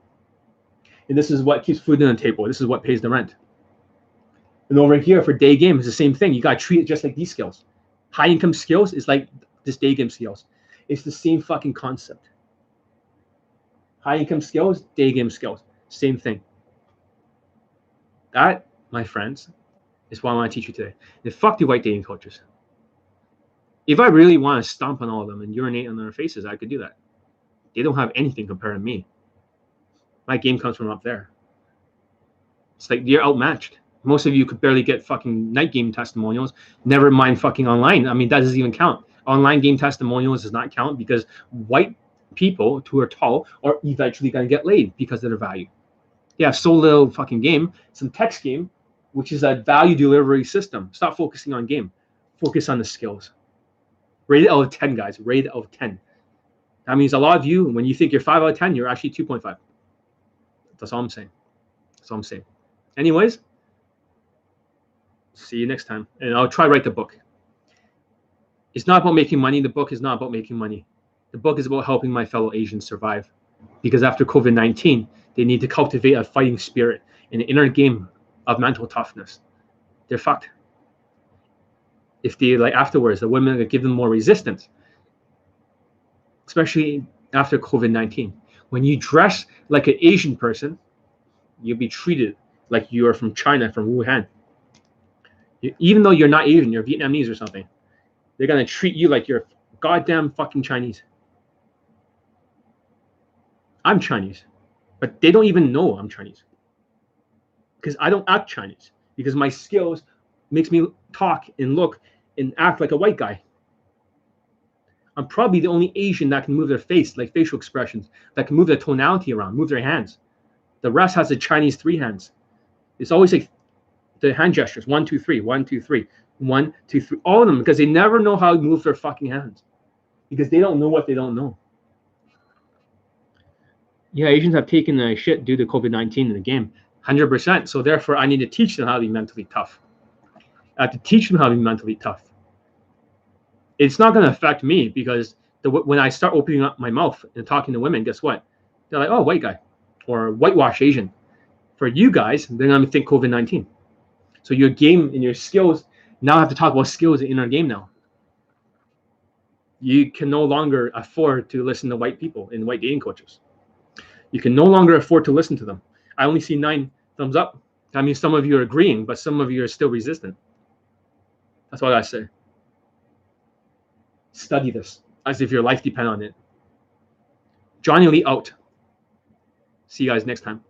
And this is what keeps food on the table. This is what pays the rent. And over here for Daygame, it's the same thing. You got to treat it just like these skills. High income skills is like this Daygame skills. It's the same fucking concept. High income skills, Daygame skills. Same thing. That, my friends, is what I want to teach you today. And fuck the white dating coaches. If I really want to stomp on all of them and urinate on their faces, I could do that. They don't have anything compared to me. My game comes from up there. It's like you're outmatched. Most of you could barely get fucking night game testimonials. Never mind fucking online. I mean, that doesn't even count. Online game testimonials does not count because white people who are tall are eventually going to get laid because of their value. They have so little fucking game, some text game, which is a value delivery system. Stop focusing on game. Focus on the skills. Rated out of 10, guys. Rated out of 10. That means a lot of you, when you think you're 5 out of 10, you're actually 2.5. That's all I'm saying. That's all I'm saying. Anyways, see you next time. And I'll try to write the book. It's not about making money. The book is not about making money. The book is about helping my fellow Asians survive. Because after COVID-19, they need to cultivate a fighting spirit and an inner game of mental toughness. They're fucked. If they, like afterwards, the women give them more resistance. Especially after COVID-19. When you dress like an Asian person, you'll be treated like you are from China, from Wuhan. Even though you're not Asian, you're Vietnamese or something. They're going to treat you like you're goddamn fucking Chinese. I'm Chinese, but they don't even know I'm Chinese because I don't act Chinese, because my skills makes me talk and look and act like a white guy. I'm probably the only Asian that can move their face, like facial expressions, that can move their tonality around, move their hands. The rest has the Chinese 3 hands. It's always like the hand gestures, 1, 2, 3, 1, 2, 3, 1, 2, 3, all of them, because they never know how to move their fucking hands, because they don't know what they don't know. Yeah, Asians have taken a shit due to COVID-19 in the game, 100%. So therefore, I need to teach them how to be mentally tough. I have to teach them how to be mentally tough. It's not going to affect me, because when I start opening up my mouth and talking to women, guess what? They're like, oh, white guy, or whitewash Asian. For you guys, they're going to think COVID-19. So your game and your skills, now I have to talk about skills in our game now. You can no longer afford to listen to white people and white dating coaches. You can no longer afford to listen to them. I only see 9 thumbs up. I mean, some of you are agreeing, but some of you are still resistant. That's all I say. Study this as if your life depends on it. Johnny Lee out. See you guys next time.